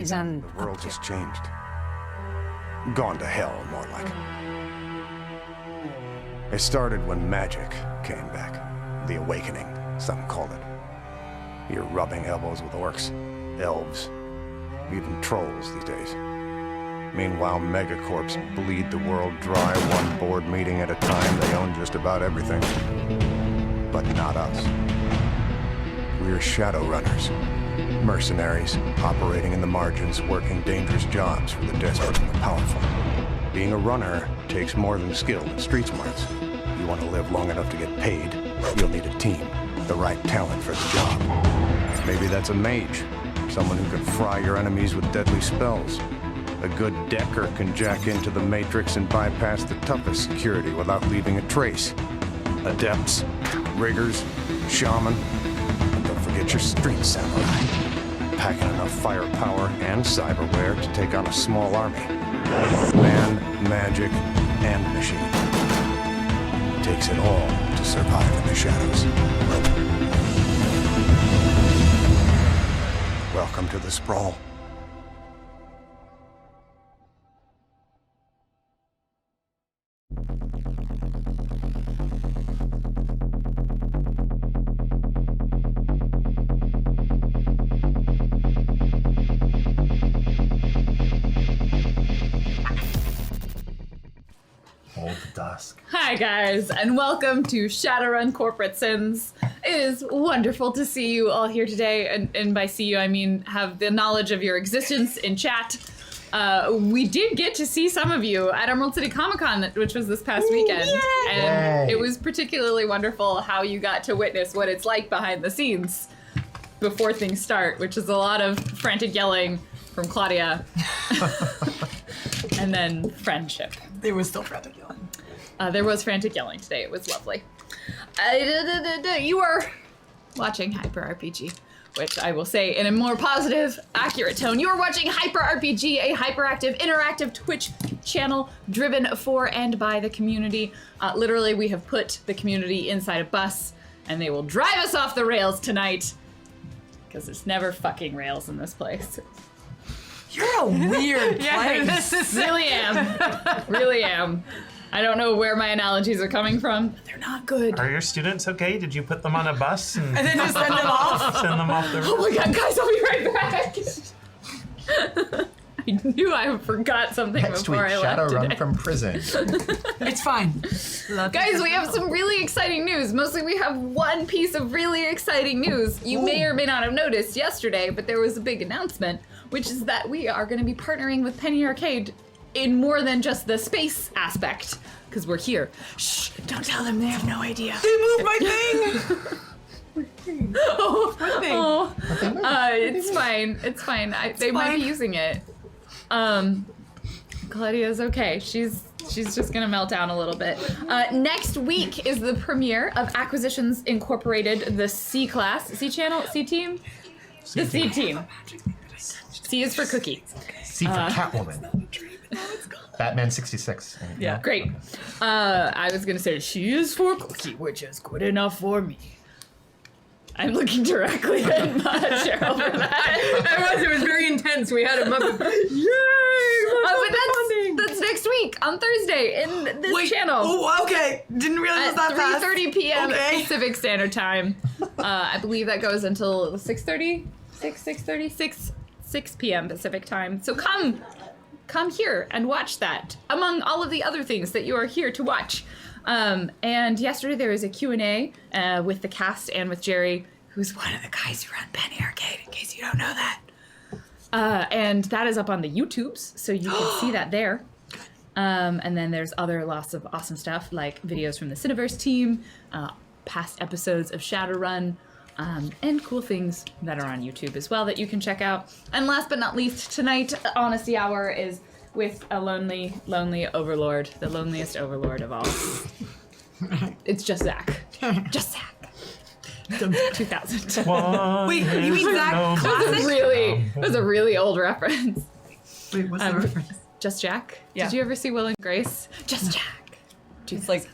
The world has changed. Gone to hell, more like. It started when magic came back. The awakening, some call it. You're rubbing elbows with orcs, elves, even trolls these days. Meanwhile, megacorps bleed the world dry one board meeting at a time. They own just about everything. But not us. We're Shadowrunners. Mercenaries, operating in the margins, working dangerous jobs for the desperate and the powerful. Being a runner takes more than skill and street smarts. You want to live long enough to get paid, you'll need a team, the right talent for the job. Maybe that's a mage, someone who can fry your enemies with deadly spells. A good decker can jack into the Matrix and bypass the toughest security without leaving a trace. Adepts, riggers, shaman, and don't forget your street samurai. Packing enough firepower and cyberware to take on a small army. Man, magic, and machine. Takes it all to survive in the shadows. Welcome to the sprawl. Hi guys, and welcome to Shadowrun Corporate Sins. It is wonderful to see you all here today, and by see you I mean have the knowledge of your existence in chat. We did get to see some of you at Emerald City Comic Con, which was this past weekend, and it was particularly wonderful how you got to witness what it's like behind the scenes before things start, which is a lot of frantic yelling from Claudia, and then friendship. There was still frantic yelling. There was frantic yelling today. It was lovely. You are watching Hyper RPG, which I will say in a more positive, accurate tone. You are watching Hyper RPG, a hyperactive, interactive Twitch channel driven for and by the community. Literally, we have put the community inside a bus, and they will drive us off the rails tonight, because there's never fucking rails in this place. You're a weird place. Really am. Really am. I don't know where my analogies are coming from, but they're not good. Are your students okay? Did you put them on a bus and then just send them off? Send them off the Oh my god, guys, I'll be right back. I knew I forgot something Next before week, I left Shadowrun today. from prison. It's fine. Guys, we have some really exciting news. Mostly we have one piece of really exciting news. You may or may not have noticed yesterday, but there was a big announcement, which is that we are going to be partnering with Penny Arcade in more than just the space aspect, because we're here. Shh, don't tell them, they have no idea. They moved my thing! It's fine, it's fine. They might be using it. Claudia's okay. She's just gonna melt down a little bit. Next week is the premiere of Acquisitions Incorporated, the C class, C channel, C team? The C team. C is for cookie. C for Catwoman. Batman 66. Yeah, great. I was gonna say she is for cookie, which is good enough for me. I'm looking directly at Cheryl for that. It was very intense. We had a moment. Yay! But that's next week on Thursday in this channel. Oh, okay. Didn't realize it was that fast. 3:30 p.m. Okay. Pacific Standard Time. I believe that goes until 6:30, 6 p.m. Pacific Time. So come here and watch that, among all of the other things that you are here to watch. And yesterday there was a Q&A with the cast and with Jerry, who's one of the guys who run Penny Arcade, in case you don't know that. And that is up on the YouTubes, so you can see that there. And then there's lots of awesome stuff, like videos from the Cineverse team, past episodes of Shadowrun, and cool things that are on YouTube as well that you can check out. And last but not least, tonight, Honesty Hour is with a lonely, lonely overlord, the loneliest overlord of all. It's just Zach. Just Zach. 2000. Wait, you mean Zach Classic? It was a really old reference. Wait, what's the reference? Just Jack? Yeah. Did you ever see Will and Grace? Just Jack. It's like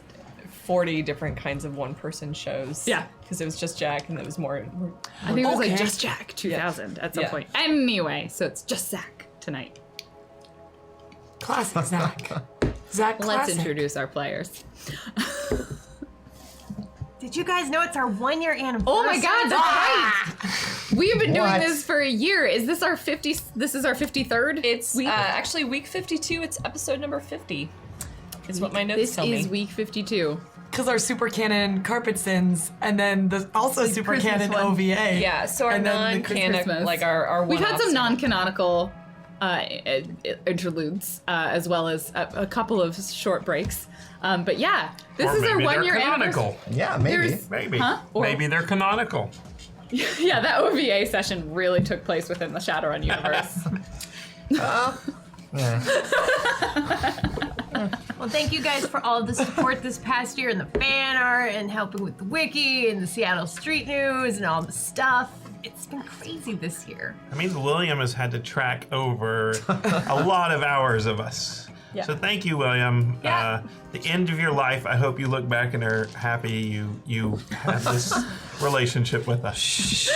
40 different kinds of one-person shows. Yeah. Because it was just Jack, and it was more. I think it was like Okay. Just Jack 2000 at some Yeah. point. Anyway, so it's just Zach tonight. Classic Zach. Zach Let's classic. introduce our players. Did you guys know it's our 1-year anniversary? Oh my God, that's right! We've been doing What? this for a year. Is this our 50? This is our 53rd. It's week. actually week 52. It's episode number 50. Is what my notes This tell me. is week 52. Because our super canon carpet sins, and then the also super Christmas canon one. OVA. Yeah, so our And then the Christmas. non-canon, like our We've had some one-offs. non-canonical interludes, as well as a couple of short breaks. But yeah, this Or is our maybe they're 1-year canonical. anniversary. Yeah, maybe. There's- Maybe. Huh? Or- Maybe they're canonical. Yeah, that OVA session really took place within the Shadowrun universe. Well, thank you guys for all of the support this past year and the fan art and helping with the wiki and the Seattle Street News and all the stuff. It's been crazy this year. That means William has had to track over a lot of hours of us. Yeah. So thank you, William. Yeah. The end of your life, I hope you look back and are happy you had this relationship with us.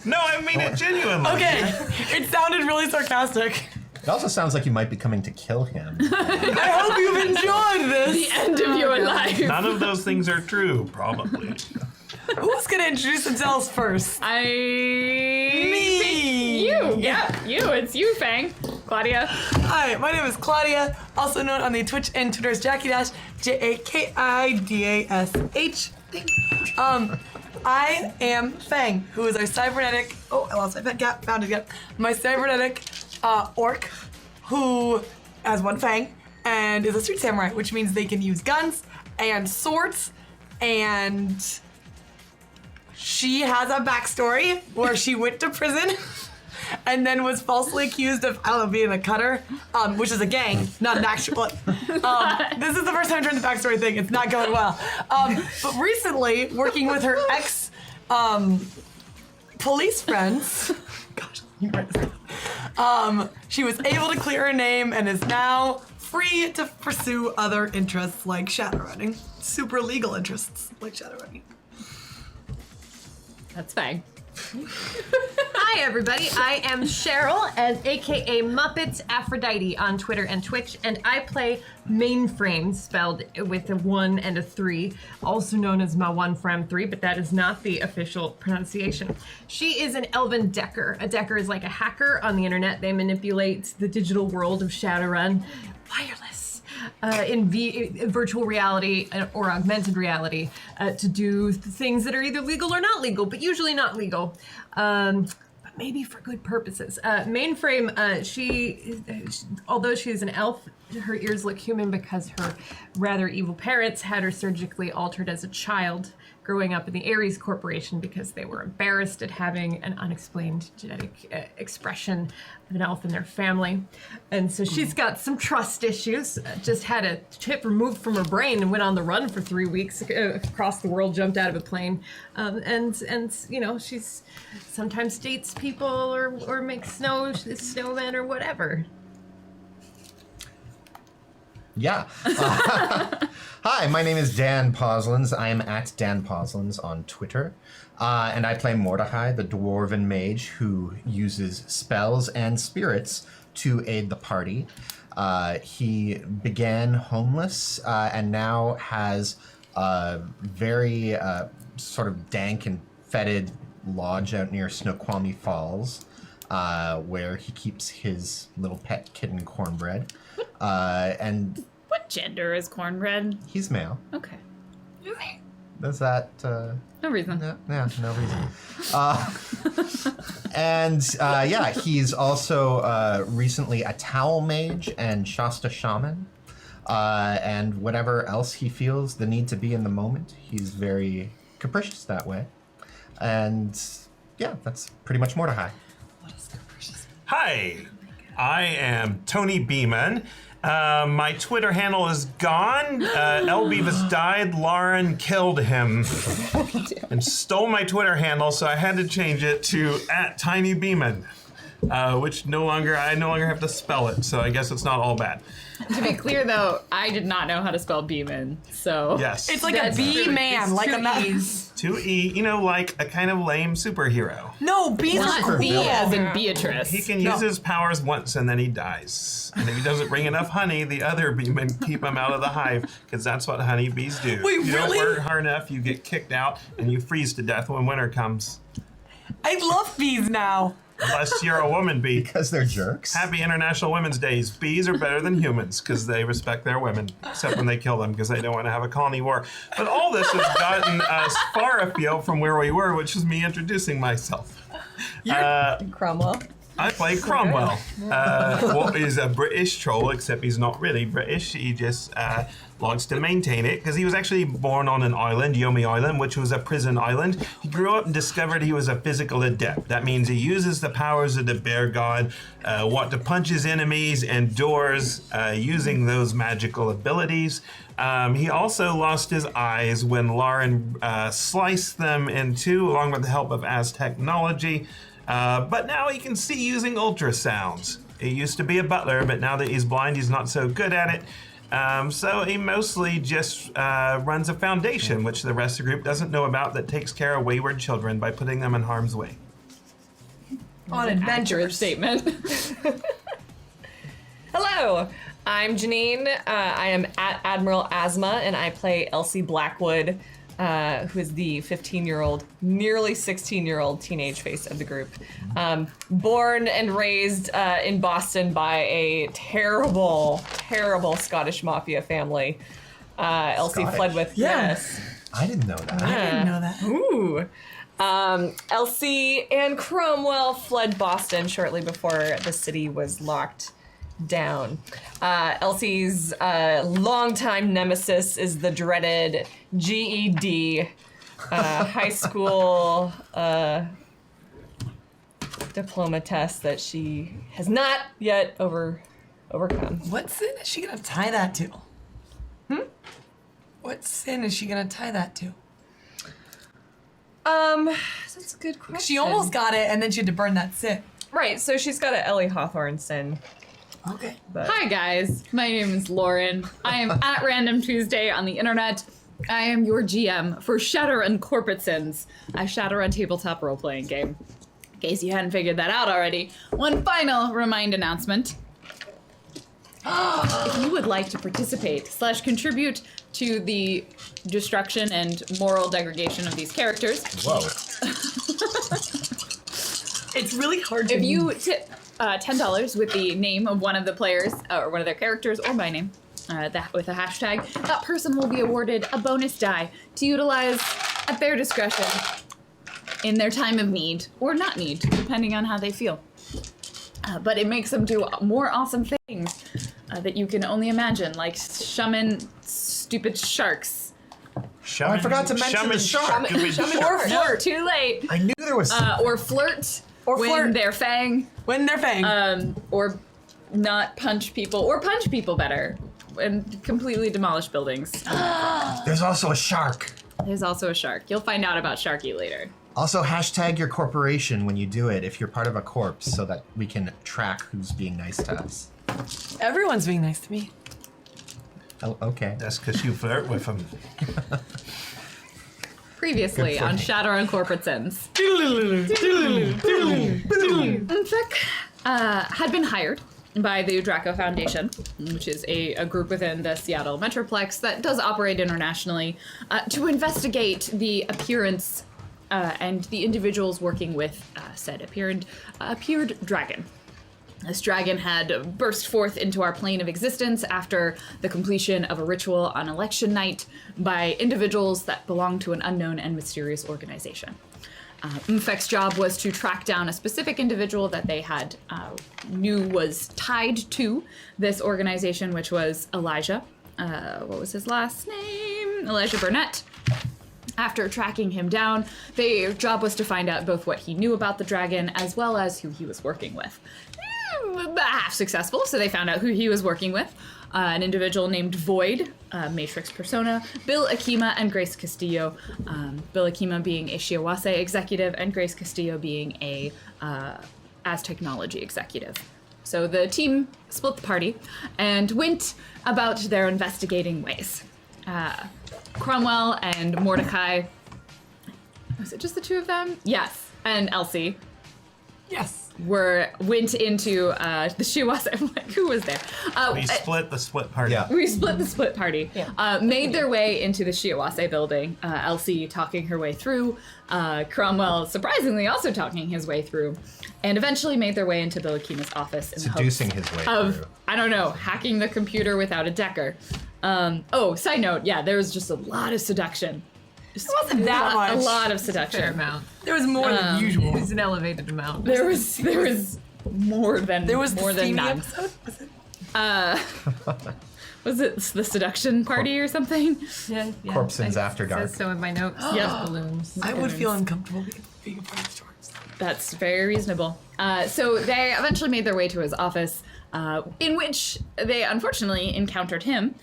No, I mean it genuinely. Okay, it sounded really sarcastic. It also sounds like you might be coming to kill him. I hope you've enjoyed this. The end of your life. None of those things are true, probably. Who's gonna introduce themselves first? Me. You. Yeah, you. It's you, Fang. Claudia. Hi, my name is Claudia, also known on the Twitch and Twitter as Jackie Dash, JAKIDASH. I am Fang, who is our cybernetic. Oh, I lost my pet cat. Found it again. My cybernetic orc, who has one fang and is a street samurai, which means they can use guns and swords. And she has a backstory where she went to prison and then was falsely accused of, I don't know, being a cutter, which is a gang, not an actual. This is the first time I'm trying the backstory thing. It's not going well. But recently, working with her ex police friends, gosh, you write this down. She was able to clear her name and is now free to pursue other interests like shadowrunning. Super legal interests like shadowrunning. That's Fang. Hi, everybody. I am Cheryl, as AKA Muppets Aphrodite on Twitter and Twitch, and I play Mainframe, spelled with a 1 and a 3, also known as my 1-frame-3, but that is not the official pronunciation. She is an elven decker. A decker is like a hacker on the internet. They manipulate the digital world of Shadowrun wireless. In virtual reality or augmented reality to do things that are either legal or not legal, but usually not legal. But maybe for good purposes. Mainframe, although she's an elf, her ears look human because her rather evil parents had her surgically altered as a child, growing up in the Ares Corporation because they were embarrassed at having an unexplained genetic expression of an elf in their family. And so she's got some trust issues, just had a chip removed from her brain and went on the run for 3 weeks across the world, jumped out of a plane. And you know, she's sometimes dates people or makes snowmen or whatever. Yeah. Hi, my name is Dan Poslins. I am at Dan Poslins on Twitter. And I play Mordecai, the dwarven mage who uses spells and spirits to aid the party. He began homeless and now has a very sort of dank and fetid lodge out near Snoqualmie Falls, where he keeps his little pet kitten Cornbread. And What gender is Cornbread? he's male. Okay. Does that? No reason. No reason. Yeah, he's also recently a Towel Mage and Shasta Shaman, and whatever else he feels the need to be in the moment. He's very capricious that way, and yeah, that's pretty much Mordecai. Hi, I am Tony Beeman. My Twitter handle is gone. Elbeavis died. Lauren killed him and stole my Twitter handle, so I had to change it to @TinyBeeman. which I no longer have to spell it, so I guess it's not all bad. To be clear, though, I did not know how to spell Beeman, so Yes. It's like That's a bee true. man, It's like two a mouse. E's. 2E, like a kind of lame superhero. No, bees are Not cool. B as in Beatrice. He can use his powers once and then he dies. And if he doesn't bring enough honey, the other beemen keep him out of the hive, because that's what honeybees do. Wait, you really? don't work hard enough, you get kicked out, and you freeze to death when winter comes. I love bees now. Unless you're a woman bee. Because they're jerks. Happy International Women's Days. Bees are better than humans because they respect their women, except when they kill them because they don't want to have a colony war. But all this has gotten us far afield from where we were, which is me introducing myself. Cromwell. I play Cromwell. Well, he's a British troll, except he's not really British. He just likes to maintain it because he was actually born on an island, Yomi Island, which was a prison island. He grew up and discovered he was a physical adept. That means he uses the powers of the bear god, want to punch his enemies and doors using those magical abilities. He also lost his eyes when Lauren sliced them in two, along with the help of Aztec technology. But now he can see using ultrasounds. He used to be a butler, but now that he's blind, he's not so good at it. So he mostly just runs a foundation, which the rest of the group doesn't know about, that takes care of wayward children by putting them in harm's way. On Accurate adventures. statement. Hello, I'm Janine. I am at Admiral Asma, and I play Elsie Blackwood, who is the 15-year-old, nearly 16-year-old teenage face of the group. Born and raised in Boston by a terrible, terrible Scottish mafia family. Elsie Scottish? fled with, Yeah. yes. I didn't know that. I didn't know that. Ooh. Elsie and Cromwell fled Boston shortly before the city was locked down. Elsie's longtime nemesis is the dreaded GED, high school diploma test that she has not yet overcome. What sin is she gonna tie that to? What sin is she gonna tie that to? That's a good question. She almost got it, and then she had to burn that sin. right. So she's got a Ellie Hawthorne sin. Okay. But Hi guys, my name is Lauren. I am at Random Tuesday on the internet. I am your GM for Shadowrun Corporate Sins, a Shadowrun tabletop role-playing game. In case you hadn't figured that out already, one final remind announcement. If you would like to participate / contribute to the destruction and moral degradation of these characters, Whoa. It's really hard to. if you tip $10 with the name of one of the players or one of their characters or my name with a hashtag, that person will be awarded a bonus die to utilize at their discretion in their time of need or not need, depending on how they feel. But it makes them do more awesome things that you can only imagine, like summon stupid sharks. I forgot to mention the shark. Or flirt. Too late. I knew there was. Or flirt. Or when flirt. they're fang. when they're fang. Or not punch people, or punch people better, and completely demolish buildings. There's also a shark. There's also a shark. You'll find out about Sharky later. Also, hashtag your corporation when you do it if you're part of a corpse so that we can track who's being nice to us. Everyone's being nice to me. Oh, okay. That's because you flirt with them. Previously Good on point. Shadowrun Corporate Sins. MMFEC had been hired by the Draco Foundation, which is a group within the Seattle Metroplex that does operate internationally, to investigate the appearance and the individuals working with said appeared dragon. This dragon had burst forth into our plane of existence after the completion of a ritual on election night by individuals that belong to an unknown and mysterious organization. MFEC's job was to track down a specific individual that they had knew was tied to this organization, which was Elijah. What was his last name? Elijah Burnett. After tracking him down, their job was to find out both what he knew about the dragon as well as who he was working with. Half successful, so they found out who he was working with. An individual named Void, Matrix Persona, Bill Akima, and Grace Castillo. Bill Akima being a Shiawase executive, and Grace Castillo being a as technology executive. So the team split the party and went about their investigating ways. Cromwell and Mordecai, was it just the two of them? Yes, and Elsie Yes. went into the Shiwas. I'm like, who was there? We split the split party. Yeah. We split the split party. Made their way into the Shiawase building. Elsie talking her way through. Cromwell, surprisingly, also talking his way through. And eventually made their way into Bilikima's office in the Seducing hopes his way of, through. I don't know, hacking the computer without a decker. Side note, yeah, there was just a lot of seduction. It wasn't that much. A lot of Fair seduction. amount. There was more than usual. It was an elevated amount. There was more than There was more the than steamy none. episode. Was it? Was it the seduction party or something? Yeah, Corpsins After Dark. Says so in my notes. Yep. Balloons. I would feel uncomfortable being a part of the story. That's very reasonable. So they eventually made their way to his office, in which they unfortunately encountered him.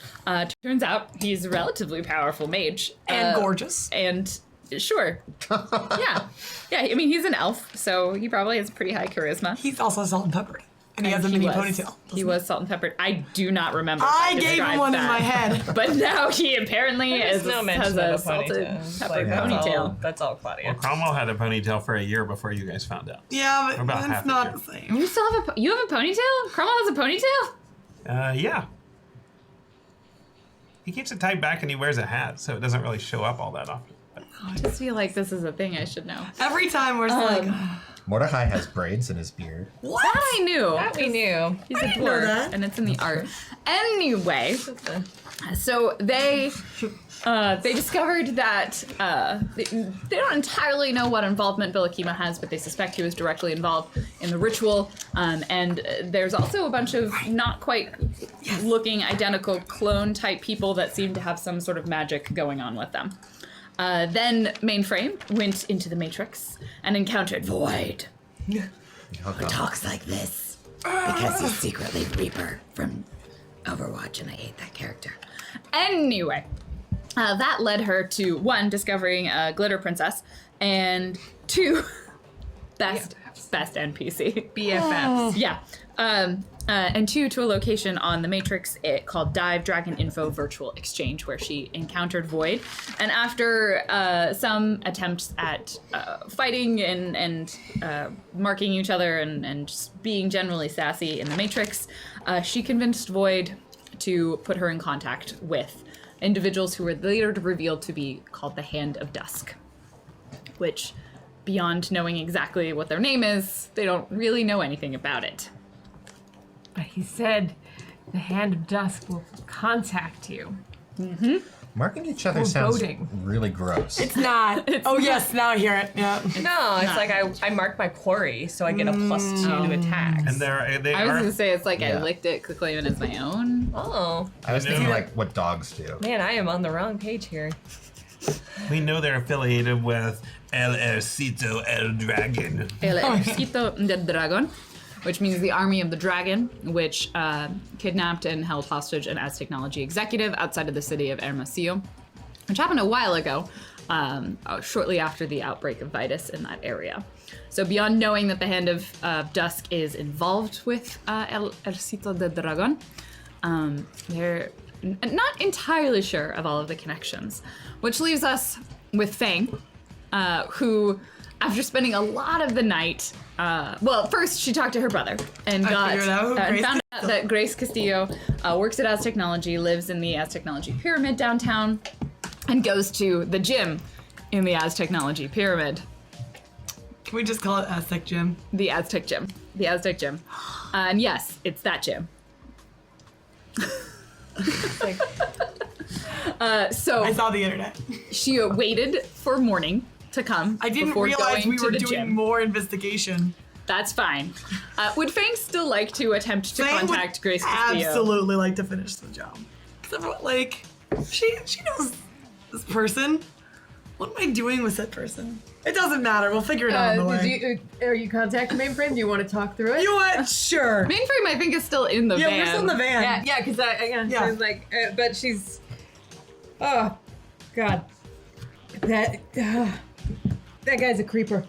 Turns out he's a relatively powerful mage. And gorgeous. And sure. Yeah. I mean, he's an elf, so he probably has pretty high charisma. He's also salt and peppered. And he has a And mini was. ponytail. He was salt and peppered. I do not remember. if I gave him described one in that. my head. But now he apparently There's has no a mention of a salted ponytail. It's pepper like, ponytail. That's all Claudia. Well, Cromwell had a ponytail for a year before you guys found out. Yeah, but About half it's a not year. the same. You still have you have a ponytail? Cromwell has a ponytail? Yeah. He keeps it tied back and he wears a hat, so it doesn't really show up all that often. But I just feel like this is a thing I should know. Every time we're just like, Mordecai has braids in his beard. what? That I knew. That we knew. He's a didn't know dwarf, that. and it's in the art. Anyway, so they discovered that they don't entirely know what involvement Bilikima has, but they suspect he was directly involved in the ritual. And there's also a bunch of not quite looking identical clone type people that seem to have some sort of magic going on with them. Then Mainframe went into the Matrix and encountered Void. Talks like this because he's secretly Reaper from Overwatch, and I hate that character. Anyway, that led her to, one, discovering Glitter Princess, and two, best NPC. BFFs. Yeah. And two, to a location on the Matrix called Dive Dragon Info Virtual Exchange, where she encountered Void. And after some attempts at fighting and marking each other and just being generally sassy in the Matrix, she convinced Void to put her in contact with individuals who were later revealed to be called the Hand of Dusk, which, beyond knowing exactly what their name is, they don't really know anything about it. But he said the Hand of Dusk will contact you. Marking each other sounds Foreboding. really gross. It's not. yes, now I hear it. Yeah. No, it's like I mark my quarry, so I get a +2 to attacks. and they I was are gonna say it's like I Yeah. licked it, claim it as my own. Oh, I was thinking like what dogs do. man, I am on the wrong page here. we know they're affiliated with El Ejército El Dragon. El Ejército del Dragón, which means the Army of the Dragon, which kidnapped and held hostage an Az technology executive outside of the city of Hermosillo, which happened a while ago, shortly after the outbreak of Vitus in that area. So beyond knowing that the Hand of Dusk is involved with El Ejército del Dragón, they're not entirely sure of all of the connections, which leaves us with Fang, who, after spending a lot of the night, first she talked to her brother and figured out who Grace found out that Grace Castillo works at Az Technology, lives in the Az Technology Pyramid downtown, and goes to the gym in the Az Technology Pyramid. Can we just call it Aztec Gym? The Aztec Gym. The Aztec Gym. And yes, it's that gym. So I saw the internet. she waited for morning to come. I didn't before realize going we to were the doing gym. more investigation. That's fine. Would Fang still like to attempt to Fang would contact Grace Castillo? absolutely like to finish the job. Because like, she knows this person. What am I doing with that person? It doesn't matter. We'll figure it out on the way. Are you contacting Mainframe? Do you want to talk through it? You know what? Sure. Mainframe, I think, is still in the van. Yeah, we're still in the van. Yeah, because Yeah. I was like, but she's. Oh, God. That guy's a creeper.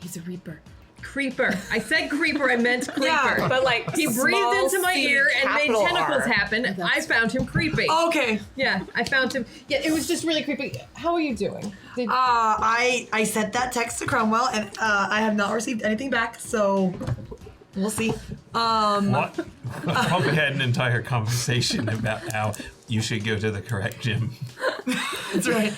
He's a reaper. Creeper. I said creeper, I meant creeper. Yeah, But like He breathed small into my C, ear and made capital tentacles R. happen. I found him creepy. Okay. Yeah, I found him. Yeah, it was just really creepy. How are you doing? I sent that text to Cromwell, and I have not received anything back, so we'll see. What? Probably had an entire conversation about how you should go to the correct gym. That's right.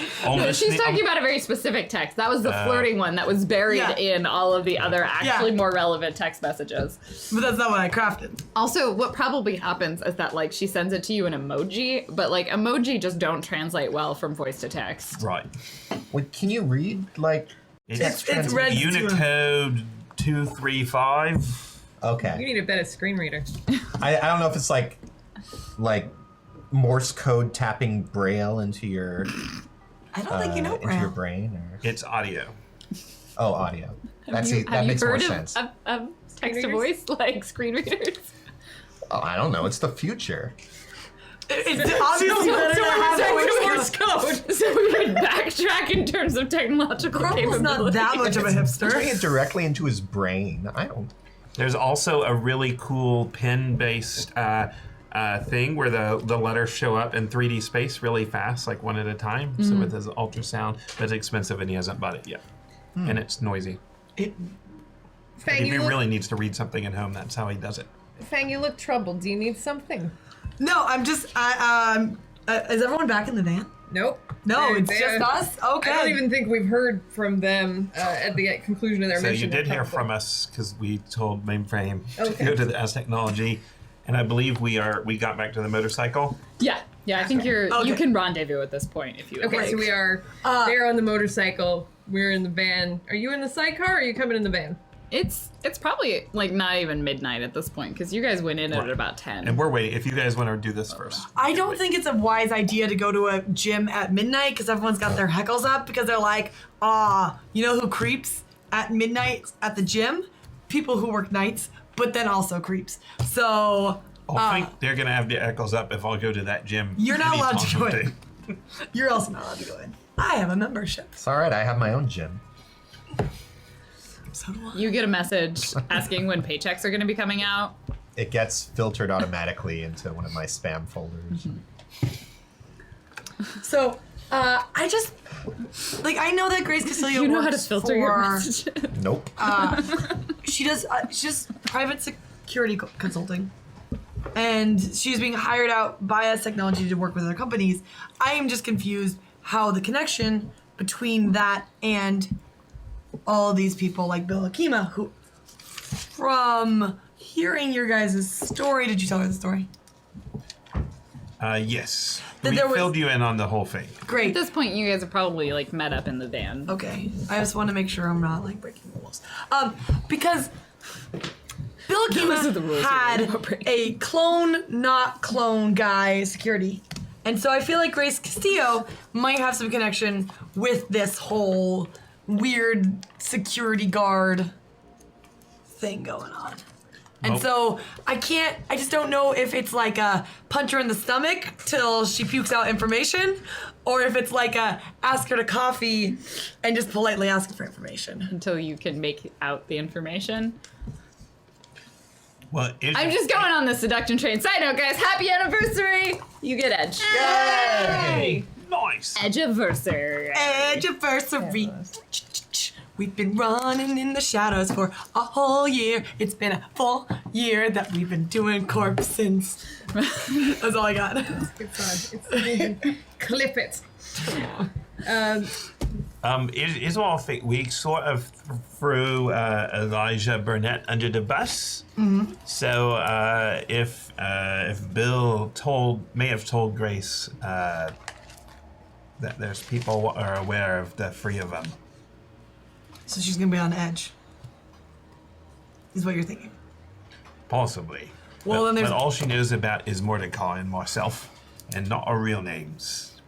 She's talking about a very specific text. That was the flirting one that was buried Yeah. in all of the other actually Yeah. more relevant text messages. But that's not what I crafted. Also, what probably happens is that like she sends it to you in emoji, but like emoji just don't translate well from voice to text. Right. Wait, can you read like It's It's red. Unicode 235. You Okay. need a better screen reader. I don't know if it's like Morse code tapping braille into your I don't think you know, into your Brown. brain or It's audio. audio. That Have you makes more heard sense. of text to voice like screen readers? Oh, I don't know. It's the future. It's obviously better to have Morse code. So we would backtrack in terms of technological Cromwell's capability. not that much of a Putting hipster. it directly into his brain. I don't. There's also a really cool pen-based thing where the letters show up in 3D space really fast, like one at a time. So it has ultrasound, but it's expensive and he hasn't bought it yet. And it's noisy. It, Fang, If you he look, really needs to read something at home, that's how he does it. Fang, you look troubled. Do you need something? no, I'm just. Is everyone back in the van? Nope. No, it's They're- just us. Okay. I don't even think we've heard from them at the conclusion of their So mission. you did hear probably. from us because we told Mainframe Okay. to go to the S Technology, and I believe we got back to the motorcycle. Yeah, I think you Okay. can rendezvous at this point if you would Okay, like. so we are. They're on the motorcycle. We're in the van. Are you in the sidecar or are you coming in the van? It's probably like not even midnight at this point because you guys went in at Right. about 10. And we're waiting. If you guys want to do this first. I don't think it's a wise idea to go to a gym at midnight because everyone's got their heckles up because they're like, you know who creeps at midnight at the gym? People who work nights, but then also creeps. So I think they're gonna have the echoes up if I'll go to that gym. You're not allowed to anytime go of in. day. you're also not allowed to go in. I have a membership. It's all right. I have my own gym. So do I. You get a message asking when paychecks are going to be coming out. It gets filtered automatically into one of my spam folders. So I just I know that Grace Castillo You know how to works filter your for- messages. Nope. She does private security consulting, and she's being hired out by S Technology to work with other companies. I am just confused how the connection between that and all these people like Bill Akima, who, from hearing your guys' story, did you tell her the story? Yes. That We there was- filled you in on the whole thing. At Great. this point, you guys have probably like met up in the van. Okay, I just want to make sure I'm not like breaking the rules. Because Bill Those are the Akima rules had you're not breaking. a clone, not clone guy security, and so I feel like Grace Castillo might have some connection with this whole weird security guard thing going on. And Nope. so I just don't know if it's like a punch her in the stomach till she pukes out information, or if it's like a ask her to coffee and just politely ask her for information. Until you can make out the information. Well, I'm just going on the seduction train. Side note, guys, happy anniversary! You get Edge. Hey, nice. Edge-iversary. Edgeversary. We've been running in the shadows for a whole year. It's been a full year that we've been doing corp since. That's all I got. It's clip it. It's all fake. We sort of threw Elijah Burnett under the bus. Mm-hmm. So if Bill may have told Grace that there's people who are aware of the three of them. So she's gonna be on edge. Is what you're thinking. Possibly. Well, but, then there's- but all she knows about is Mordecai and myself, and not our real names.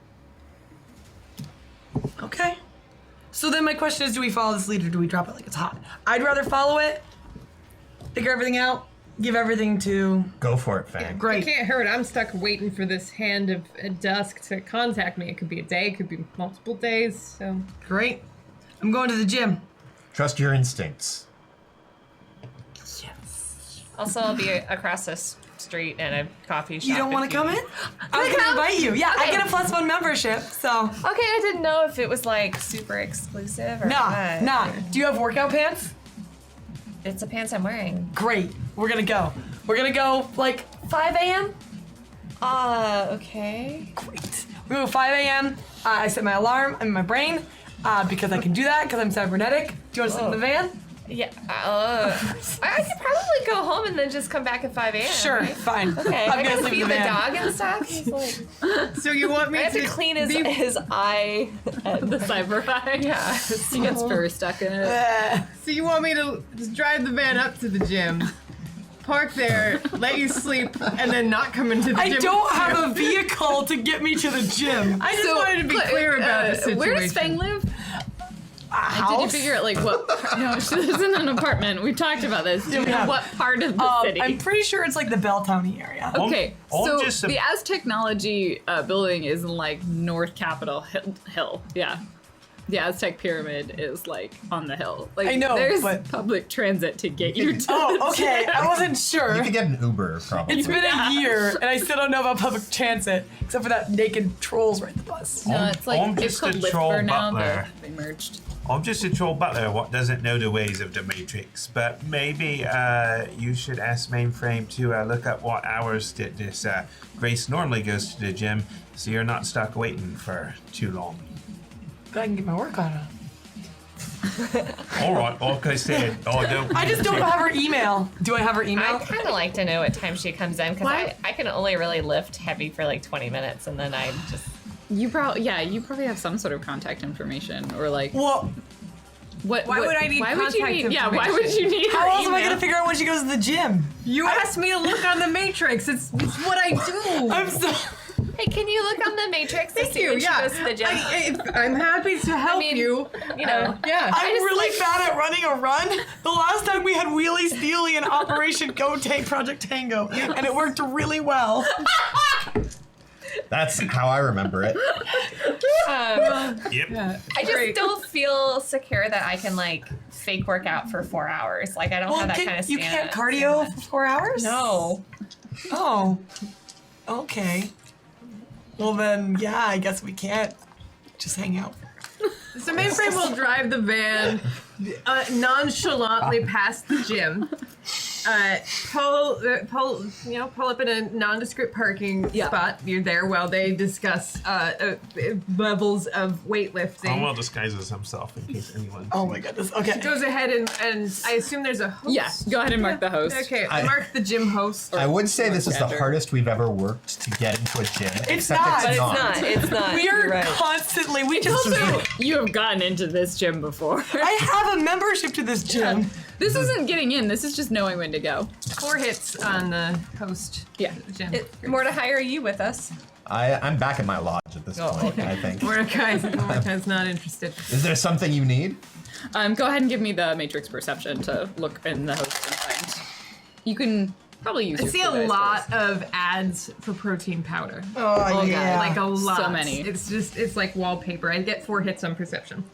Okay. So then my question is, do we follow this lead or do we drop it like it's hot? I'd rather follow it, figure everything out, give everything to... Go for it, Fang. It Great. can't hurt. I'm stuck waiting for this hand of dusk to contact me. It could be a day, it could be multiple days. So Great. I'm going to the gym. Trust your instincts. Also, I'll be across this street in a coffee shop. You don't want to come in? I was going to invite you. Yeah, I get a +1 membership, so. Okay, I didn't know if it was like super exclusive or what. Nah. Do you have workout pants? It's the pants I'm wearing. Great. We're going to go. We're going to go like 5 a.m.? Okay. Great. We go 5 a.m. I set my alarm in my brain because I can do that because I'm cybernetic. Do you want to sit in the van? Yeah. I could probably go home and then just come back at 5 a.m. Sure, right? fine. Okay. I'm I gonna gotta sleep feed in the the van. dog and stuff. He's like, So you want me I have to clean his eye. The cyber eye. Yeah. He gets fur stuck in it. So you want me to just drive the van up to the gym, park there, let you sleep, and then not come into the I gym? don't have a vehicle to get me to the gym. I just wanted to be clear about the situation. Where does Fang live? Did you figure out like what? No, she lives in an apartment. We talked about this. Do you know what part of the city? I'm pretty sure it's like the Belltowny area. Okay, I'm so just the Aztechnology building is in like North Capitol Hill. Yeah, the Aztec pyramid is like on the hill. Like I know, there's but- public transit to get you to. Oh, okay. I wasn't sure. You could get an Uber, probably. It's been a year, and I still don't know about public transit, except for that naked trolls ride the bus. No, it's like I'm it's just a called troll Liftber now. butler. They merged. I'm just a troll butler what doesn't know the ways of the Matrix, but maybe you should ask Mainframe to look up what hours that this Grace normally goes to the gym, so you're not stuck waiting for too long. But I can get my workout on. All right, like I said, I just don't have her email. Do I have her email? I kind of like to know what time she comes in because Why? I can only really lift heavy for like 20 minutes and then I just. You probably have some sort of contact information or like Well, what? Why would I need Why would you contact need? Yeah, why would you need? how her else am I email? gonna figure out when she goes to the gym? You asked me to look on the Matrix. It's what I do. I'm so. Hey, can you look on the Matrix to Thank see you. when she Yeah, goes to the gym? I'm happy to help mean, you. You know. Yeah. I'm just really like- bad at running a run. The last time we had Wheelie Steely in Operation Go Tank Project Tango, and it worked really well. That's how I remember it. Yep. I just don't feel secure that I can like fake work out for 4 hours. Like I don't have that kind of you stamina. can't cardio for 4 hours? No. Oh. Okay. Well then, yeah, I guess we can't just hang out. So Mainframe will drive the van nonchalantly past the gym. Pull up in a nondescript parking spot. You're there while they discuss levels of weightlifting. Cromwell disguises himself in case anyone. Oh my goodness. Okay. Goes ahead and I assume there's a host. Yeah, go ahead and mark the host. Okay, I- mark the gym host. I would say this is the Gender. hardest we've ever worked to get into a gym. It's except not. It's But not. It's not. We You're are right. constantly. We just. You have gotten into this gym before. I have a membership to this gym. This isn't getting in. This is just knowing when to go. 4 hits on the host. Yeah. Gym. Mordecai, are you with us? I'm back at my lodge at this Oh, point, okay. I think. Mordecai's not interested. Is there something you need? Go ahead and give me the Matrix perception to look in the host and find. You can probably use. I your see a clue, lot suppose. of ads for protein powder. Oh, yeah. Like a lot. So many. It's like wallpaper. I get 4 hits on perception.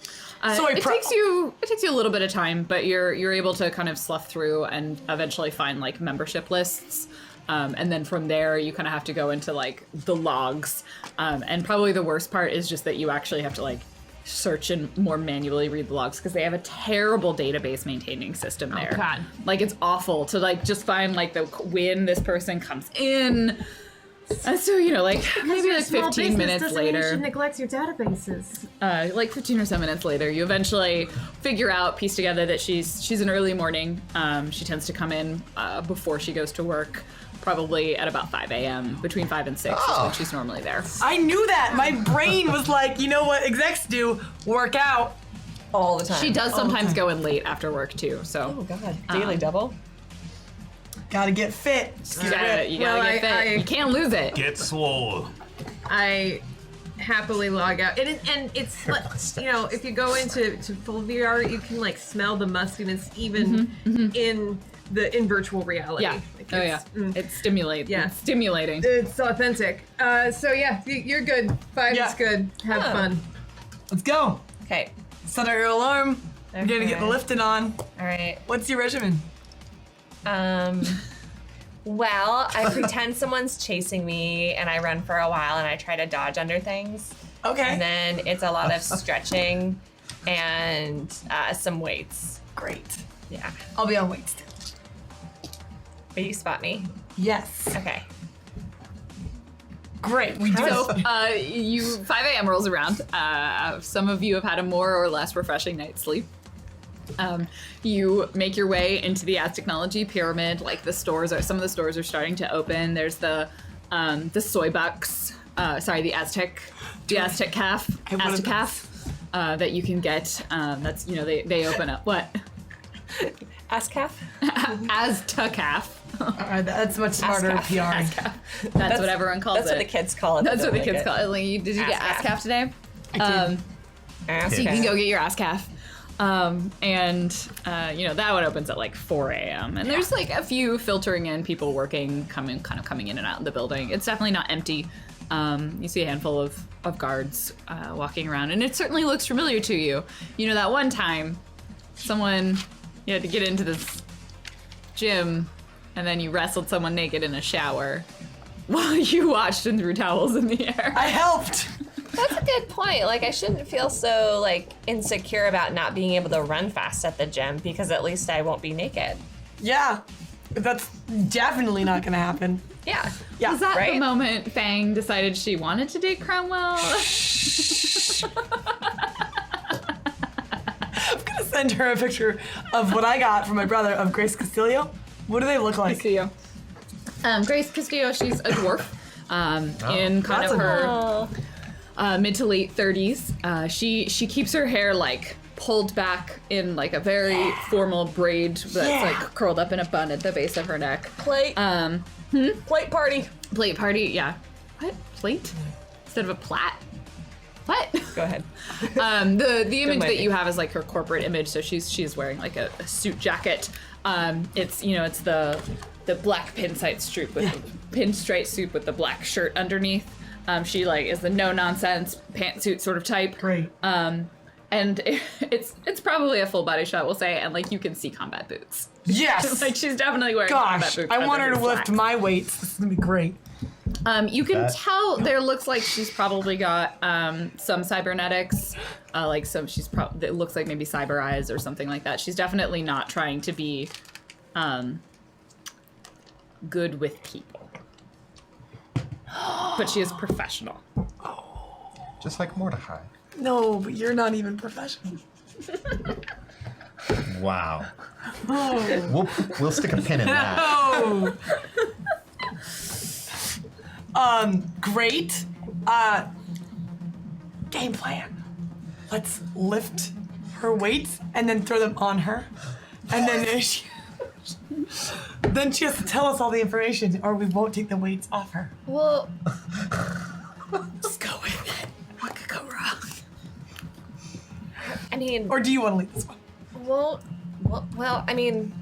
So it takes you a little bit of time, but you're able to kind of slough through and eventually find like membership lists. And then from there, you kind of have to go into like the logs. And probably the worst part is just that you actually have to like search and more manually read the logs because they have a terrible database maintaining system there. God. Like it's awful to like just find like when this person comes in. And so, like maybe like 15 minutes later. neglects your databases. Like 15 or so minutes later, you eventually figure out, piece together that she's an early morning. She tends to come in before she goes to work, probably at about 5 a.m. Between 5 and 6 is when she's normally there. I knew that. My brain was like, you know what execs do? Work out. All the time. She does sometimes go in late after work too. So Oh God. Daily double. Gotta get fit. you gotta get fit. You can't lose it. Get swole. I happily log out. And it's like, if you go into full VR, you can like smell the mustiness even in virtual reality. Yeah. Like, Oh yeah. it's- It stimulates. Yeah. It's stimulating. It's authentic. So yeah, you're good. 5 Yeah. is good. Have fun. Let's go. Okay. Set your alarm. We're gonna get the lifting on. All right. What's your regimen? Well, I pretend someone's chasing me and I run for a while and I try to dodge under things. Okay. And then it's a lot of stretching and some weights. Great. Yeah. I'll be on weights too. Will you spot me? Yes. Okay. Great. We do. So, 5 a.m. rolls around. Some of you have had a more or less refreshing night's sleep. You make your way into the Aztechnology pyramid. Like some of the stores are starting to open. There's the soy bucks. The Aztec calf, Aztec calf that you can get. That's they open up. What? Ascaf? Aztec calf. That's much smarter PR. That's what everyone calls it. That's what the kids call it. That's what the kids call it. Like, did you get ass calf today? I did. So you can go get your ass calf. That one opens at like 4 a.m. And there's like a few filtering in, people working, coming in and out of the building. It's definitely not empty. You see a handful of guards walking around, and it certainly looks familiar to you. You know that one time, you had to get into this gym, and then you wrestled someone naked in a shower while you watched and threw towels in the air. I helped. That's a good point. Like, I shouldn't feel so like insecure about not being able to run fast at the gym because at least I won't be naked. Yeah. That's definitely not gonna happen. Yeah. Yeah. Was that right? the moment Fang decided she wanted to date Cromwell? I'm gonna send her a picture of what I got from my brother of Grace Castillo. What do they look like? Castillo. Grace Castillo, she's a dwarf. In kind of her mid to late 30s. She keeps her hair like pulled back in like a very formal braid that's like curled up in a bun at the base of her neck. Plate. Plate party. Plate party, yeah. What? Plate? Instead of a plait? What? Go ahead. The image that be. you have is like her corporate image, so she's wearing like a suit jacket. It's the black pinstripe suit with the black shirt underneath. She like is the no nonsense pantsuit sort of type. Great. And it's probably a full body shot, we'll say, and like you can see combat boots. Yes. Like she's definitely wearing combat Gosh, boots. I want her to under lift slacks. my weights. This is gonna be great. You can tell there looks like she's probably got some cybernetics, it looks like maybe cyber eyes or something like that. She's definitely not trying to be good with people, but she is professional. Just like Mordecai. No, but you're not even professional. Wow. We'll stick a pin in that. Oh. Great. Game plan. Let's lift her weights and then throw them on her. And then then she has to tell us all the information or we won't take the weights off her. Well, Just go with it. What could go wrong? I mean, Or do you want to leave this one? well, I mean,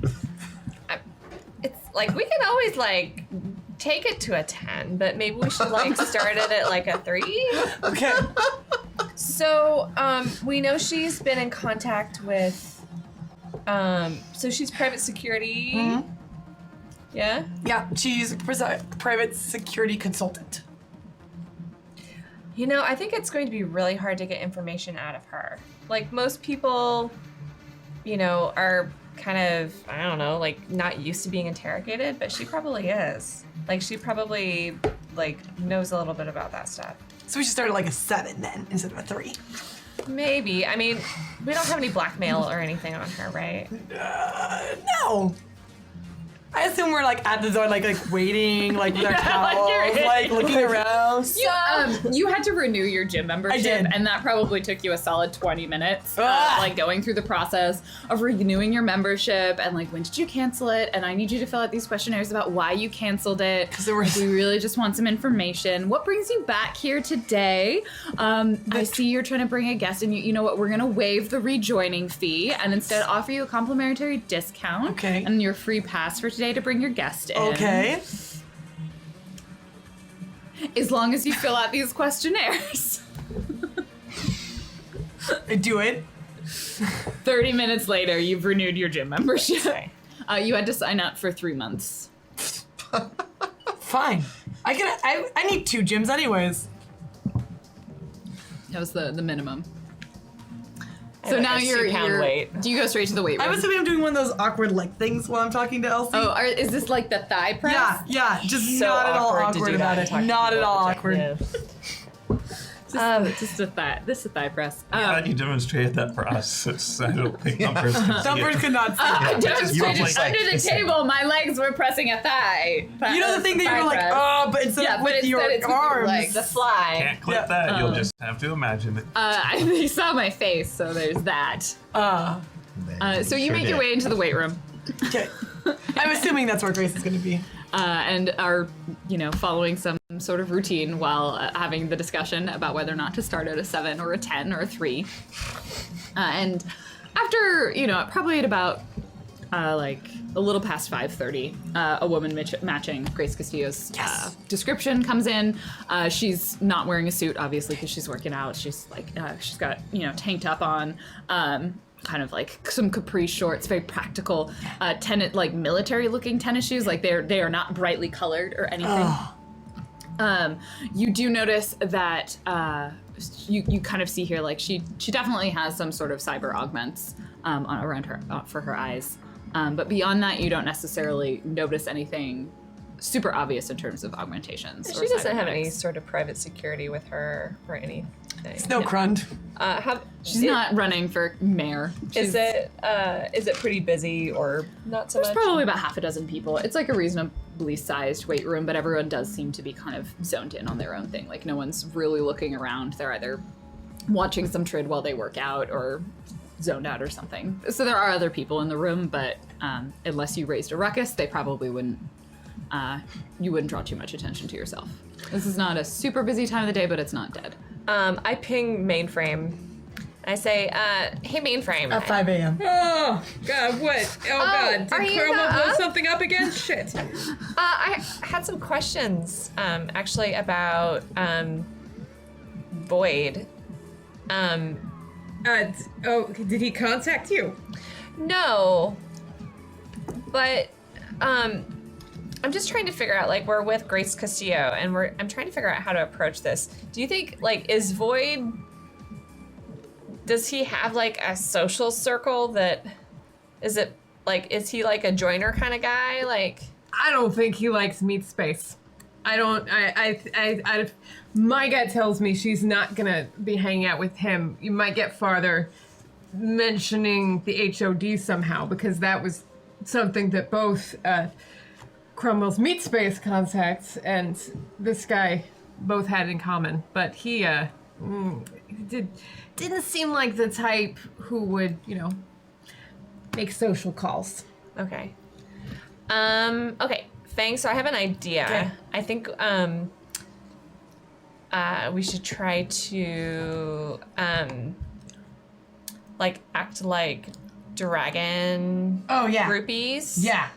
it's like we can always like take it to a 10, but maybe we should like start it at like a 3. Okay. So, we know she's been in contact with, so she's private security. Mm-hmm. Yeah? Yeah, she's a private security consultant. You know, I think it's going to be really hard to get information out of her. Like, most people, are kind of, I don't know, like, not used to being interrogated, but she probably is. Like, she probably, like, knows a little bit about that stuff. So we should start at like a 7 then, instead of a 3. Maybe. I mean, we don't have any blackmail or anything on her, right? No. I assume we're like at the door, like waiting, like with our towels, like looking around. You had to renew your gym membership, I did. and that probably took you a solid 20 minutes, Ah! like going through the process of renewing your membership and like when did you cancel it? And I need you to fill out these questionnaires about why you canceled it. 'Cause there were- We really just want some information. What brings you back here today? I see you're trying to bring a guest, and you know what? We're gonna waive the rejoining fee and instead offer you a complimentary discount. Okay. And your free pass for today to bring your guest in. Okay. As long as you fill out these questionnaires. I do it. 30 minutes later, you've renewed your gym membership. You had to sign up for 3 months. Fine. I need 2 gyms anyways. That was the minimum. So now you're weight. Do you go straight to the weight room? I'm assuming I'm doing one of those awkward leg things while I'm talking to Elsie. Oh, is this like the thigh press? Yeah, just So not at all awkward to awkward do about that it. and talk to Not at people all at the awkward. Just a thigh. This is a thigh press. You demonstrated that for us. I don't think Thumpers can see Thumpers it. could not see. I You demonstrated just, like, under the table. My legs were pressing a thigh. You know the thing that thigh you're like, press. oh, but instead of with your it's with your arms. legs. The fly. Can't clip that. You'll just have to imagine it. You saw my face, so there's that. So you Sure make did. your way into the weight room. Okay. I'm assuming that's where Grace is going to be. And are, following some sort of routine while having the discussion about whether or not to start at a 7 or a 10 or a 3. And after, probably at about like a little past 5:30, a woman matching Grace Castillo's description comes in. She's not wearing a suit, obviously, because she's working out. She's like, she's got, tank top on. Kind of like some capri shorts, very practical, tennis, like military-looking tennis shoes. Like they are not brightly colored or anything. You do notice that you kind of see here, like she definitely has some sort of cyber augments around her for her eyes. But beyond that, you don't necessarily notice anything super obvious in terms of augmentations. She doesn't have any sort of private security with her or anything. No crund. She's not running for mayor. Is it pretty busy or not so There's much? probably about half a dozen people. It's like a reasonably sized weight room, but everyone does seem to be kind of zoned in on their own thing. Like no one's really looking around. They're either watching some trid while they work out or zoned out or something. So there are other people in the room, but unless you raised a ruckus, they probably wouldn't. You wouldn't draw too much attention to yourself. This is not a super busy time of the day, but it's not dead. I ping mainframe. I say, hey mainframe. At 5 a.m. Oh, God, what? Oh, God. are Did you Chroma not blow up? something up again? Shit. I had some questions, actually, about Void. Did he contact you? No. But, I'm just trying to figure out, like, we're with Grace Castillo, and I'm trying to figure out how to approach this. Do you think, like, is Void... Does he have, like, a social circle that... Is he, like, a joiner kind of guy? Like... I don't think he likes meat space. My gut tells me she's not gonna be hanging out with him. You might get farther mentioning the HOD somehow, because that was something that both Cromwell's meat space contacts and this guy both had in common. But he didn't seem like the type who would, make social calls. Okay. Okay. Fang, so I have an idea. Okay. I think we should try to like act like dragon groupies. Yeah.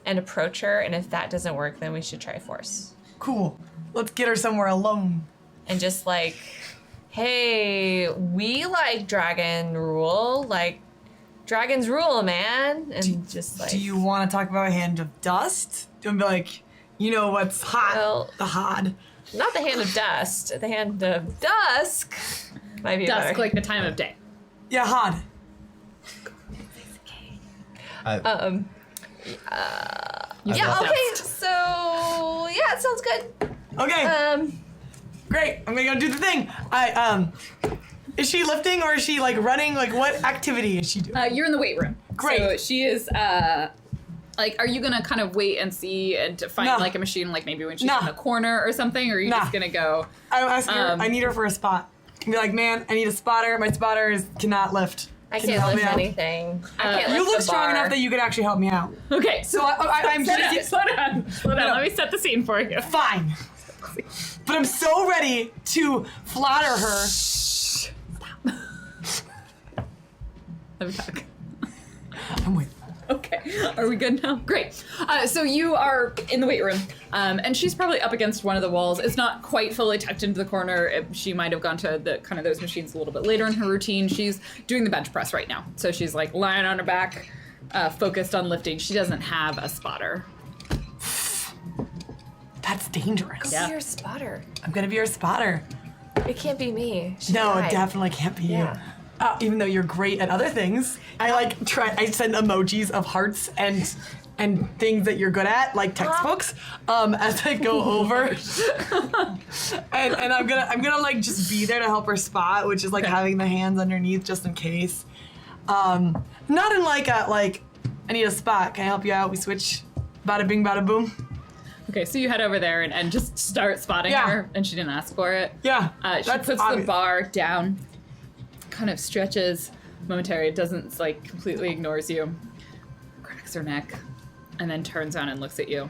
And approach her, and if that doesn't work, then we should try force. Cool. Let's get her somewhere alone. And just like, hey, we like dragon rule, like dragons rule, man. And just like, Do you want to talk about Hand of Dust? Do you want to be like, you know what's hot? Well- the hod. not the hand of dust, the hand of dusk might be Dusk, better. like the time of day. Yeah, hod. Yeah, okay, so yeah, it sounds good. Okay. Great. I'm gonna go do the thing. Is she lifting or is she like running? Like what activity is she doing? You're in the weight room. Great. So she is, like, are you gonna kind of wait and see and to find No. like a machine, like maybe when she's No. in the corner or something, or are you Nah. just gonna go? I'm asking her. I need her for a spot. Be like, man, I need a spotter. My spotter cannot lift. I Can you can't help lift me out? anything. I can't You lift look the strong bar. enough that you could actually help me out. Okay, So I'm slow just down. Let me set the scene for you. fine. But I'm so ready to flatter her. Let me talk. I'm waiting. Okay. Okay, are we good now? Great. So you are in the weight room, and she's probably up against one of the walls. It's not quite fully tucked into the corner. She might have gone to the kind of those machines a little bit later in her routine. She's doing the bench press right now, so she's like lying on her back, focused on lifting. She doesn't have a spotter. That's dangerous. Yeah. Be your spotter. I'm gonna be your spotter. It can't be me. She No, it died. definitely can't be Yeah. you. Even though you're great at other things, I send emojis of hearts and things that you're good at, like textbooks, as I go over. and I'm gonna like just be there to help her spot, which is like having the hands underneath just in case. Not in like I need a spot. Can I help you out? We switch. Bada bing, bada boom. Okay, so you head over there and just start spotting her, and she didn't ask for it. Yeah, She that's puts obvious. the bar down, kind of stretches momentarily. It doesn't like completely ignores you. Cracks her neck, and then turns around and looks at you.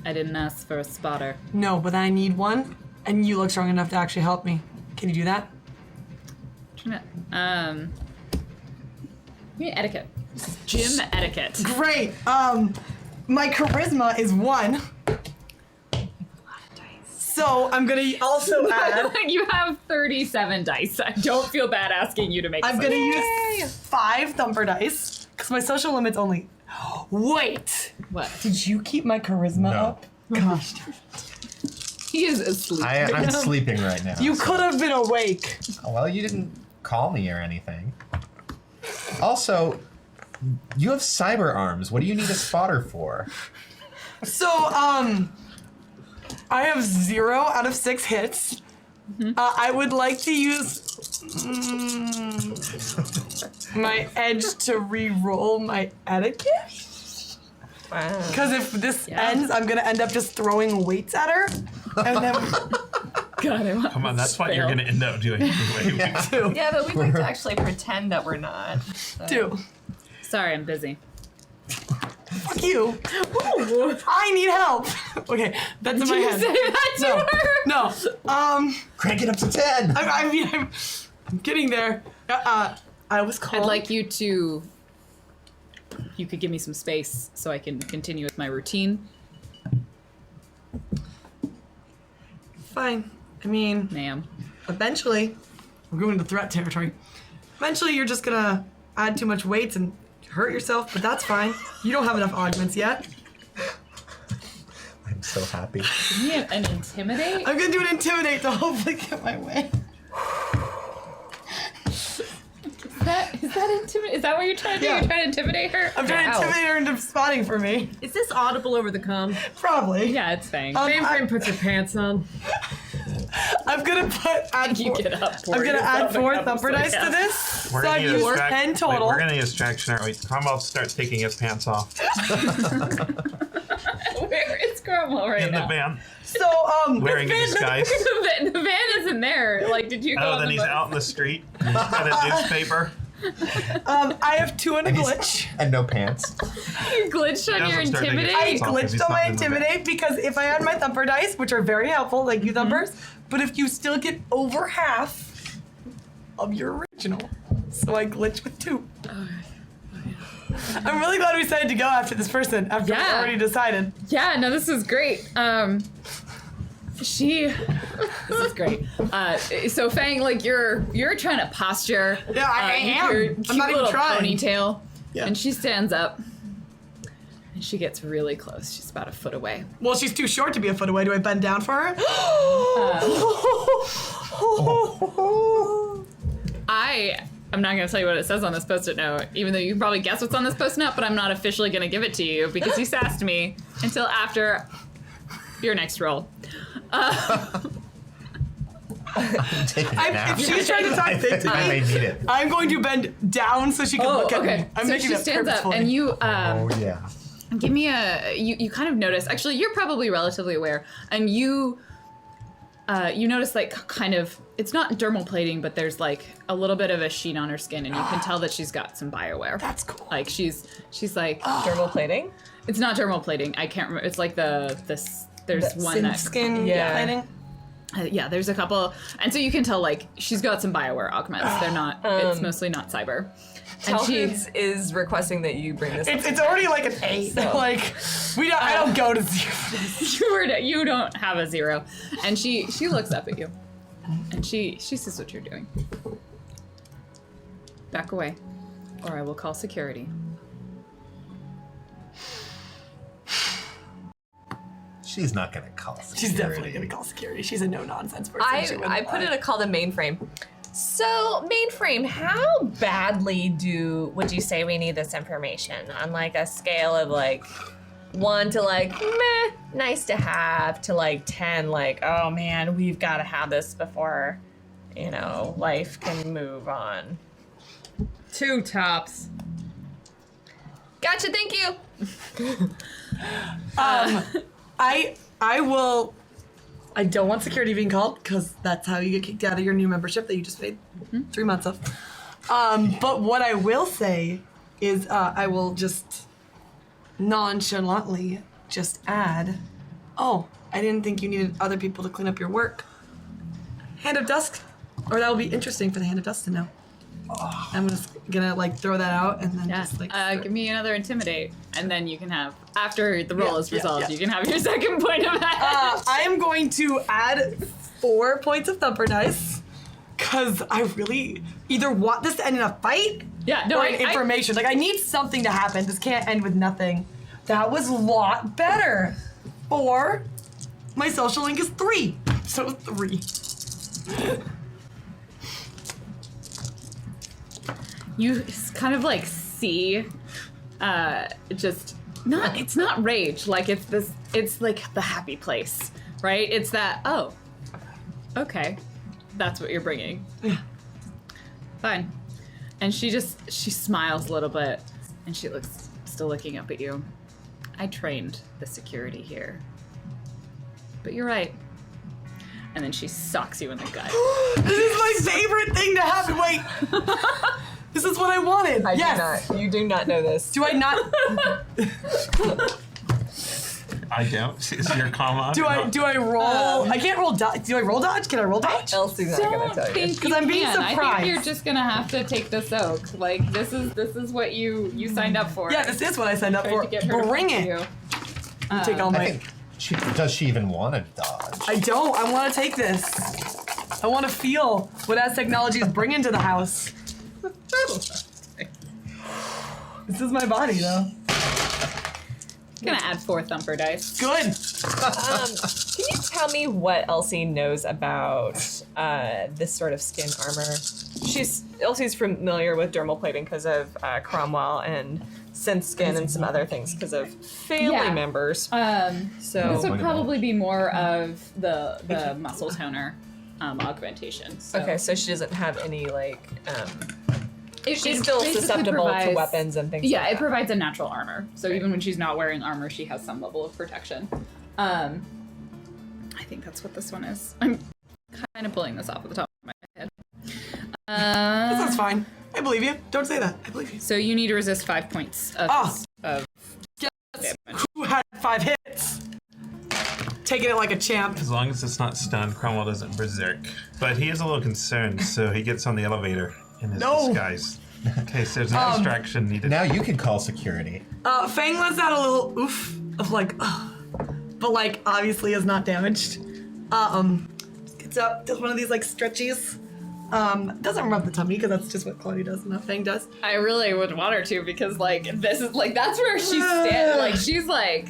I didn't ask for a spotter. No, but I need one, and you look strong enough to actually help me. Can you do that? Give me etiquette. This is gym etiquette. Great. My charisma is 1. So I'm gonna also add. You have 37 dice. I don't feel bad asking you to make. I'm gonna use 5 thumper dice because my social limit's only. Wait. What? Did you keep my charisma No. up? Gosh. He is asleep. I'm sleeping right now. You so- could have been awake. Well, you didn't call me or anything. Also, you have cyber arms. What do you need a spotter for? So I have 0 out of 6 hits. I would like to use my edge to re-roll my etiquette. Wow. Because if this ends, I'm gonna end up just throwing weights at her, and then God, I want Come on, that's what fail. you're gonna end up doing anyway. two. Yeah, but we like to actually pretend that we're not. So. 2. Sorry, I'm busy. Fuck you. I need help. Okay, that's in my Did you head. say that to her? No. Crank it up to 10. I mean, I'm getting there. I was called. I'd like you to. You could give me some space so I can continue with my routine, Fine. I mean, ma'am. eventually, we're going into threat territory. Eventually, you're just gonna add too much weights and hurt yourself, but that's fine. You don't have enough augments yet. I'm so happy. Give me an intimidate. I'm gonna do an intimidate to hopefully get my way. Is that intimidate? Is that what you're trying to do? Yeah. You're trying to intimidate her? I'm trying to intimidate her into spotting for me. Is this audible over the comm? Probably. Yeah, it's fine. Mainframe puts her pants on. I'm gonna add You 4. get up. I'm gonna add 4 thumper dice to this. We're So gonna I've need a used distract- 10 wait, total. we're gonna need a distraction. Wait, Cromwell starts taking his pants off Where is Cromwell right in the now? van, So wearing a disguise. The van isn't there. Like, did you go Oh, on then the he's bus? out in the street. He's got a newspaper. I have 2 and a glitch. And no pants. You glitched on your doesn't start taking intimidate? I It's all 'cause he's glitched on my not in the van. intimidate because if I add my thumper dice, which are very helpful, like you thumpers, but if you still get over half of your original, so I glitch with 2. I'm really glad we decided to go after this person after we Yeah. already decided. Yeah, no, this is great. This is great. So Fang, like you're trying to posture. Yeah, I am. Your I'm cute not even little trying. ponytail. Yeah. And she stands up. And she gets really close. She's about a foot away. Well, she's too short to be a foot away. Do I bend down for her? I'm not going to tell you what it says on this post-it note, even though you can probably guess what's on this post-it note, but I'm not officially going to give it to you because you sassed me until after your next roll. I'm taking a nap. If she's trying to talk big to I may me, need it. I'm going to bend down so she can look at me. I'm so making she it stands up purposefully. and you Oh, yeah. give me you kind of notice, actually you're probably relatively aware, and you notice like kind of, it's not dermal plating, but there's like a little bit of a sheen on her skin, and you can tell that she's got some bioware. That's cool. Like she's like Dermal plating? it's not dermal plating. I can't remember. It's like there's one Synth that skin Yeah. plating. yeah, there's a couple, and so you can tell like she's got some bioware augments. They're not. It's mostly not cyber. Talkins is requesting that you bring this. It's already like an 8. So. Like I don't go to 0. You don't have a 0. And she looks up at you. And she sees what you're doing. Back away, or I will call security. She's not gonna call security. She's definitely gonna call security. She's a no-nonsense person. She wouldn't I put lie. in a call to mainframe. So mainframe, how badly would you say we need this information on like a scale of like 1 to like meh, nice to have, to like 10, like oh man, we've got to have this before, life can move on. 2 tops. Gotcha, thank you. I will. I don't want security being called because that's how you get kicked out of your new membership that you just paid 3 months of. But what I will say is I will just nonchalantly just add, oh, I didn't think you needed other people to clean up your work. Hand of Dusk, or that will be interesting for the Hand of Dusk to know. I'm just gonna like throw that out and then just like. Give me another intimidate, and then you can have after the roll is Yeah, resolved. yeah. You can have your second point of that. I am going to add 4 points of thumper dice because I really either want this to end in a fight or in information. Like I need something to happen. This can't end with nothing. That was a lot better. Or my social link is 3, so 3. You kind of like see, it's not rage, like it's like the happy place, right? It's that, oh, okay, that's what you're bringing. Yeah. Fine. And she smiles a little bit, and she looks, still looking up at you. I trained the security here. But you're right. And then she socks you in the gut. This is my favorite thing to happen. Wait. This is what I wanted. You do not know this. Do I not? I don't. Is your comma? Do I roll? I can't roll dodge. Do I roll dodge? Can I roll dodge? Elsie's not gonna tell you. Because I'm being I think surprised. you're just gonna have to take the soak. Like this is what you signed up for. Yeah, this is what I signed up Tried for. to get her to Bring come it. to you. Take all I my. think does she even want to dodge? I don't. I want to take this. I want to feel what as technology is bringing to the house. This is my body, though. Gonna add 4 thumper dice. Good. Can you tell me what Elsie knows about this sort of skin armor? Elsie's familiar with dermal plating because of Cromwell and synth skin and some other things because of family members. This would probably be more of the muscle toner augmentation. So. Okay, so she doesn't have any like. She's It still basically susceptible to provides- weapons and things. Yeah, like it that. provides a natural armor. So even when she's not wearing armor, she has some level of protection. I think that's what this one is. I'm kind of pulling this off at the top of my head. That sounds fine. I believe you. Don't say that. I believe you. So you need to resist 5 points of damage. Who had 5 hits? Taking it like a champ. As long as it's not stunned, Cromwell doesn't berserk. But he is a little concerned, so he gets on the elevator in his disguise. In case there's a distraction needed. Now you can call security. Fang lets out a little oof of like, but like obviously is not damaged. Gets up, does one of these like stretchies. Doesn't rub the tummy because that's just what Claudia does, not Fang does. I really would want her to because like this is like that's where she's standing. Like she's like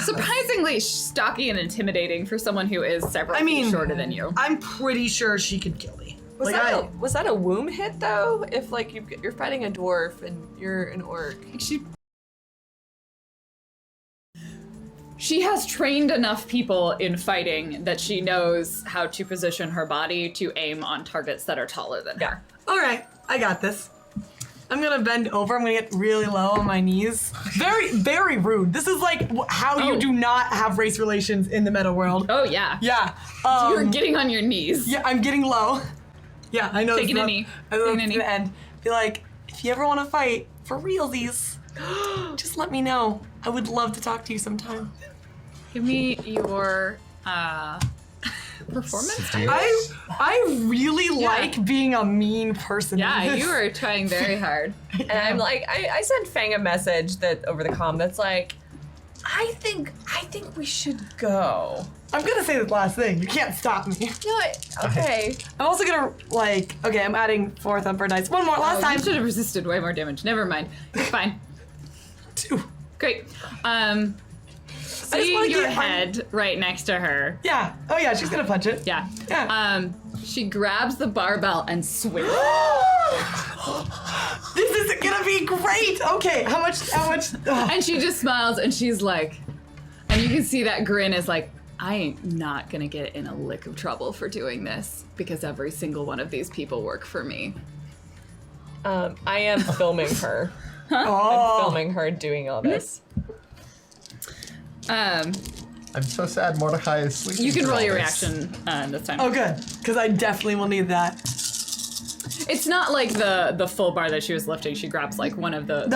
surprisingly stocky and intimidating for someone who is several feet shorter than you. I'm pretty sure she could kill me. Was that a womb hit though? If like you're fighting a dwarf and you're an orc, She has trained enough people in fighting that she knows how to position her body to aim on targets that are taller than her. All right, I got this. I'm gonna bend over. I'm gonna get really low on my knees. Very, very rude. This is like how you do not have race relations in the meta world. Oh yeah. Yeah. You're getting on your knees. Yeah, I'm getting low. Yeah, I know. Taking a knee. I know Taking a it's knee. gonna end. Be like, if you ever want to fight for realsies, just let me know. I would love to talk to you sometime. Give me your Performance? I really like being a mean person. Yeah, you are trying very hard. And I'm like, I sent Fang a message that over the comm that's like, I think we should go. I'm gonna say the last thing. You can't stop me. No, okay. I'm also gonna okay, I'm adding 4 thumper dice. One more, last time. You should have resisted way more damage. Never mind. It's fine. 2. Great. See wanna your get- head right next to her. Yeah. Oh yeah, she's gonna punch it. Yeah. Yeah. She grabs the barbell and swings. This is gonna be great. Okay, how much? And she just smiles and she's like, and you can see that grin is like, I ain't not gonna get in a lick of trouble for doing this because every single one of these people work for me. I am filming her. I'm filming her doing all this. I'm so sad Mordecai is sleeping. You can through roll all your this. reaction this time. Oh good, because I definitely will need that. It's not like the full bar that she was lifting. She grabs like one of the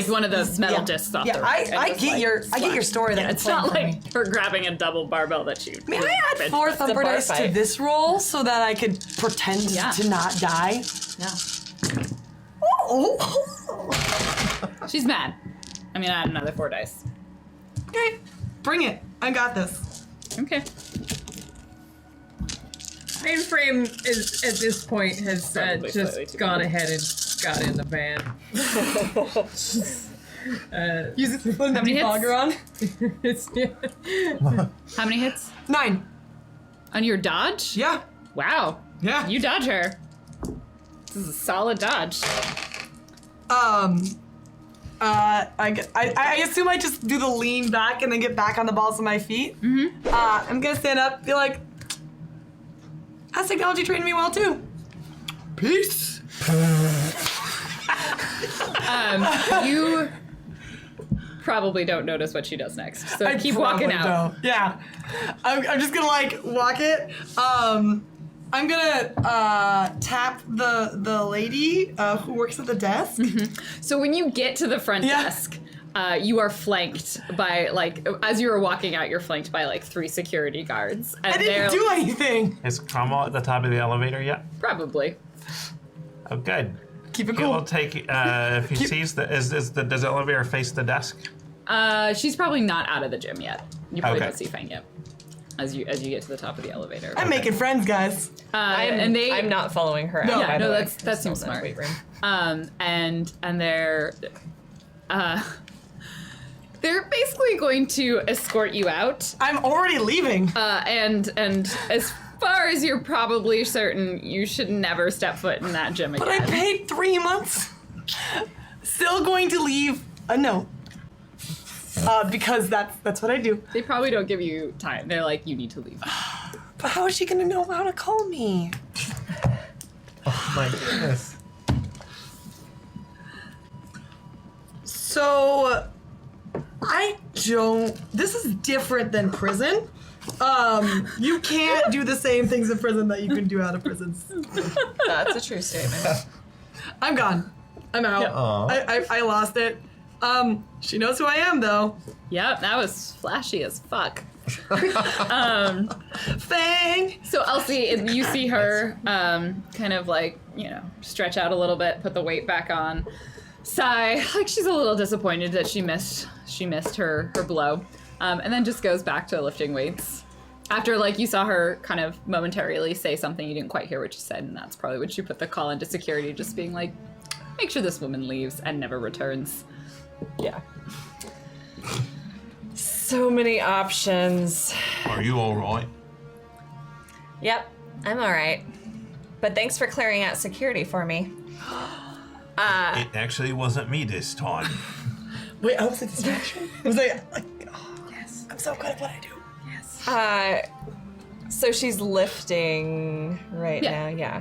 one of the metal discs off the rack. I get your story. Yeah, it's not like her grabbing a double barbell that she. May I add 4 thumper bar dice to fight. this roll so that I could pretend to not die? Yeah. Oh. She's mad. I'm gonna add another 4 dice. Okay, bring it. I got this. Okay. Mainframe is at this point has Probably slightly just too gone big. ahead and got in the van. Use it to put the many hits? debugger on. How many hits 9. on your dodge? Yeah. Wow. Yeah. You dodge her. This is a solid dodge. I assume I just do the lean back and then get back on the balls of my feet. Mm-hmm. I'm gonna stand up, be like, "Has technology trained me well too?" Peace. You probably don't notice what she does next, so I keep walking probably out. don't. Yeah. I'm just gonna like walk it. I'm gonna tap the lady who works at the desk. So when you get to the front desk, you are flanked by as you were walking out, you're flanked by 3 security guards. And I didn't do anything. Is Cromwell at the top of the elevator yet? Probably. Oh, good. Keep it We'll cool. take if he sees does the elevator face the desk? She's probably not out of the gym yet. You probably Okay. don't see Fang yet. As you get to the top of the elevator. I'm making friends, guys. I'm not following her. No. out, Yeah, by no, the way. that I'm seems still in the smart. weight room. And they're basically going to escort you out. I'm already leaving. And as far as you're probably certain, you should never step foot in that gym again. But I paid 3 months. Still going to leave a note. Because that's what I do. They probably don't give you time. They're like, you need to leave. But how is she gonna know how to call me? Oh my goodness. So, this is different than prison. You can't do the same things in prison that you can do out of prison. That's a true statement. I'm gone. I'm out. Aw. I lost it. She knows who I am though. Yep, that was flashy as fuck. Fang! So Elsie, you see her kind of stretch out a little bit, put the weight back on, sigh, like she's a little disappointed that she missed her blow, and then just goes back to lifting weights. After you saw her kind of momentarily say something, you didn't quite hear what she said, and that's probably when she put the call into security, just being like, make sure this woman leaves and never returns. Yeah. So many options. Are you all right? Yep, I'm all right. But thanks for clearing out security for me. It actually wasn't me this time. Wait, I was a distraction? Was I yes. I'm so good at what I do. Yes. So she's lifting right now, yeah.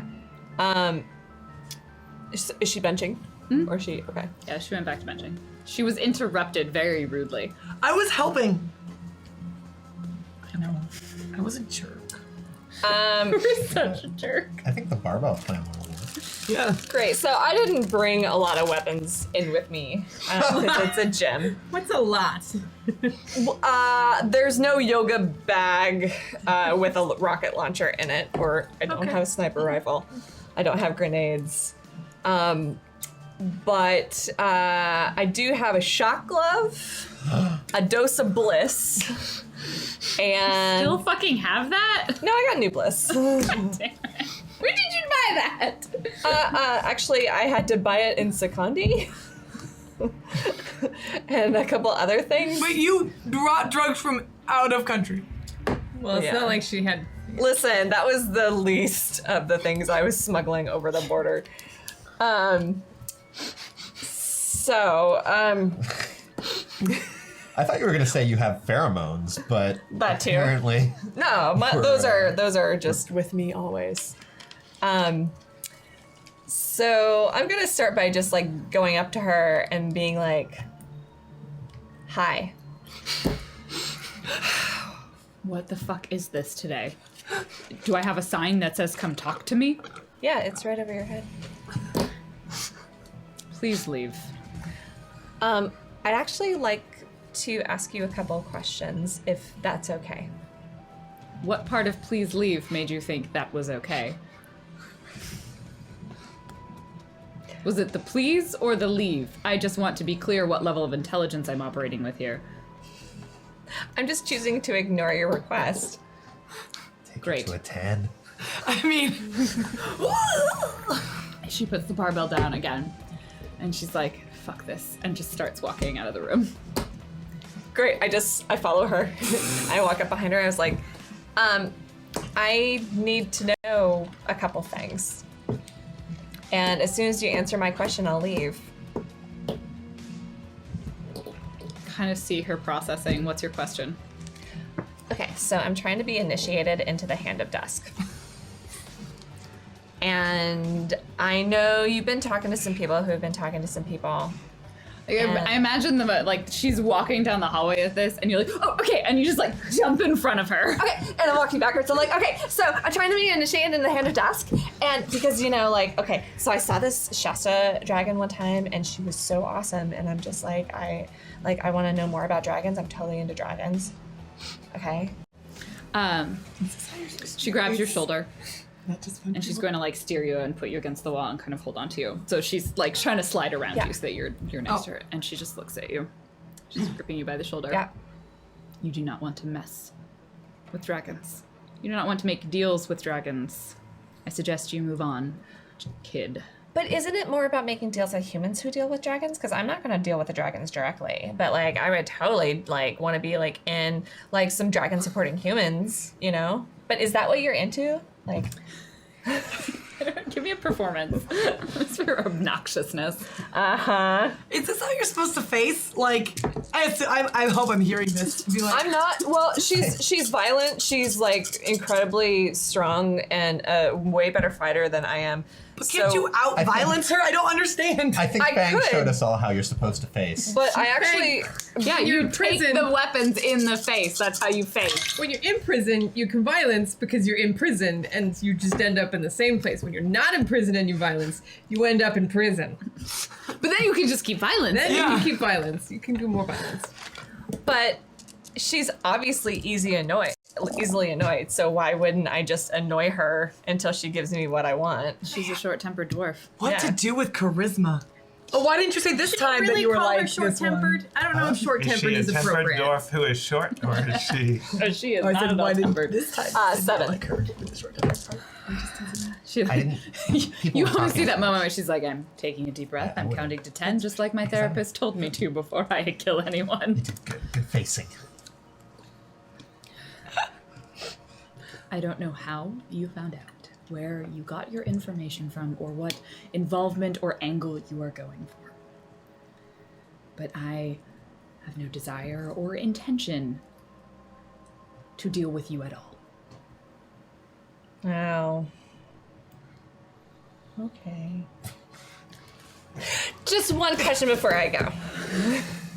Is she benching? Mm-hmm. Or is she, okay. Yeah, she went back to benching. She was interrupted very rudely. I was helping. I know. I was a jerk. You're such a jerk. I think the barbell plan will work. Yeah. Great. So I didn't bring a lot of weapons in with me because it's a gym. What's a lot? There's no yoga bag with a rocket launcher in it, or I don't have a sniper rifle. I don't have grenades. But I do have a shock glove, a dose of bliss, and... Still fucking have that? No, I got new bliss. Damn it. Where did you buy that? Actually, I had to buy it in Secondi. And a couple other things. But you brought drugs from out of country. Well, it's not like she had. Listen, that was the least of the things I was smuggling over the border. I thought you were going to say you have pheromones, but That too. apparently... No, those are just with me always. So I'm gonna start by just like going up to her and being like, "Hi." What the fuck is this today? Do I have a sign that says "Come talk to me"? Yeah, it's right over your head. Please leave. I'd actually like to ask you a couple of questions, if that's okay. What part of "please leave" made you think that was okay? Was it the please or the leave? I just want to be clear what level of intelligence I'm operating with here. I'm just choosing to ignore your request. Take Great. it to a 10. I mean, She puts the barbell down again, and she's like, fuck this, and just starts walking out of the room. Great, I follow her. I walk up behind her, I was like, I need to know a couple things. And as soon as you answer my question, I'll leave. Kind of see her processing. What's your question? Okay, so I'm trying to be initiated into the Hand of Dusk. And I know you've been talking to some people who have been talking to some people. I imagine like she's walking down the hallway with this, and you're like, oh, okay, and you just like jump in front of her. Okay, and I'm walking backwards. I'm like, okay, so I'm trying to be initiated in the Hand of Dusk, and because okay, so I saw this Shasta dragon one time, and she was so awesome, and I'm just like, I want to know more about dragons. I'm totally into dragons. Okay. She grabs your shoulder. And she's going to like steer you and put you against the wall and kind of hold on to you. So she's like trying to slide around you so that you're next to her. And she just looks at you. She's gripping you by the shoulder. Yeah. You do not want to mess with dragons. You do not want to make deals with dragons. I suggest you move on, kid. But isn't it more about making deals with humans who deal with dragons? Because I'm not going to deal with the dragons directly. But like, I would totally like want to be like in like some dragon supporting humans, you know? But is that what you're into? Like, give me a performance. It's for obnoxiousness. is this how you're supposed to face? Like, I hope I'm hearing this. To be like, I'm not. Well, she's violent. She's like incredibly strong and a way better fighter than I am. but can't you out-violence her? I don't understand. I think I Fang could. showed us all how you're supposed to face. But I actually. Yeah, You're you in take prison. the weapons in the face. That's how you face. When you're in prison, you can violence because you're imprisoned, and you just end up in the same place. When you're not in prison and you violence, you end up in prison. But then you can just keep violence. Then you can keep violence. You can do more violence. But she's obviously easily annoyed. So why wouldn't I just annoy her until she gives me what I want? She's a short-tempered dwarf. What to Yeah. do with charisma? Oh, why didn't you say this time that you were call like her this one? short-tempered? I don't know if Is she short-tempered a is tempered appropriate. dwarf who is short, or is she? Oh, she is I not said, at all why didn't tempered. this time? 7. Like her with the short temper part. She, I didn't... people you were only see talking. that moment where she's like, I'm taking a deep breath. I I'm wouldn't. counting to 10, just like my therapist told me to before I kill anyone. Good facing. I don't know how you found out, where you got your information from, or what involvement or angle you are going for. But I have no desire or intention to deal with you at all. Oh. Okay. Just one question before I go.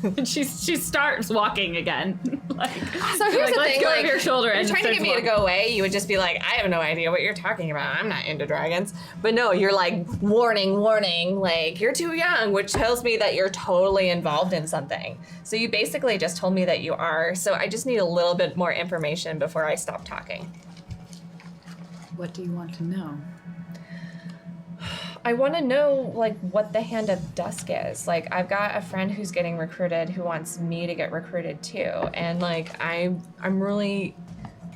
And she starts walking again. like, So here's the let's thing, go like, over your shoulder you're and trying to get me to go away, you would just be like, I have no idea what you're talking about. I'm not into dragons. But no, you're like, warning, like, you're too young, which tells me that you're totally involved in something. So you basically just told me that you are. So I just need a little bit more information before I stop talking. What do you want to know? I want to know, like, what the Hand of Dusk is. Like, I've got a friend who's getting recruited who wants me to get recruited too. And, like, I'm really,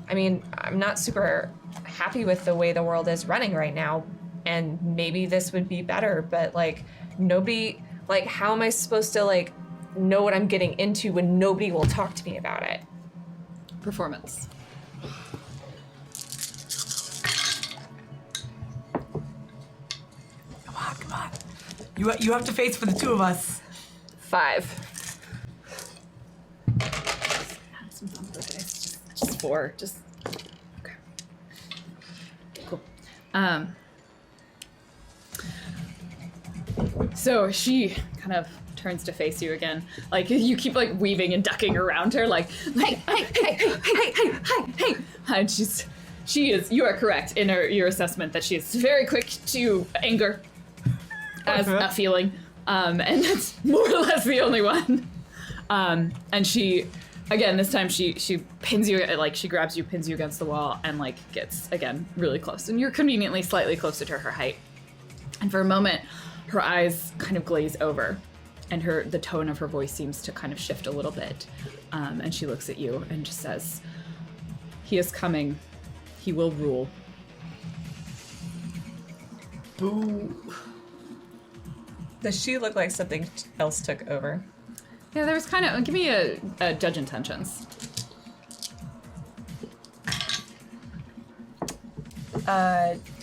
I mean, I'm not super happy with the way the world is running right now. And maybe this would be better, but, like, nobody, like, how am I supposed to, like, know what I'm getting into when nobody will talk to me about it? Performance. Come on. You have to face for the two of us. 5. Some thumper dice. Just 4. Just okay. Cool. So she kind of turns to face you again. Like you keep like weaving and ducking around her, like hey. And she is. You are correct in your assessment that she is very quick to anger as a feeling, and that's more or less the only one. And she, again, this time she pins you, like she grabs you, pins you against the wall, and like gets again really close. And you're conveniently slightly closer to her height. And for a moment, her eyes kind of glaze over, and the tone of her voice seems to kind of shift a little bit. And she looks at you and just says, "He is coming. He will rule." Boo. Does she look like something else took over? Yeah, there was kind of. Give me a judge intentions.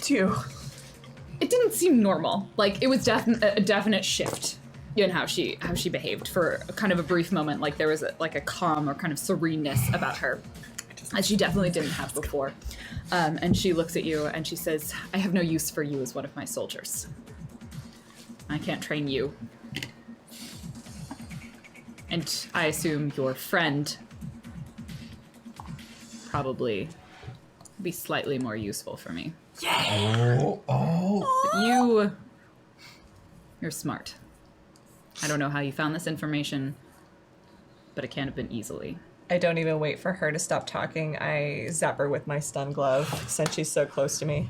2. It didn't seem normal. Like it was a definite shift in how she behaved for kind of a brief moment. Like there was a calm or kind of sereneness about her, as she definitely didn't have before. And she looks at you and she says, "I have no use for you as one of my soldiers. I can't train you. And I assume your friend probably be slightly more useful for me. You're smart. I don't know how you found this information, but it can't have been easily." I don't even wait for her to stop talking. I zap her with my stun glove since she's so close to me.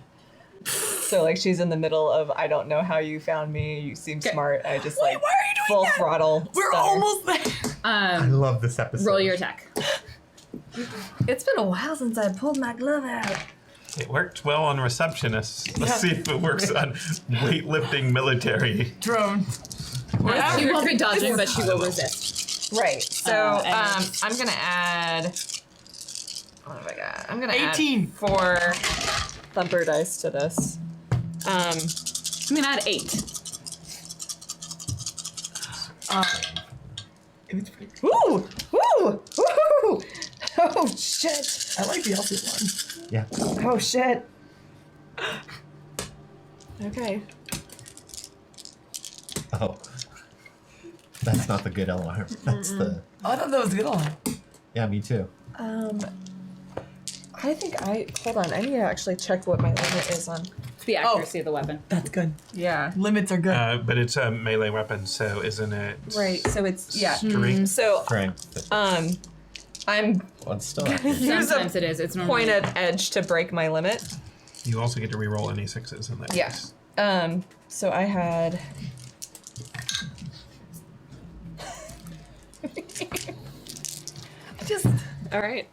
So like she's in the middle of, I don't know how you found me. You seem smart. I just Wait, why are you doing full that? throttle. We're stunner. almost there. I love this episode. Roll your attack. It's been a while since I pulled my glove out. It worked well on receptionists. Let's see if it works on weightlifting military. Drone. She won't be dodging, but she will resist. Right. So and I'm gonna add. What have I got? I'm gonna 18. add 4 thumper dice to this. I'm gonna add 8. It was pretty. Woo! Woo! Woo! Oh shit! I like the Elsie one. Yeah. Oh shit! Okay. Oh. That's not the good alarm. That's the. Oh, I thought that was a good one. Yeah, me too. I think hold on. I need to actually check what my limit is on. The accuracy of the weapon. That's good. Yeah. Limits are good. But it's a melee weapon, so isn't it? Right. So it's Strength? So Strength. I'm Well, it's still accurate. use Sometimes a it is. It's normally point of edge to break my limit. You also get to reroll any 6s in that Yeah. case. So I had. All right.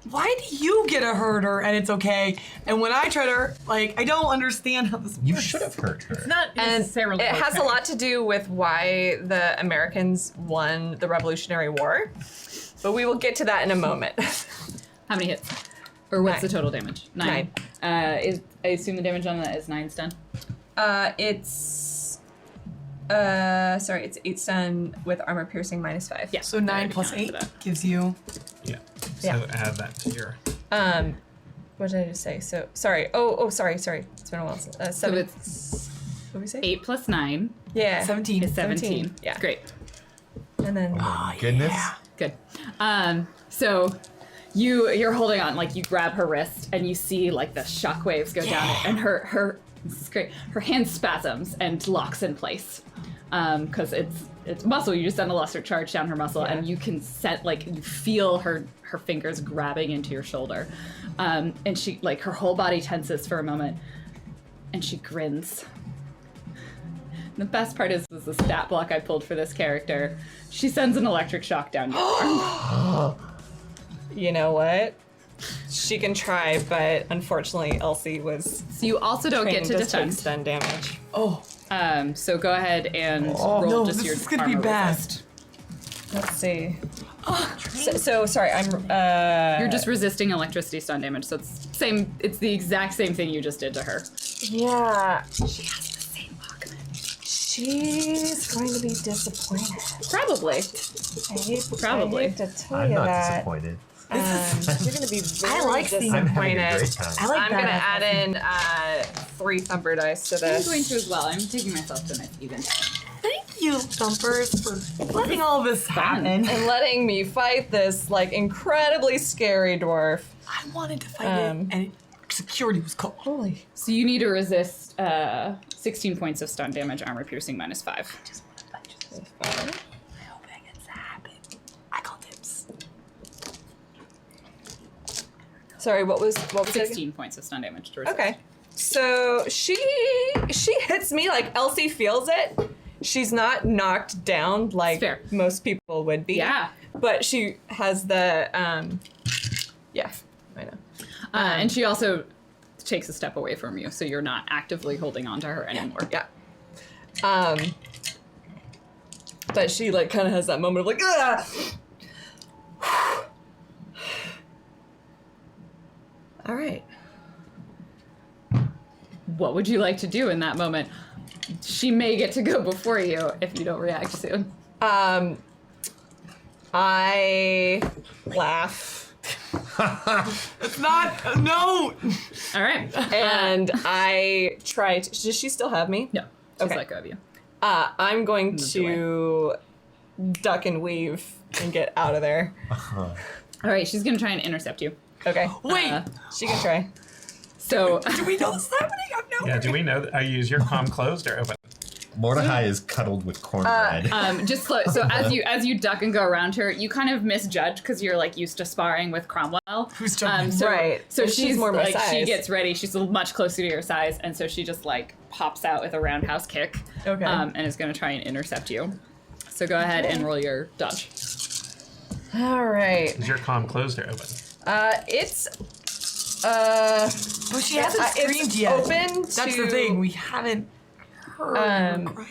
Why do you get a herder and it's okay? And when I try to, like, I don't understand how this works. You should have hurt her. Not And necessarily. it has a okay. lot to do with why the Americans won the Revolutionary War. But we will get to that in a moment. How many hits? Or what's 9. the total damage? 9. I assume the damage on that is 9 stun. It's 8 stun with armor piercing -5. Yeah. So 9 plus 8 gives you. Yeah. So Yeah. add that to your. What did I just say? So sorry. Oh, sorry. It's been a while since. 7. So it's What did we say? 8 plus 9 Yeah. 17. is 17. Yeah. Great. And then Oh, goodness. Good. So you're holding on, like you grab her wrist and you see like the shockwaves go down it, and her this is great. Her hand spasms and locks in place because it's muscle. You just send a lesser charge down her muscle, and you can set like you feel her fingers grabbing into your shoulder, and she like her whole body tenses for a moment, and she grins. The best part is the stat block I pulled for this character. She sends an electric shock down your arm. You know what? She can try, but unfortunately, Elsie was. So you also don't get to trained take defend. stun damage. Oh, So go ahead and roll no, just this your is gonna be armor bad. resist. Let's see. So sorry, I'm. You're just resisting electricity stun damage, so it's same. It's the exact same thing you just did to her. Yeah. She has the same Walkman. She's going to be disappointed. Probably. Probably. I hate to tell I'm you not that. disappointed. You're going to be very like seeing- I'm having a disappointed. great time. I like I'm that. going to add in 3 thumper dice to I'm this. going to as well. I'm taking myself to an even. Thank you, Thumpers, for letting all this happen. And letting me fight this, like, incredibly scary dwarf. I wanted to fight it, and security was called. Holy. So you need to resist 16 points of stun damage, armor piercing -5. I hope that gets to happen. I call dibs. Sorry, what was it? 16 points of stun damage to resist. Okay. So she hits me like Elsie feels it. She's not knocked down like Fair. most people would be. Yeah. But she has the yeah, I know. And she also takes a step away from you, so you're not actively holding on to her anymore. Yeah. But she like kind of has that moment of like, ah! All right. What would you like to do in that moment? She may get to go before you if you don't react soon. I laugh. It's not. No. All right. And I try to. Does she still have me? No, she's Okay. let go of you. I'm going to duck and weave and get out of there. All right, she's gonna try and intercept you. Okay. Wait. She can try. So Do we know this is happening? I've no. Yeah, do we know that? Is your comm closed or open? Mordecai is cuddled with cornbread. just slow. So as you duck and go around her, you kind of misjudge because you're like used to sparring with Cromwell. Who's jumping? So, Right. So And she's more my like she size. gets ready. She's much closer to your size, and so she just like pops out with a roundhouse kick. Okay. And is gonna try and intercept you. So go ahead and roll your dodge. All right. Is your comm closed or open? It's Well, she hasn't screamed it's yet. open That's to, the thing. We haven't heard her cry.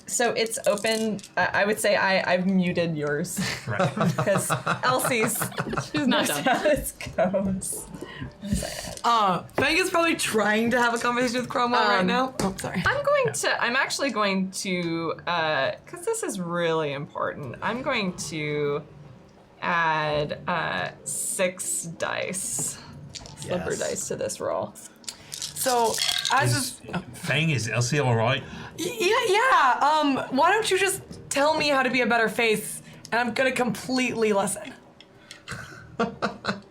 So it's open. I would say I've muted yours Right. because Elsie's She's not knows done. how this goes. Fang is probably trying to have a conversation with Cromwell right now. Oh, sorry. I'm actually going to, because this is really important, I'm going to add 6 dice, slipper Yes. dice to this roll. So, as Fang, is Elsie all right? yeah. Why don't you just tell me how to be a better face, and I'm gonna completely listen.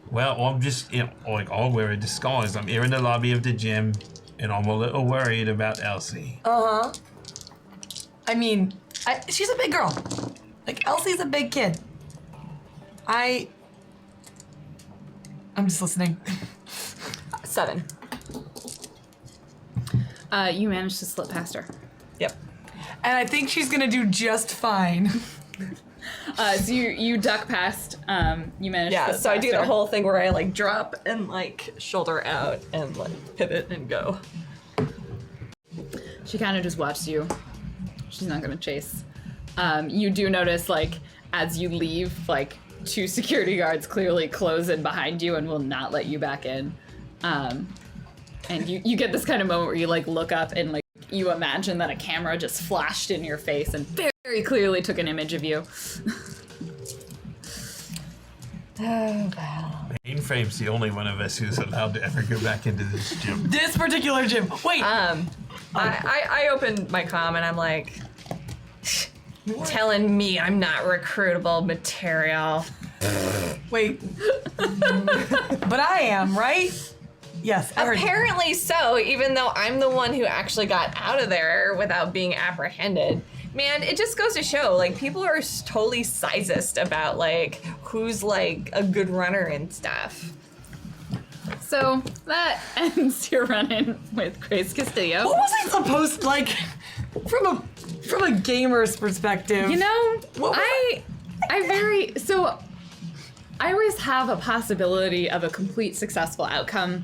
Well, I'm just, I'll wear a disguise. I'm here in the lobby of the gym, and I'm a little worried about Elsie. I mean, she's a big girl. Like Elsie's a big kid. I'm just listening. 7. You managed to slip past her. Yep. And I think she's gonna do just fine. So you duck past. You managed. Yeah, to slip so I past do the her. whole thing where I like drop and like shoulder out and like pivot and go. She kind of just watches you. She's not gonna chase. You do notice, like, as you leave, like, 2 security guards clearly close in behind you and will not let you back in. And you get this kind of moment where you, like, look up and, like, you imagine that a camera just flashed in your face and very clearly took an image of you. Oh, wow. Mainframe's the only one of us who's allowed to ever go back into this gym. This particular gym. Wait. I open my comm and I'm like, telling me I'm not recruitable material. Wait. But I am, right? Yes, I heard you. Apparently so, even though I'm the one who actually got out of there without being apprehended. Man, it just goes to show, like, people are totally sizist about, like, who's, like, a good runner and stuff. So that ends your run-in with Grace Castillo. What was I supposed like from a gamer's perspective? You know, What was I always have a possibility of a complete successful outcome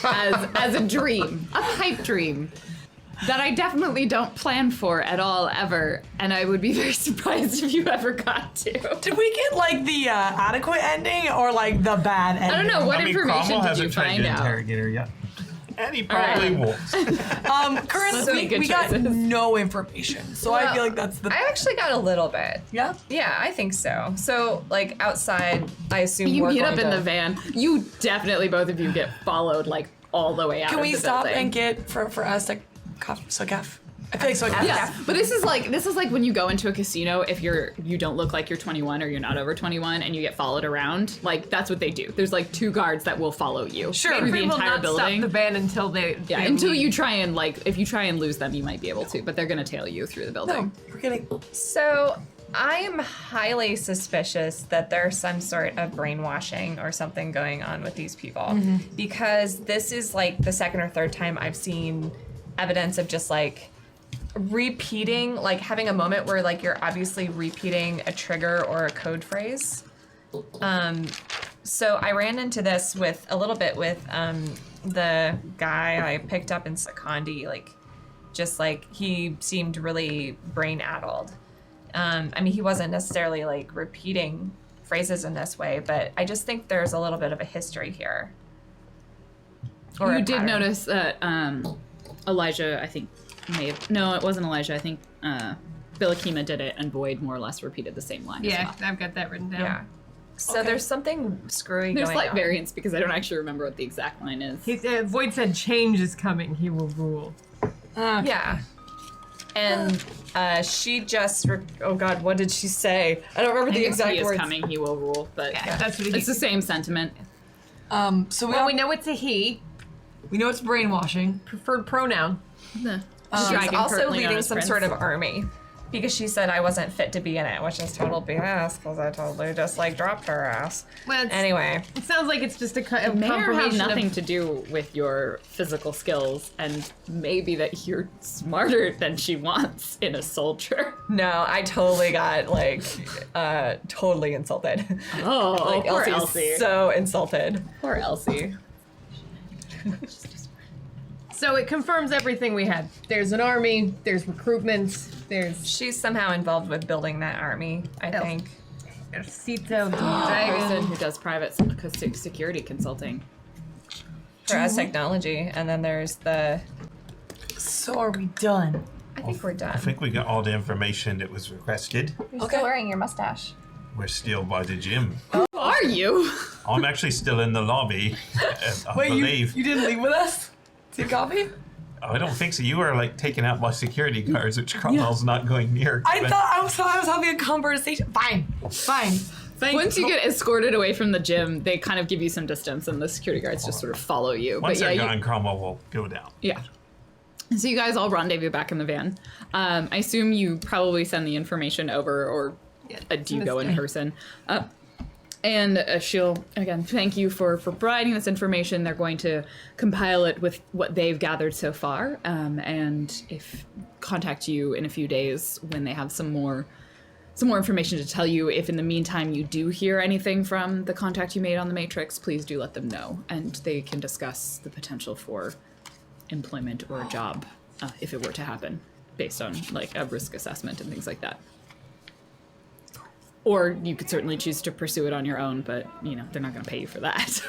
as a dream, a pipe dream that I definitely don't plan for at all ever, and I would be very surprised if you ever got to. Did we get like the adequate ending or like the bad ending? I don't know, what I mean, information Cromwell did you hasn't tried find to out? interrogate her yet. And he probably won't. Let's Currently, make good we got choices. no information, so I feel like that's the. I actually got a little bit. Yeah? Yeah, I think so. So, like, outside, I assume You we're meet going up in to- the van. You definitely, both of you, get followed like all the way out. Can of we the stop building. and get for us like Sogaf? I feel like Sogaf. Yeah, but this is like when you go into a casino. If you don't look like you're 21 or you're not over 21, and you get followed around, like that's what they do. There's like 2 guards that will follow you Sure. through the We will entire not building. stop the van until they. Yeah, they until leave. you try and if you try and lose them, you might be able to, but they're gonna tail you through the building. No, we're getting. So, I am highly suspicious that there's some sort of brainwashing or something going on with these people. Because this is like the second or third time I've seen evidence of just like repeating, like having a moment where like you're obviously repeating a trigger or a code phrase. So I ran into this with a little bit with the guy I picked up in Secondi, like just like he seemed really brain addled. I mean, he wasn't necessarily like repeating phrases in this way, but I just think there's a little bit of a history here. Or You a did pattern. notice that Elijah, I think, no, it wasn't Elijah. I think Bilakima did it, and Void more or less repeated the same line. Yeah, as well. I've got that written down. Yeah. So there's something screwy There's going slight on. variance because I don't actually remember what the exact line is. Void said change is coming. He will rule. Yeah. And she just, oh God, what did she say? I don't remember the He exact is words. coming, he will rule, but That's what he. it's the same sentiment. So Well, we know it's a he. we know it's brainwashing. Preferred pronoun. The She's dragon also currently known leading as some Prince. sort of army. Because she said I wasn't fit to be in it, which is total BS, because I totally just, like, dropped her ass. Well, it's, Anyway. it sounds like it's just a It may or have confirmation nothing of. to do with your physical skills, and maybe that you're smarter than she wants in a soldier. No, I totally got, like, totally insulted. Oh, Like, poor Elsie's Elsie. so insulted. Poor Elsie. So it confirms everything we had. There's an army. There's recruitment. There's She's somehow involved with building that army, I think. Cito, the Person dragon. who does private security consulting. For us technology. And then there's the... So are we done? I think we're done. I think we got all the information that was requested. You're still wearing your mustache. We're still by the gym. Who are you? I'm actually still in the lobby, I Wait, believe. you didn't leave with us? To coffee? I don't think so. You were like taking out my security guards, which Cromwell's not going near. I thought I was having a conversation. Fine. Thank Once you get escorted away from the gym, they kind of give you some distance, and the security guards just sort of follow you. Once but they're yeah, gone, Cromwell will go down. yeah. So you guys all rendezvous back in the van. I assume you probably send the information over, or do you go in person? And she'll, again, thank you for providing this information. They're going to compile it with what they've gathered so far, and if contact you in a few days when they have some more information to tell you. If in the meantime you do hear anything from the contact you made on the Matrix, please do let them know, and they can discuss the potential for employment or a job if it were to happen, based on like a risk assessment and things like that. Or you could certainly choose to pursue it on your own, but you know they're not going to pay you for that.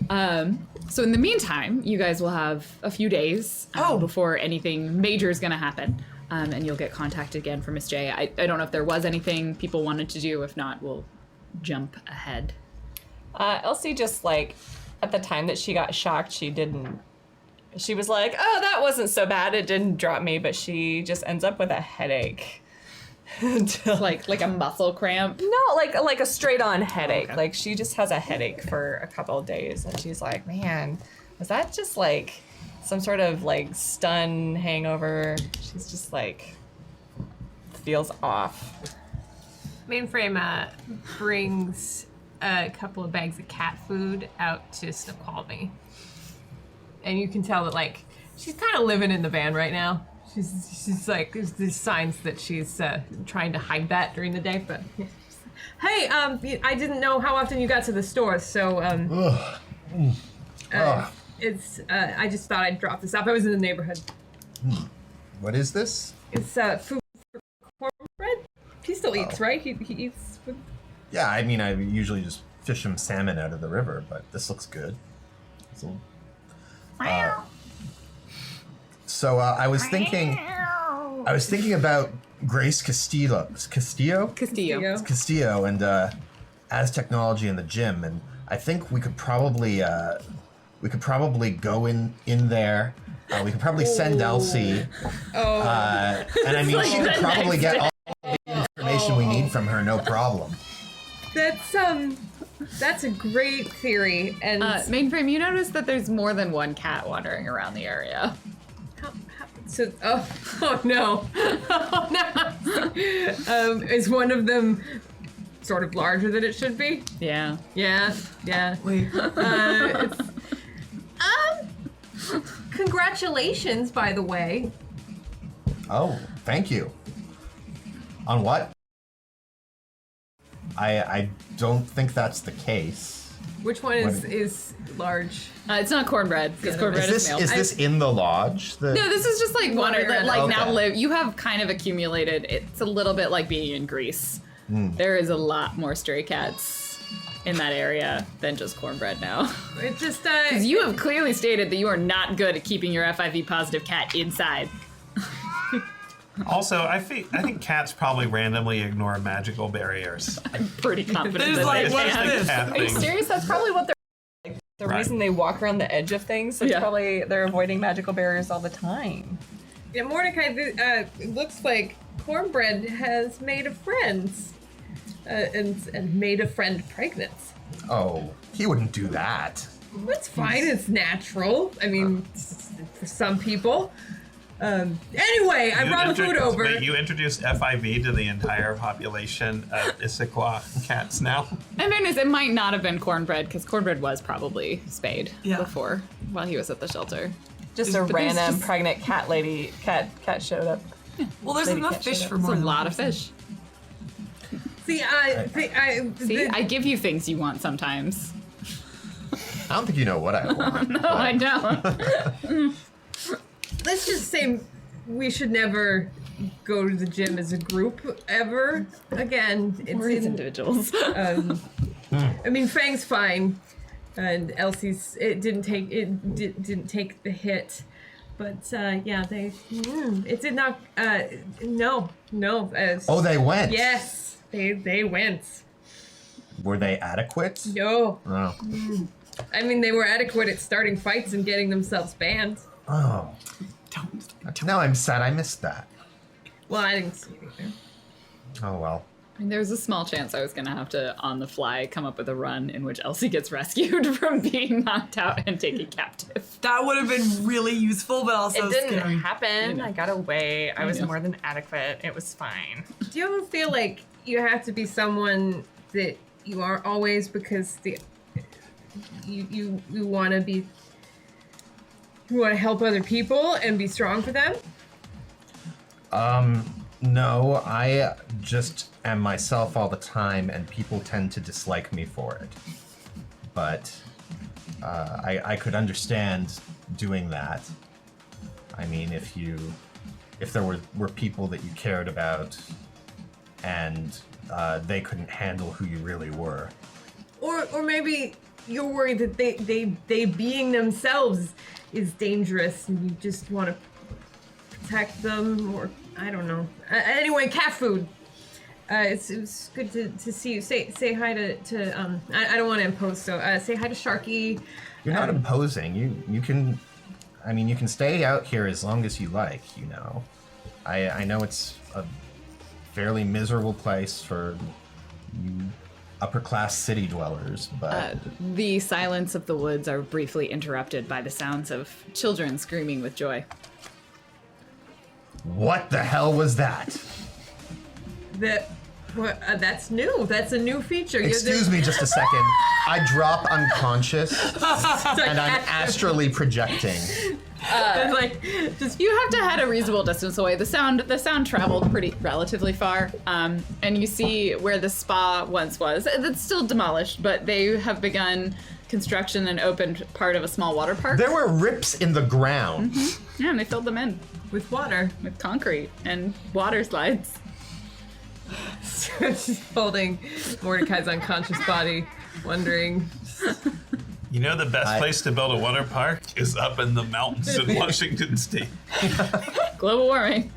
So in the meantime, you guys will have a few days before anything major is going to happen, and you'll get contacted again from Miss J. I don't know if there was anything people wanted to do. If not, we'll jump ahead. Elsie just, like, at the time that she got shocked, she didn't She was like, oh, that wasn't so bad. It didn't drop me, but she just ends up with a headache. like a muscle cramp. No, like a straight on headache. Okay. Like she just has a headache for a couple of days, and she's like, man, was that just like some sort of like stun hangover? She's just like feels off. Mainframe brings a couple of bags of cat food out to Snoqualmie. And you can tell that, like, she's kind of living in the van right now. She's like, there's signs that she's trying to hide that during the day, but... Hey, I didn't know how often you got to the store, so, it's, I just thought I'd drop this off. I was in the neighborhood. What is this? It's, food for cornbread? He still eats, right? He eats food. Yeah, I mean, I usually just fish some salmon out of the river, but this looks good. So I was thinking about Grace Castillo, Castillo, and as technology in the gym, and I think we could probably go in there. We could probably send Elsie, and I mean, she could probably get all the information we need from her, no problem. That's a great theory. And Mainframe, you notice that there's more than one cat wandering around the area. oh no, is one of them sort of larger than it should be? Yeah. Yeah. Wait. Congratulations, by the way. Oh, thank you. On what? I don't think that's the case. Which one is large? It's not cornbread, because cornbread is male. Is this in the lodge? No, this is just like water that like now Okay. live. You have kind of accumulated. It's a little bit like being in Greece. There is a lot more stray cats in that area than just cornbread now. It just Because you have clearly stated that you are not good at keeping your FIV positive cat inside. Also, I think cats probably randomly ignore magical barriers. I'm pretty confident There's that like, they what's can. this? Cat Are you thing. serious? That's probably what they're like. The Right. reason they walk around the edge of things. It's probably they're avoiding magical barriers all the time. Yeah, Mordecai, it looks like Cornbread has made a friend, and made a friend pregnant. Oh, he wouldn't do that. That's fine. It's natural. I mean, for some people. Anyway, I brought food over. Wait, you introduced FIV to the entire population of Issaquah cats now? In fairness, it might not have been cornbread, because cornbread was probably spayed Yeah. before, while he was at the shelter. Just a But there's random just- pregnant cat lady. Cat showed up. Well, there's Lady enough cat fish showed for up. more It's a than lot one of person. fish. See, I give you things you want sometimes. I don't think you know what I want. No, I don't. let's just say we should never go to the gym as a group ever again. We're as individuals. I mean, Fang's fine, and Elsie's didn't take the hit, but yeah, it did not. No. Oh, they went. Yes, they went. Were they adequate? No, Oh. I mean they were adequate at starting fights and getting themselves banned. Oh. Don't. Now I'm sad I missed that. Well, I didn't see it either. Oh well. I mean, there was a small chance I was going to have to, on the fly, come up with a run in which Elsie gets rescued from being knocked out and taken captive. That would have been really useful, but also It didn't scary. happen. I got away. I was know. more than adequate. It was fine. Do you ever feel like you have to be someone that you aren't always because you want to be, you want to help other people and be strong for them? No, I just am myself all the time, and people tend to dislike me for it. But I could understand doing that. I mean, if there were people that you cared about, and they couldn't handle who you really were. Or maybe you're worried that they being themselves is dangerous and you just want to protect them, or I don't know. Anyway, cat food. It's good to see you. Say hi to I don't want to impose, so say hi to Sharky. You're not imposing. You can I mean, you can stay out here as long as you like, you know. I know it's a fairly miserable place for you upper-class city dwellers, but... The silence of the woods are briefly interrupted by the sounds of children screaming with joy. What the hell was that? That's new. That's a new feature. Excuse me just a second. I drop unconscious, and I'm astrally projecting. You have to head a reasonable distance away. The sound traveled relatively far, and you see where the spa once was. It's still demolished, but they have begun construction and opened part of a small water park. There were rips in the ground. Mm-hmm. Yeah, and they filled them in with water, with concrete and water slides. Just holding Mordecai's unconscious body, wondering. You know the best place to build a water park is up in the mountains in Washington State. Global warming.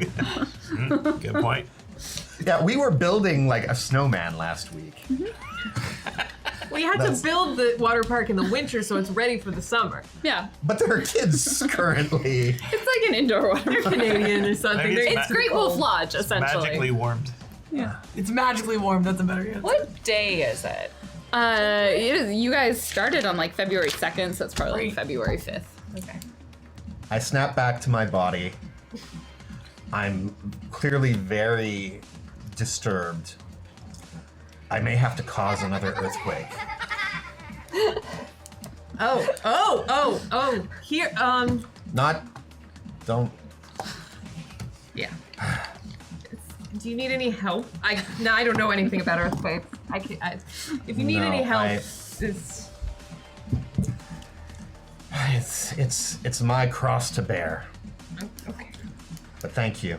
Good point. Yeah, we were building like a snowman last week. We had to build the water park in the winter so it's ready for the summer. Yeah. But there are kids currently. It's like an indoor water park. Canadian or something. It's Great Wolf Lodge, essentially. Magically warmed. Yeah. It's magically warm. That's a better answer. What day is it? You guys started on like February 2nd, so it's probably like February 5th. Okay. I snap back to my body. I'm clearly very disturbed. I may have to cause another earthquake. Oh. Here, Don't. Yeah. Do you need any help? I don't know anything about earthquakes. If you need any help, It's my cross to bear. Okay. But thank you.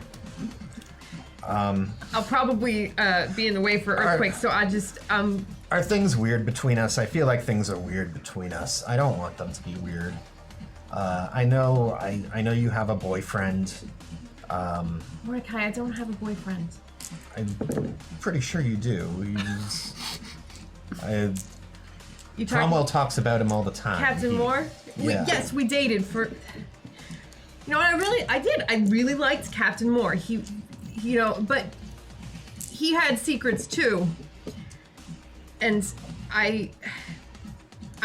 I'll probably be in the way for earthquakes, so I just Are things weird between us? I feel like things are weird between us. I don't want them to be weird. I know you have a boyfriend. Mordecai, I don't have a boyfriend. I'm pretty sure you do. You Cromwell talks about him all the time. Captain Moore? Yeah. Yes, we dated for. You know what? I did. I really liked Captain Moore. He, but he had secrets too, and I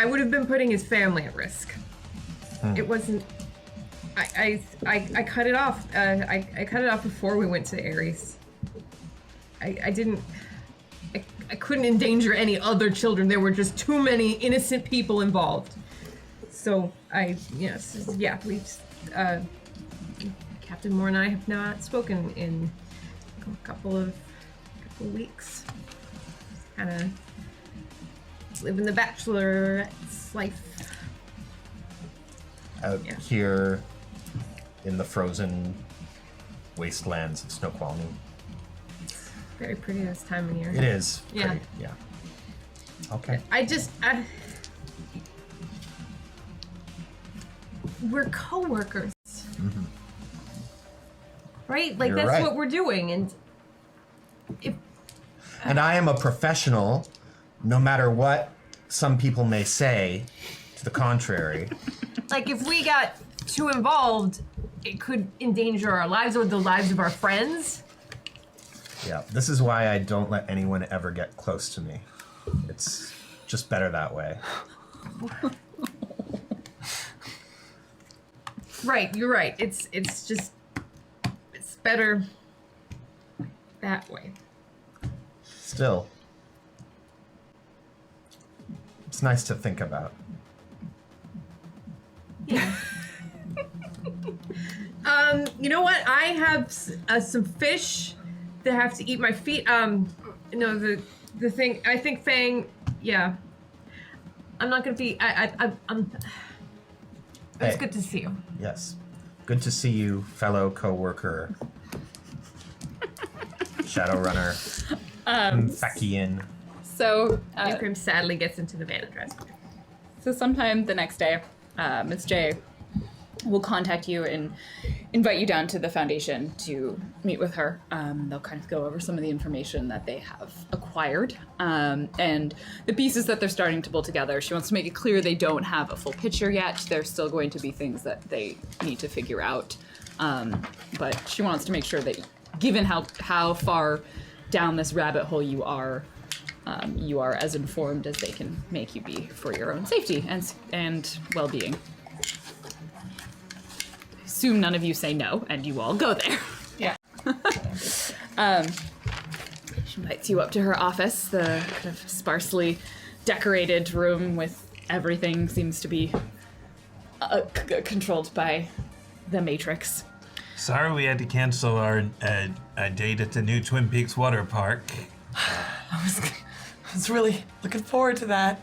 would have been putting his family at risk. It wasn't. I cut it off. I cut it off before we went to Ares. I didn't. I couldn't endanger any other children. There were just too many innocent people involved. So we. Captain Moore and I have not spoken in a couple of weeks. Kind of living the bachelor's life. Out here in the frozen wastelands of Snoqualmie. Very pretty this time of year. It is. Yeah. Pretty, yeah. Okay. We're co-workers. Mm-hmm. Right? Like, You're that's right. what we're doing. And I am a professional, no matter what some people may say to the contrary. Like, if we got too involved, it could endanger our lives or the lives of our friends. Yeah, this is why I don't let anyone ever get close to me. It's just better that way. Right, you're right. It's better that way. Still, it's nice to think about. Yeah. You know what? I have some fish that have to eat my feet. No, the thing. I think Fang. Yeah. I'm not gonna be. I'm. It's Hey. good to see you. Yes. Good to see you, fellow co-worker. Shadowrunner. Fekian. So, Ikrim sadly gets into the van and drives away. So sometime the next day, Miss J will contact you and invite you down to the Foundation to meet with her. They'll kind of go over some of the information that they have acquired and the pieces that they're starting to pull together. She wants to make it clear they don't have a full picture yet. There's still going to be things that they need to figure out. But she wants to make sure that, given how far down this rabbit hole you are as informed as they can make you be for your own safety and well-being. Assume none of you say no, and you all go there. Yeah. She invites you up to her office, the kind of sparsely decorated room with everything seems to be controlled by the Matrix. Sorry we had to cancel our date at the new Twin Peaks water park. I was really looking forward to that.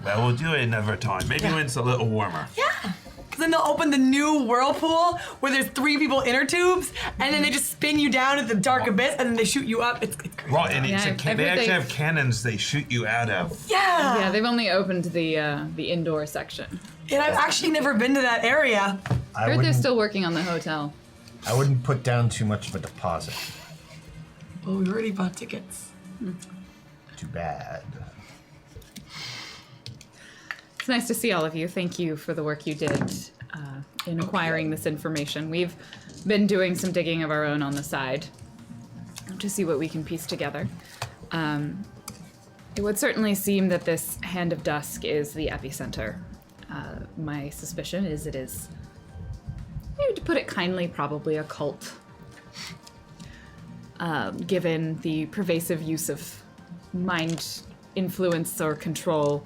Well, we'll do it another time. Maybe when it's a little warmer. Yeah. Then they'll open the new whirlpool where there's 3 people inner tubes, and then they just spin you down at the dark abyss, and then they shoot you up. It's crazy. Right, and Yeah, they actually have cannons they shoot you out of. Yeah. Yeah, they've only opened the indoor section. And I've actually never been to that area. I heard they're still working on the hotel. I wouldn't put down too much of a deposit. Oh, we already bought tickets. Too bad. It's nice to see all of you. Thank you for the work you did in acquiring this information. We've been doing some digging of our own on the side to see what we can piece together. It would certainly seem that this Hand of Dusk is the epicenter. My suspicion is it is, maybe to put it kindly, probably a cult. Given the pervasive use of mind influence or control,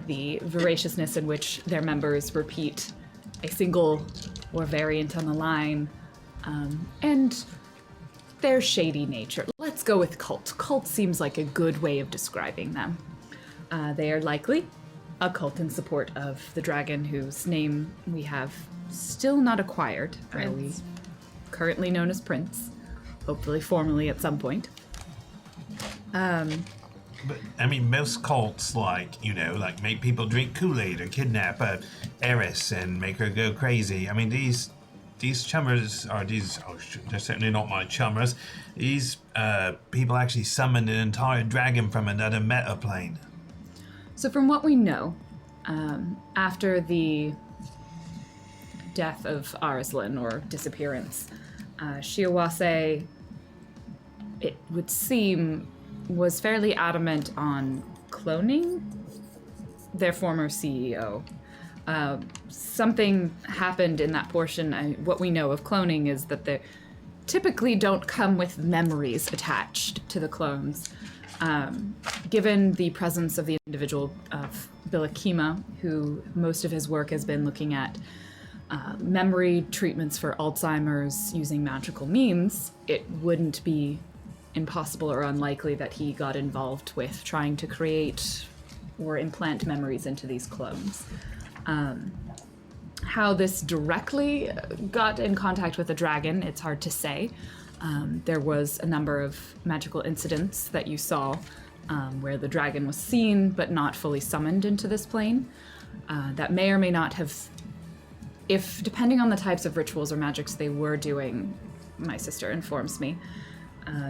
the voraciousness in which their members repeat a single or variant on the line, and their shady nature. Let's go with cult. Cult seems like a good way of describing them. They are likely a cult in support of the dragon whose name we have still not acquired. We currently known as Prince, hopefully formally at some point. But, I mean, most cults, like make people drink Kool-Aid or kidnap a heiress and make her go crazy. I mean, these chummers are they're certainly not my chummers. These people actually summoned an entire dragon from another meta plane. So from what we know, after the death of Arslan, or disappearance, Shiawase, it would seem, was fairly adamant on cloning their former CEO. Something happened in that portion. What we know of cloning is that they typically don't come with memories attached to the clones. Given the presence of the individual of Bilakima, who most of his work has been looking at memory treatments for Alzheimer's using magical means, it wouldn't be impossible or unlikely that he got involved with trying to create or implant memories into these clones. How this directly got in contact with the dragon, it's hard to say. There was a number of magical incidents that you saw where the dragon was seen but not fully summoned into this plane. That may or may not have, depending on the types of rituals or magics they were doing, my sister informs me,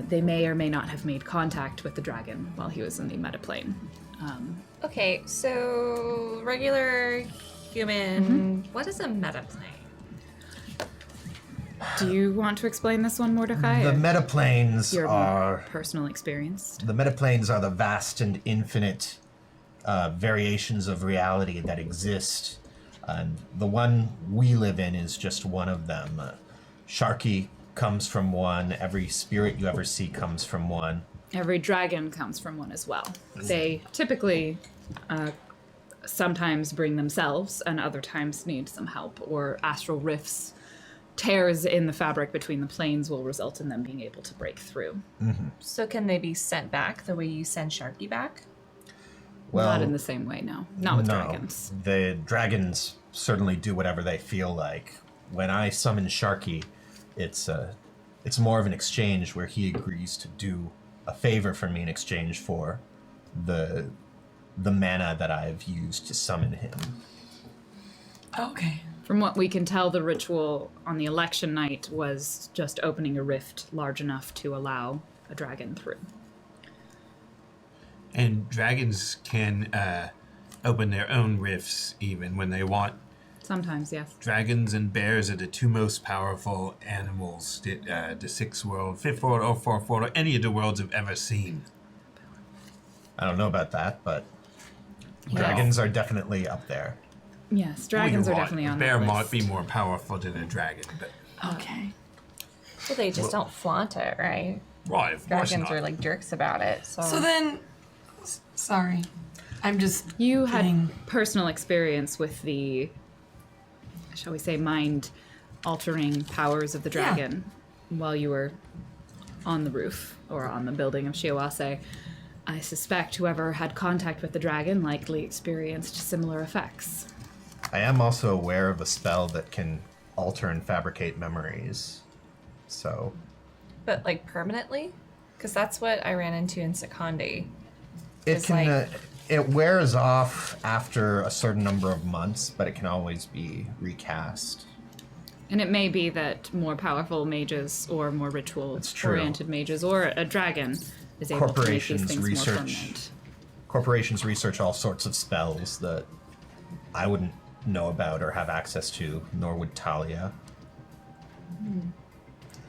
they may or may not have made contact with the dragon while he was in the metaplane. Okay, so regular human. What is a metaplane? Do you want to explain this one, Mordecai? The metaplanes Your are personal experience. the metaplanes are the vast and infinite variations of reality that exist, and the one we live in is just one of them. Sharky comes from one. Every spirit you ever see comes from one. Every dragon comes from one as well. They typically sometimes bring themselves and other times need some help, or astral rifts, tears in the fabric between the planes will result in them being able to break through. Mm-hmm. So can they be sent back the way you send Sharky back? Well, Not in the same way, no. Not with no. dragons. The dragons certainly do whatever they feel like. When I summon Sharky, it's more of an exchange where he agrees to do a favor for me in exchange for the mana that I've used to summon him. Okay. From what we can tell, the ritual on the election night was just opening a rift large enough to allow a dragon through. And dragons can open their own rifts even when they want. Sometimes, yes. Dragons and bears are the two most powerful animals that the Sixth World, Fifth World, or Fourth World, or any of the worlds have ever seen. I don't know about that, but dragons are definitely up there. Yes, dragons are definitely on A that bear list. might be more powerful than a dragon, but Okay. So they just don't flaunt it, right? right, of course Dragons not. are like jerks about it. So then, sorry, I'm just. You had getting- personal experience with the, shall we say, mind-altering powers of the dragon while you were on the roof or on the building of Shiawase. I suspect whoever had contact with the dragon likely experienced similar effects. I am also aware of a spell that can alter and fabricate memories. So, But like permanently? Because that's what I ran into in Secondi. it It's can like- it wears off after a certain number of months, but it can always be recast. And it may be that more powerful mages or more true. ritual-oriented mages or a dragon is able to make these Corporations things more research. permanent. Corporations research all sorts of spells that I wouldn't know about or have access to, nor would Talia.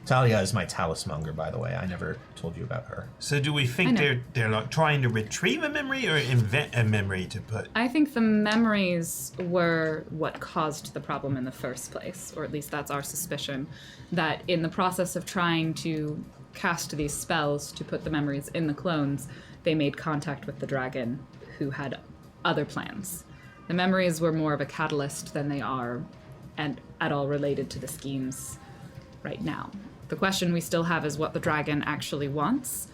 Talia is my talismonger, by the way. I never told you about her. So do we I think know. they're like trying to retrieve a memory or invent a memory to put? I think the memories were what caused the problem in the first place, or at least that's our suspicion, that in the process of trying to cast these spells to put the memories in the clones, they made contact with the dragon who had other plans. The memories were more of a catalyst than they are and at all related to the schemes right now. The question we still have is what the dragon actually wants.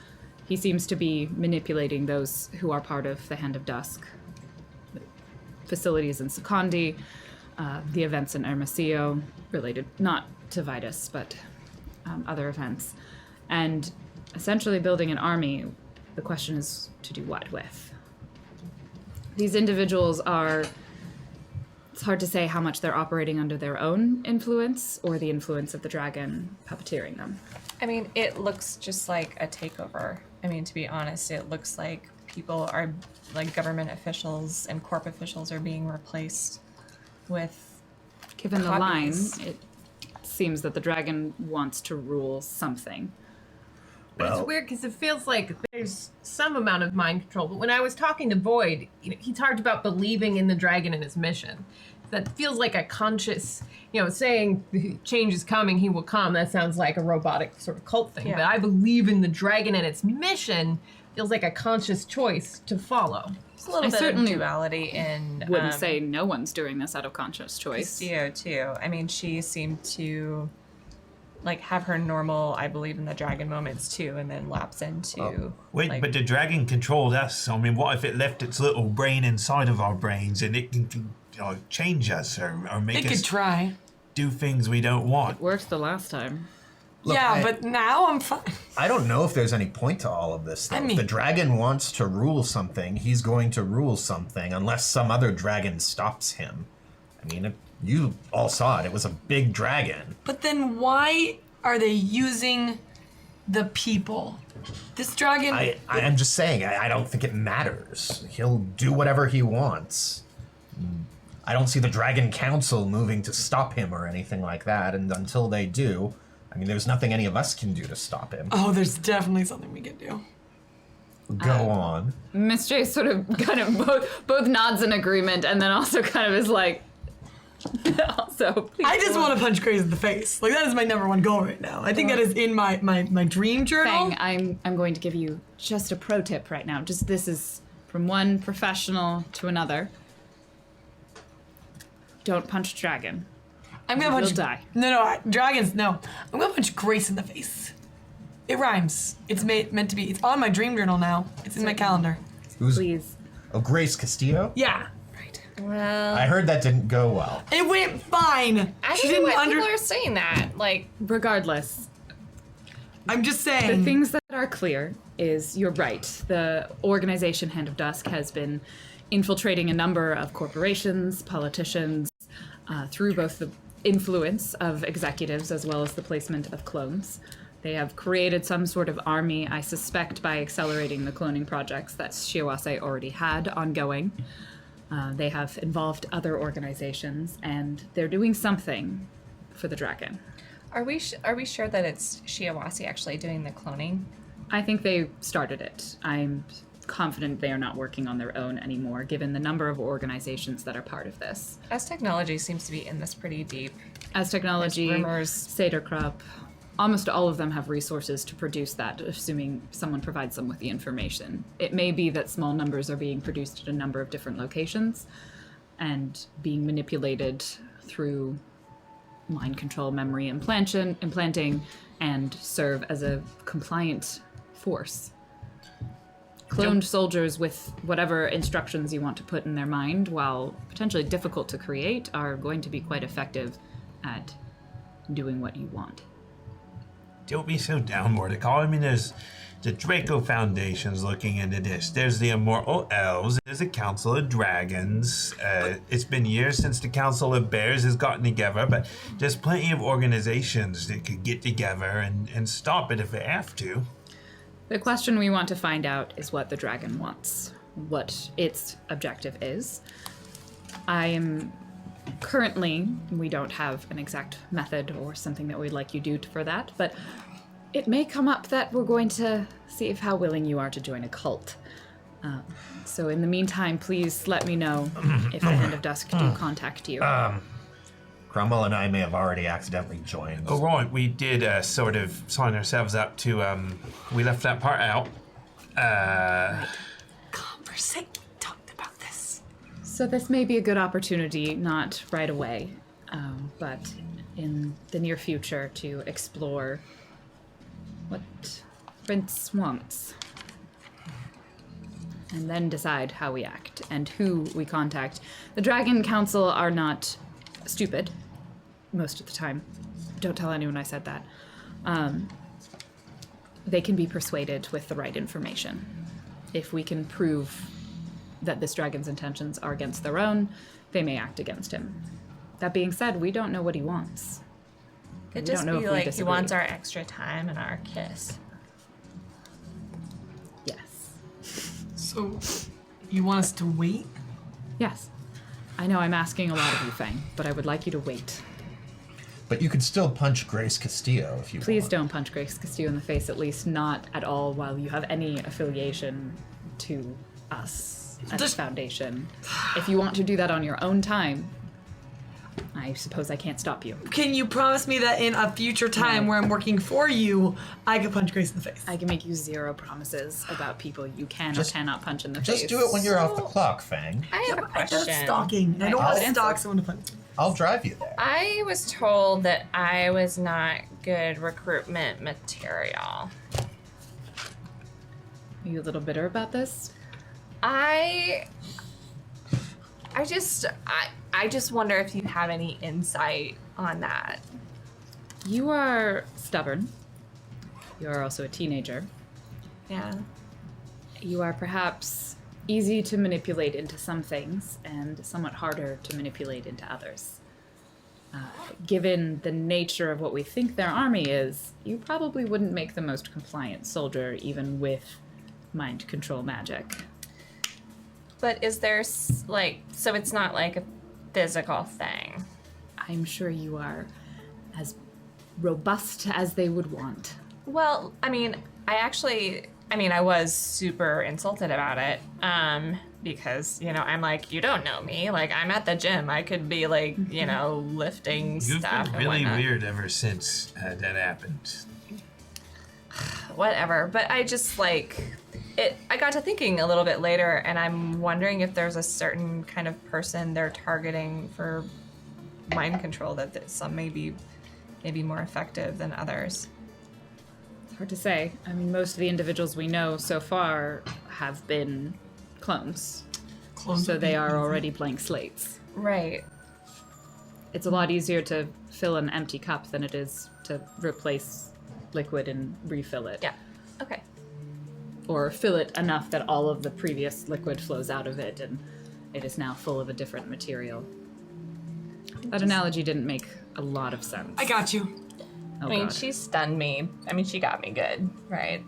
He seems to be manipulating those who are part of the Hand of Dusk. The facilities in Secondi, the events in Hermosillo, related not to Vitus, but other events. And essentially building an army, the question is to do what with? These individuals are, it's hard to say how much they're operating under their own influence or the influence of the dragon puppeteering them. I mean, it looks just like a takeover. I mean, to be honest, it looks like people are, like government officials and corp officials are being replaced with Given the line, copies. it seems that the dragon wants to rule something. But Well- it's weird because it feels like there's some amount of mind control. But when I was talking to Void, he talked about believing in the dragon and his mission. That feels like a conscious, saying the change is coming, he will come. That sounds like a robotic sort of cult thing. Yeah. But I believe in the dragon and its mission feels like a conscious choice to follow. There's a little I bit certainly of duality in Wouldn't say no one's doing this out of conscious choice. Castillo too. I mean, she seemed to like have her normal "I believe in the dragon" moments too, and then lapse into. Wait, like, but the dragon controlled us. I mean, what if it left its little brain inside of our brains and it can change us or make It us could try. do things we don't want? Worked the last time. Look, Yeah, but now I'm fine. I don't know if there's any point to all of this, though. I If mean- the dragon wants to rule something, he's going to rule something unless some other dragon stops him. I mean, you all saw it. It was a big dragon. But then why are they using the people? This dragon. I'm just saying, I don't think it matters. He'll do whatever he wants. I don't see the Dragon Council moving to stop him or anything like that, and until they do, I mean, there's nothing any of us can do to stop him. Oh, there's definitely something we can do. Go on. Miss J sort of kind of both nods in agreement and then also kind of is like, also, please I just go want on. to punch Grace in the face. Like that is my number one goal right now. I think that is in my dream journal. Fang, I'm going to give you just a pro tip right now. Just this is from one professional to another. Don't punch dragon. I'm gonna punch. You'll die. No, dragons. No, I'm gonna punch Grace in the face. It rhymes. It's meant to be. It's on my dream journal now. It's in my calendar. Who's Please. Oh, Grace Castillo? Yeah, well, I heard that didn't go well. it went fine. I She don't know didn't why people are saying that. Like, Regardless, I'm just the saying. things that are clear is you're right. The organization Hand of Dusk has been infiltrating a number of corporations, politicians, through both the influence of executives as well as the placement of clones. They have created some sort of army, I suspect, by accelerating the cloning projects that Shiawase already had ongoing. They have involved other organizations, and they're doing something for the dragon. Are we sure that it's Shiawase actually doing the cloning? I think they started it. I'm confident they are not working on their own anymore, given the number of organizations that are part of this. As technology seems to be in this pretty deep. As technology, There's rumors. Sederkrupp, almost all of them have resources to produce that, assuming someone provides them with the information. It may be that small numbers are being produced at a number of different locations and being manipulated through mind control, memory implanting, and serve as a compliant force. Cloned soldiers with whatever instructions you want to put in their mind, while potentially difficult to create, are going to be quite effective at doing what you want. Don't be so down, Mordecai. I mean, there's the Draco Foundation's looking into this. There's the Immortal Elves. There's a Council of Dragons. It's been years since the Council of Bears has gotten together, but there's plenty of organizations that could get together and stop it if they have to. The question we want to find out is what the dragon wants, what its objective is. Currently, we don't have an exact method or something that we'd like you do for that, but it may come up that we're going to see if how willing you are to join a cult. So in the meantime, please let me know if the Hand of Dusk do contact you. Cromwell and I may have already accidentally joined. Oh, right. We did sort of sign ourselves up to, we left that part out. Conversation. Talked about this. So this may be a good opportunity, not right away, but in the near future to explore what Prince wants. And then decide how we act and who we contact. The Dragon Council are not stupid most of the time. Don't tell anyone I said that. They can be persuaded with the right information. If we can prove that this dragon's intentions are against their own, they may act against him. That being said, we don't know what he wants. Could We just don't know be if we like he disagree. wants our extra time and our kiss. Yes. So, you want us to wait? Yes. I know I'm asking a lot of you, Fang, but I would like you to wait. But you could still punch Grace Castillo if you Please want. don't punch Grace Castillo in the face, at least not at all while you have any affiliation to us as a Just- foundation. If you want to do that on your own time, I suppose I can't stop you. Can you promise me that in a future time where I'm working for you, I can punch Grace in the face? I can make you zero promises about people you can Just- or cannot punch in the face. Just do it when you're off the clock, Fang. I have a That's question. stalking. I don't want to Evidence? stalk someone to punch. I'll drive you there. I was told that I was not good recruitment material. Are you a little bitter about this? I just wonder if you have any insight on that. You are stubborn. You are also a teenager. Yeah. You are perhaps easy to manipulate into some things and somewhat harder to manipulate into others. Given the nature of what we think their army is, you probably wouldn't make the most compliant soldier even with mind control magic. But is there so it's not like a physical thing? I'm sure you are as robust as they would want. Well, I mean, I was super insulted about it. Because, I'm like, you don't know me. Like, I'm at the gym. I could be like, lifting You've stuff been and really whatnot. weird ever since that happened. Whatever. But I just I got to thinking a little bit later, and I'm wondering if there's a certain kind of person they're targeting for mind control that some may be more effective than others. It's hard to say. I mean, most of the individuals we know so far have been clones. So they are already blank slates. Right. It's a lot easier to fill an empty cup than it is to replace liquid and refill it. Yeah. Okay. Or fill it enough that all of the previous liquid flows out of it and it is now full of a different material. That analogy didn't make a lot of sense. I got you. Oh, I mean, God. she stunned me. I mean, she got me good, right?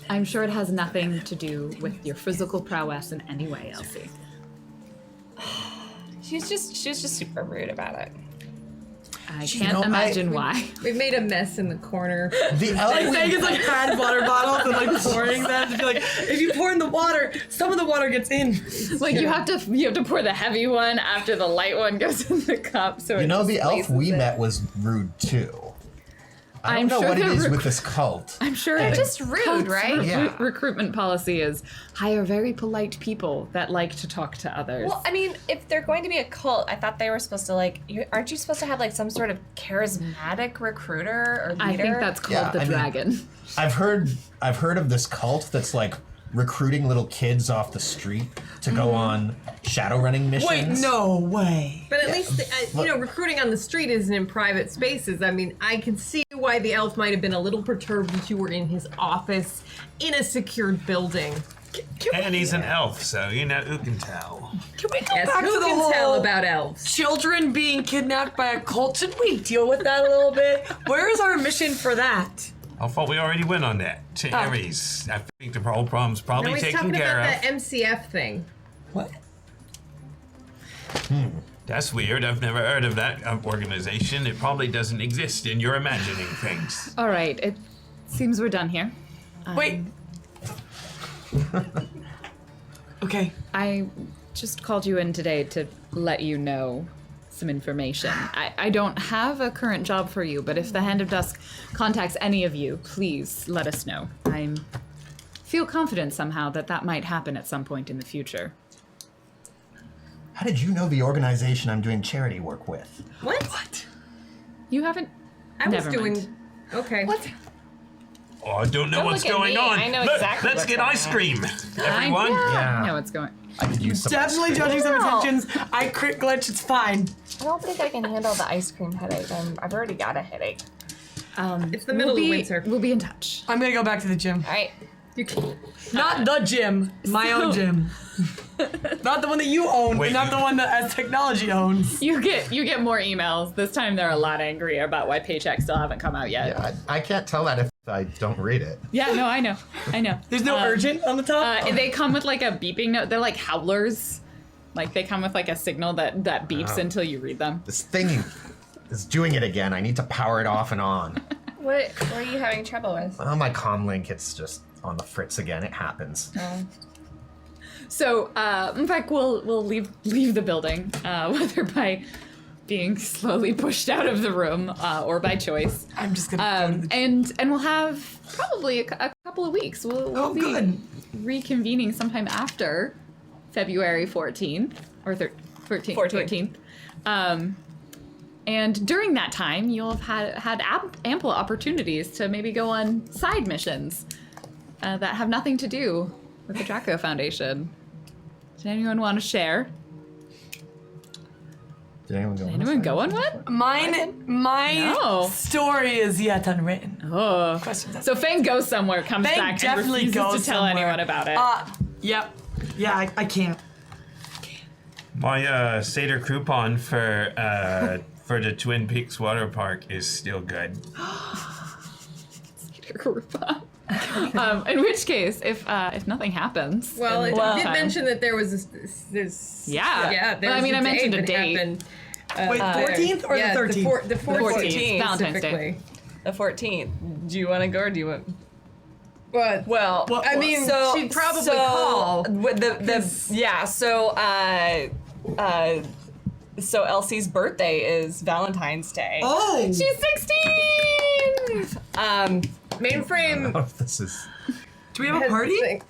I'm sure it has nothing to do with your physical prowess in any way, Elsie. She was just super rude about it. I can't imagine why. We've made a mess in the corner. The elf. Vegas like had water bottles and like pouring them to be like, if you pour in the water, some of the water gets in. Like you have to pour the heavy one after the light one goes in the cup. So You know, the elf displaces we it. met was rude too. I I'm don't know sure what it they're is with this cult. I'm sure They're the just rude, cult's right? Yeah. Recruitment policy is hire very polite people that like to talk to others. Well, I mean, if they're going to be a cult, I thought they were supposed to aren't you supposed to have like some sort of charismatic recruiter or leader? I think that's called Yeah, the I mean- dragon. I've heard of this cult that's like recruiting little kids off the street to go on Shadowrunning missions. Wait, no way. But at least, recruiting on the street isn't in private spaces. I mean, I can see why the elf might have been a little perturbed if you were in his office in a secured building. And he's an elf, so who can tell? Can we go Yes, back who to the can whole tell about elves? children being kidnapped by a cult? Should we deal with that a little bit? Where is our mission for that? I thought we already went on that. To Ares. I think the whole problem's probably No, he's taken talking care about of. that MCF thing. What? That's weird. I've never heard of that organization. It probably doesn't exist, and you're imagining things. All right, it seems we're done here. Wait. Okay. I just called you in today to let you know some information. I don't have a current job for you, but if the Hand of Dusk contacts any of you, please let us know. I feel confident somehow that might happen at some point in the future. How did you know the organization I'm doing charity work with? What? You haven't? I was Never doing. mind. Okay. What? Oh, I don't know Don't what's look at going me. on. I know Look, exactly let's what's get going ice on. cream, everyone. Yeah. I know what's going. I could use some Definitely ice cream. judging some intentions. I crit glitch. It's fine. I don't think I can handle the ice cream headache. I've already got a headache. It's the middle of winter. We'll be in touch. I'm gonna go back to the gym. All right. Not the gym. My own gym. Not the one that you own. Wait, not the one that as technology owns. You get more emails. This time they're a lot angrier about why paychecks still haven't come out yet. Yeah, I can't tell that if I don't read it. Yeah, no, I know. There's no urgent on the top. They come with like a beeping note. They're like howlers. Like they come with like a signal that beeps until you read them. This thing is doing it again. I need to power it off and on. What are you having trouble with? Oh, my comm link, it's just on the fritz again. It happens. So, in fact, we'll leave the building, whether by being slowly pushed out of the room or by choice. I'm just gonna go to the gym. And we'll have probably a couple of weeks. We'll be good. reconvening sometime after February 14th or 14th. And during that time, you'll have had ample opportunities to maybe go on side missions that have nothing to do with the Draco Foundation. Did anyone want to share? Did anyone go? Anyone go on one? My No. story is yet unwritten. Oh. Questions. So Fang goes somewhere, comes Fang back, and definitely refuses goes to tell somewhere. anyone about it. Yep. Yeah, I can't. My Seder coupon for the Twin Peaks water park is still good. In which case, if nothing happens, Well, in it the did time- mention that there was this. Yeah. Yeah. There Well, I was mean, I mentioned a that date. happened, Wait, 14th or yeah, the 13th? The 14th, Valentine's Day. specifically. The 14th. Do you want to go or do you want? But Well, I mean, so she'd probably so call. with so Elsie's birthday is Valentine's Day. Oh! She's 16. Mainframe. Oh, this is. Do we have a party?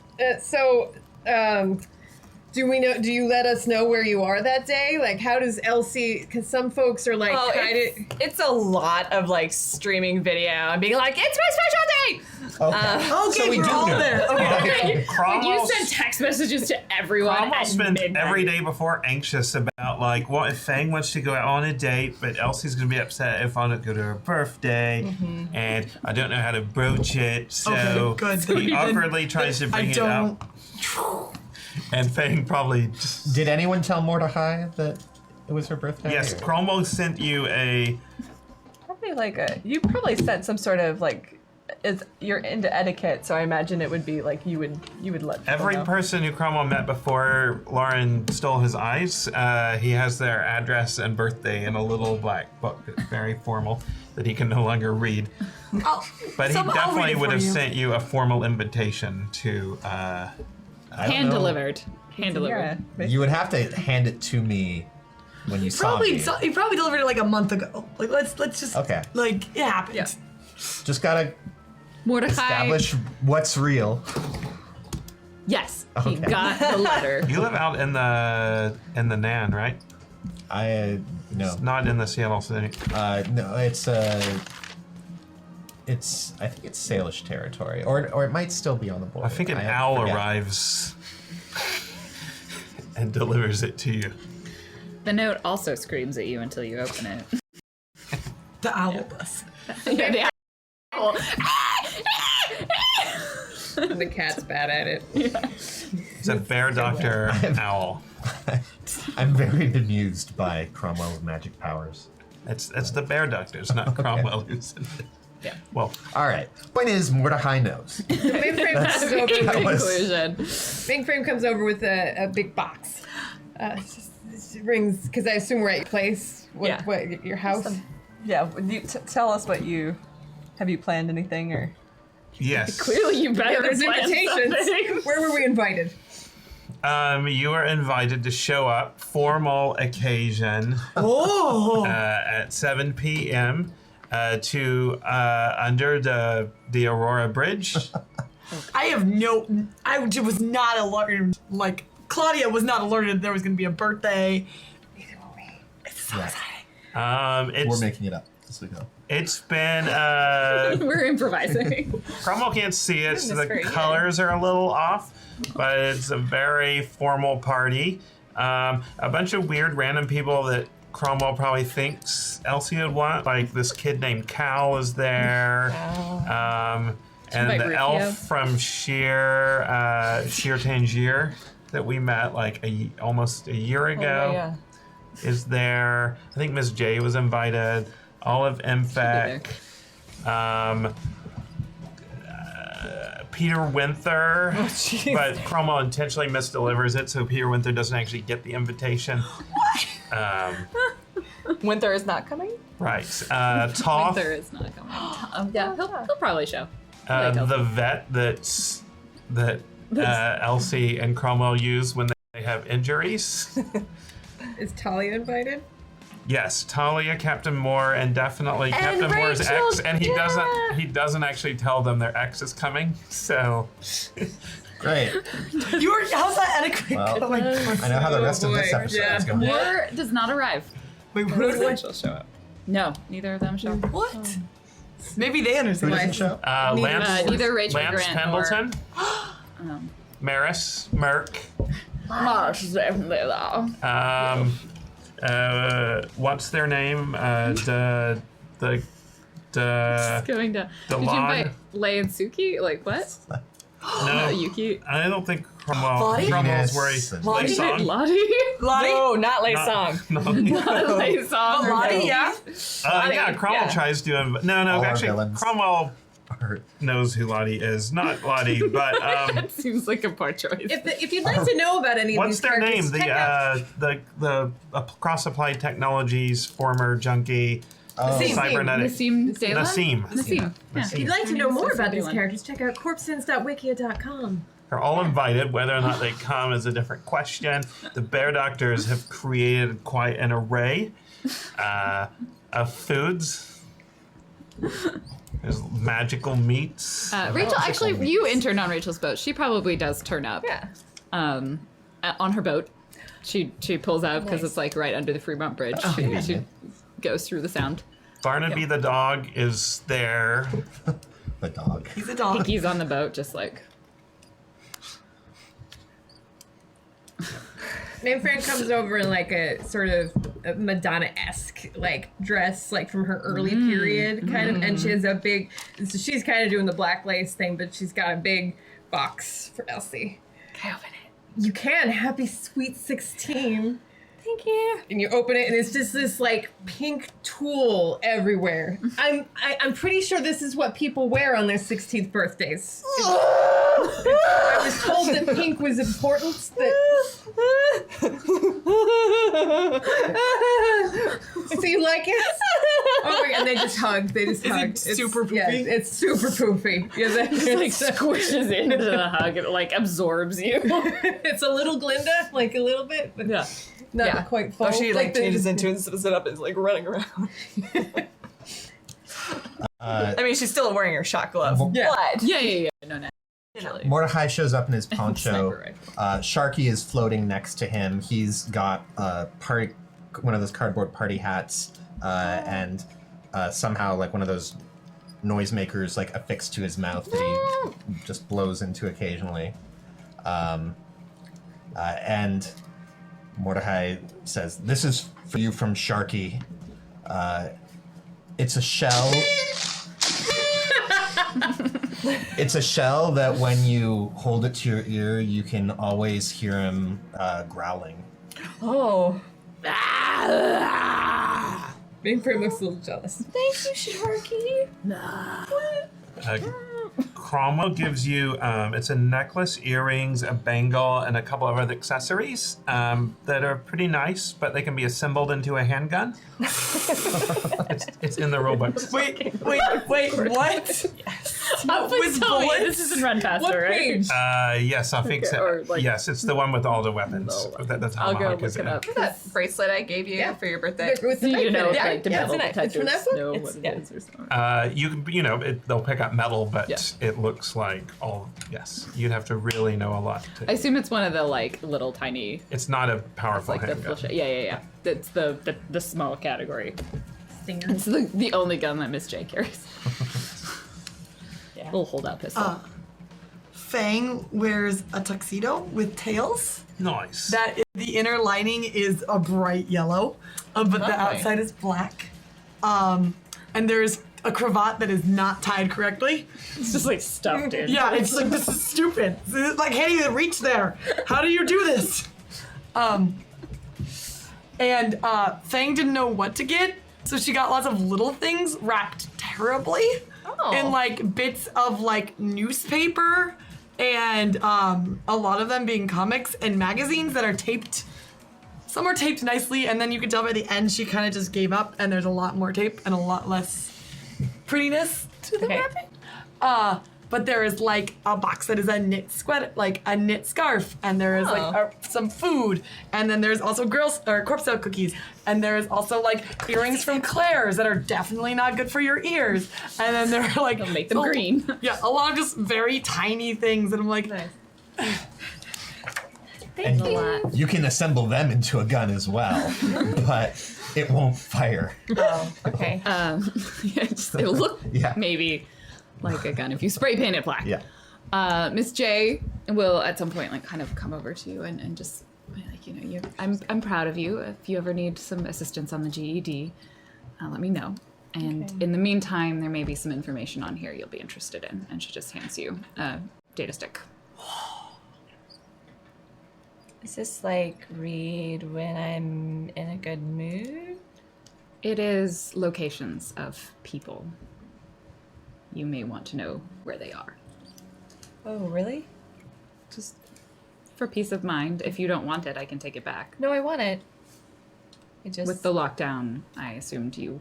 Do we know? Do you let us know where you are that day? Like, how does Elsie? Because some folks are like, Oh, kind it's a lot of like streaming video and being like, it's my special day. Okay, So we we're do all know. there. Okay. You sent text messages to everyone Cromwell at spent midnight. every day before anxious about like what if Fang wants to go out on a date, but Elsie's gonna be upset if I don't go to her birthday, and I don't know how to broach it. So Okay, good. So he you didn't- awkwardly tries to bring I it don't. up, and Fang probably just Did anyone tell Mordecai that it was her birthday? Yes, or- Cromwell sent you a. Probably you probably sent some sort of you're into etiquette, so I imagine it would be like you would let people Every know. person who Cromwell met before Lauren stole his eyes, he has their address and birthday in a little black book that's very formal that he can no longer read. But he I'll read definitely it would for have you. sent you a formal invitation to. I don't Hand know. delivered. Hand delivered. Yeah. You would have to hand it to me when you saw me. He probably delivered it like a month ago. Like let's just Okay. like it happened. Yeah. Just gotta Mordecai. establish what's real. Yes, he Okay. got the letter. You live out in the Nan, right? No. Not in the Seattle city. No, it's I think it's Salish territory, or it might still be on the border. I think an I owl forget. arrives and delivers it to you. The note also screams at you until you open it. The owl bus. Yeah, the owl. The cat's bad at it. It's a bear doctor owl. I'm very bemused by Cromwell's magic powers. It's the bear doctors, not Cromwell who's in it. Yeah. Well, All right. Point is, Mordecai knows. Mainframe comes over. That was- Conclusion. Mainframe comes over with a big box. It rings because I assume we're at your place. Yeah. What your house? Yeah, would you tell us what have you planned anything or? yes. Clearly, you better There's plan invitations. something. Where were we invited? You are invited to show up, formal occasion, at 7 p.m. To under the Aurora Bridge. I was not alerted. Like Claudia was not alerted there was going to be a birthday. Neither were we. It's so exciting. We're It's making it up as we go. it's been We're improvising. Cromwell can't see it, so the very good. colors are a little off, but it's a very formal party. A bunch of weird random people that Cromwell probably thinks Elsie would want, like this kid named Cal is there, and invite the Rufio? elf from Sheer Tangier that we met like almost a year ago yeah. is there. I think Miss J was invited. All of MMFEC. Peter Winther, but Cromwell intentionally misdelivers it, so Peter Winther doesn't actually get the invitation. Winther is not coming? Right. Toth, There is not coming. Yeah, he'll probably show. the vet that Elsie and Cromwell use when they have injuries. Is Talia invited? Yes, Talia, Captain Moore, and definitely Captain Moore's ex, and he doesn't actually tell them their ex is coming. So Great. How's that etiquette? Well, going? I know how the rest of this boy, episode yeah. is going. Moore does not arrive. Wait, what is it? She'll show up. No, neither of them show up. What? Maybe they Who understand. doesn't show? Lance, neither Rachel Lance Grant Pendleton, Maris, Merck, what's their name? Going to. Did you Delon. invite Lei and Suki? Like what? No, Yuki. I don't think Cromwell. Lottie? Cromwell's where Venus he and- plays song. Lottie? Lottie? No, not Lei Not- Song. No. Lei song. Lottie, yeah. Yeah, Cromwell yeah. tries to. No, All our actually, villains. Cromwell Or- knows who Lottie is. Not Lottie, but That seems like a poor choice. If you'd like to know about any of what's these their name? characters, check out The Cross Applied Technologies former junkie cybernetic Nassim Zayla? Nassim. Nassim. Yeah. If you'd like to know more about these Everyone. characters, check out corpsins.wikia.com. They're all invited. Whether or not they come is a different question. The Bear Doctors have created quite an array of foods. There's magical meats. Rachel, actually, you interned on Rachel's boat. She probably does turn up. Yeah. On her boat. She pulls out because it's like right under the Fremont Bridge. She goes through the sound. Barnaby the dog is there. The dog. He's a dog. He's on the boat, just like. Mainframe comes over in like a sort of Madonna-esque like dress, like from her early period kind of, and she has a big. So she's kind of doing the black lace thing, but she's got a big box for Elsie. Can I open it? You can. Happy sweet 16. Thank you. And you open it, and it's just this like pink tulle everywhere. I'm pretty sure this is what people wear on their 16th birthdays. I was told that pink was important. That... So you like it? Oh my god! And they just hug. They just hug. It super poofy? Yeah, it's super poofy. Yeah, It like squishes into the hug. It like absorbs you. it's a little Glinda, like a little bit, but Yeah. not quite full. Oh, she like the- changes into and sits up and is like running around. I mean, she's still wearing her shot glove. Yeah. But Yeah. No. Mordecai shows up in his Sniper poncho. rifle. Sharky is floating next to him. He's got one of those cardboard party hats, and somehow like one of those noisemakers like affixed to his mouth that he just blows into occasionally. And Mordecai says, "This is for you from Sharky. It's a shell." It's a shell that when you hold it to your ear, you can always hear him growling. oh, Mainframe looks a little jealous. thank you, Sharky. Cromwell gives you, it's a necklace, earrings, a bangle, and a couple of other accessories that are pretty nice, but they can be assembled into a handgun. it's in the rulebooks. Wait, what? With bullets? This is in Run Faster, What right? page? Yes, I think so. Or, like- Yes, it's the one with all the weapons. That's I'll go Tomahawk look is it in. up. That bracelet I gave you for your birthday. With the So you know, knife in it. like the Yeah, metal it's a knife. It's from detectors that book? know It's- what yeah. it is or something. You can, they'll pick up metal, but Yeah. it looks like all. Yes, you'd have to really know a lot. I assume it's one of the like little tiny, It's not a powerful like the handgun. full yeah. It's the small category. It's the only gun that Miss J carries. Yeah. Little holdout pistol. Fang wears a tuxedo with tails. Nice. The inner lining is a bright yellow, but the Lovely. outside is black. And there's a cravat that is not tied correctly. It's just like stuffed in. Yeah, it's like, this is stupid. I can't even reach there. How do you do this? And Fang didn't know what to get, so she got lots of little things wrapped terribly in like bits of like newspaper and a lot of them being comics and magazines that are taped. Some are taped nicely, and then you can tell by the end she kind of just gave up, and there's a lot more tape and a lot less prettiness to the Okay. wrapping. But there is like a box that is a knit sweater, like a knit scarf, and there is like some food, and then there's also corpse style cookies, and there is also like earrings from Claire's that are definitely not good for your ears, and then there are like They'll make them green. Yeah, a lot of just very tiny things, and I'm like, And you can assemble them into a gun as well, but it won't fire. Oh, okay. It'll look Yeah. maybe like a gun if you spray paint it black. Yeah. Miss J will at some point like kind of come over to you and just like, you know, I'm proud of you. If you ever need some assistance on the GED, let me know. And in the meantime, there may be some information on here you'll be interested in. And she just hands you a data stick. Is this like read when I'm in a good mood? It is locations of people. You may want to know where they are. Oh, really? Just for peace of mind. If you don't want it, I can take it back. No, I want it. I just With the lockdown, I assumed you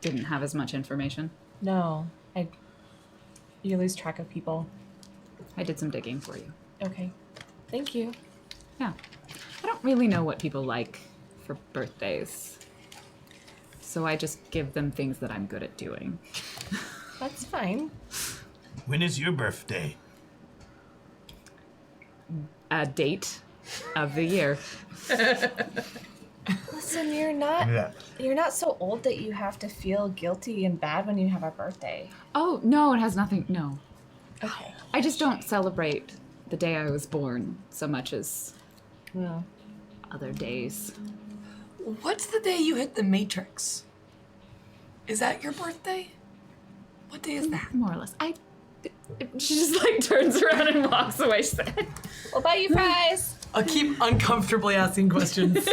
didn't have as much information. no. You lose track of people. I did some digging for you. Okay. Thank you. Yeah. I don't really know what people like for birthdays. So I just give them things that I'm good at doing. That's fine. When is your birthday? A date of the year. Listen, Yeah. you're not so old that you have to feel guilty and bad when you have a birthday. Oh, no, it has nothing. No. Okay. I just don't celebrate the day I was born so much as Well, other days. what's the day you hit the Matrix? Is that your birthday? What day is that? More or less. She just like turns around and walks away. She's like, we'll buy you fries. I'll keep uncomfortably asking questions.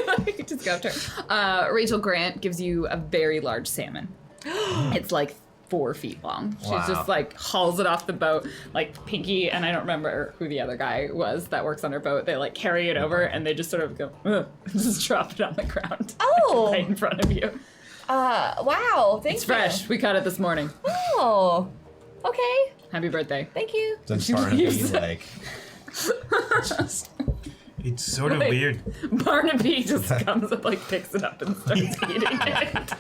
Just go after her. Rachel Grant gives you a very large salmon. It's like 4 feet long. She's Wow. just like hauls it off the boat, like Pinky, and I don't remember who the other guy was that works on her boat. They like carry it over and they just sort of go, "Ugh," and just drop it on the ground. Oh. Right in front of you. Wow. Thank It's you. fresh. We caught it this morning. Oh. Okay. Happy birthday. Thank you. Does Barnaby leaves it. like? It's sort of Like- weird. Barnaby just comes and like picks it up and starts eating it.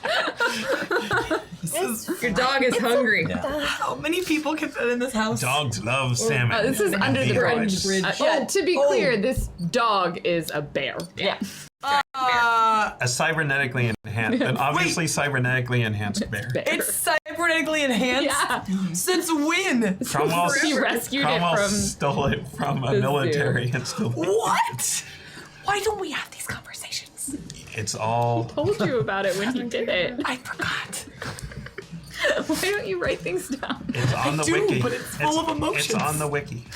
Your dog is hungry. Yeah. How many people can fit in this house? Dogs love salmon. This is under the Beavers. bridge. Yeah, to be clear, this dog is a bear. Yeah. A cybernetically enhanced, an obviously cybernetically enhanced bear. It's cybernetically enhanced? Yeah. Since when? Cromwell, He rescued Cromwell it from stole it from a the military and stole it. What? Why don't we have these conversations? It's all. told you about it when he did it. I forgot. Why don't you write things down? It's on the do, wiki. but it's full of emotions. It's on the wiki.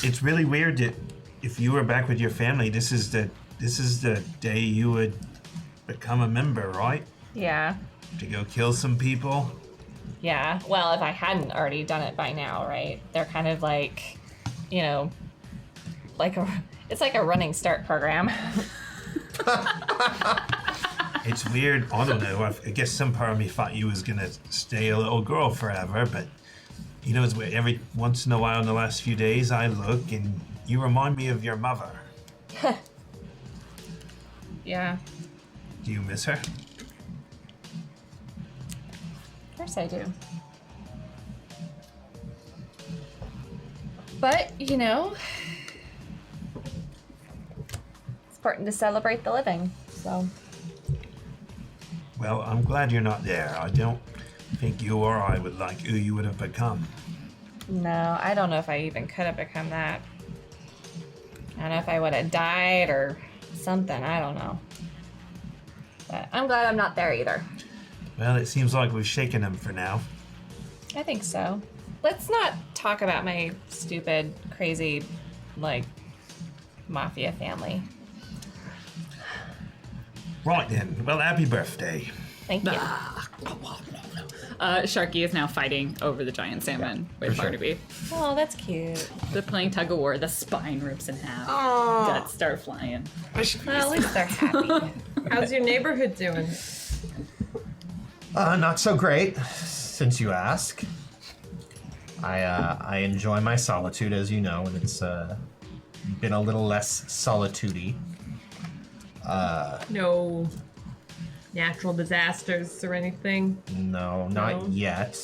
It's really weird that if you were back with your family, this is the day you would become a member, right? Yeah. To go kill some people. Yeah. Well, if I hadn't already done it by now, right? They're kind of like, you know, it's like a running start program. It's weird. I don't know. I guess some part of me thought you was gonna stay a little girl forever, but you know, it's weird. Every once in a while in the last few days, I look and you remind me of your mother. Yeah. Do you miss her? Of course I do. But, you know, it's important to celebrate the living, so. Well, I'm glad you're not there. I don't think you or I would like who you would have become. No, I don't know if I even could have become that. I don't know if I would have died or something. I don't know. But I'm glad I'm not there either. Well, it seems like we've shaken him for now. I think so. Let's not talk about my stupid, crazy, like, mafia family. Right then. Well, happy birthday. Thank you. Sharky is now fighting over the giant salmon with Barnaby. Oh, that's cute. They're playing tug of war. The spine rips in half. Aww. Guts start flying. Well, at least they're happy. How's your neighborhood doing? Not so great, since you ask. I enjoy my solitude, as you know, and it's been a little less solitude-y. No natural disasters or anything? No, not yet.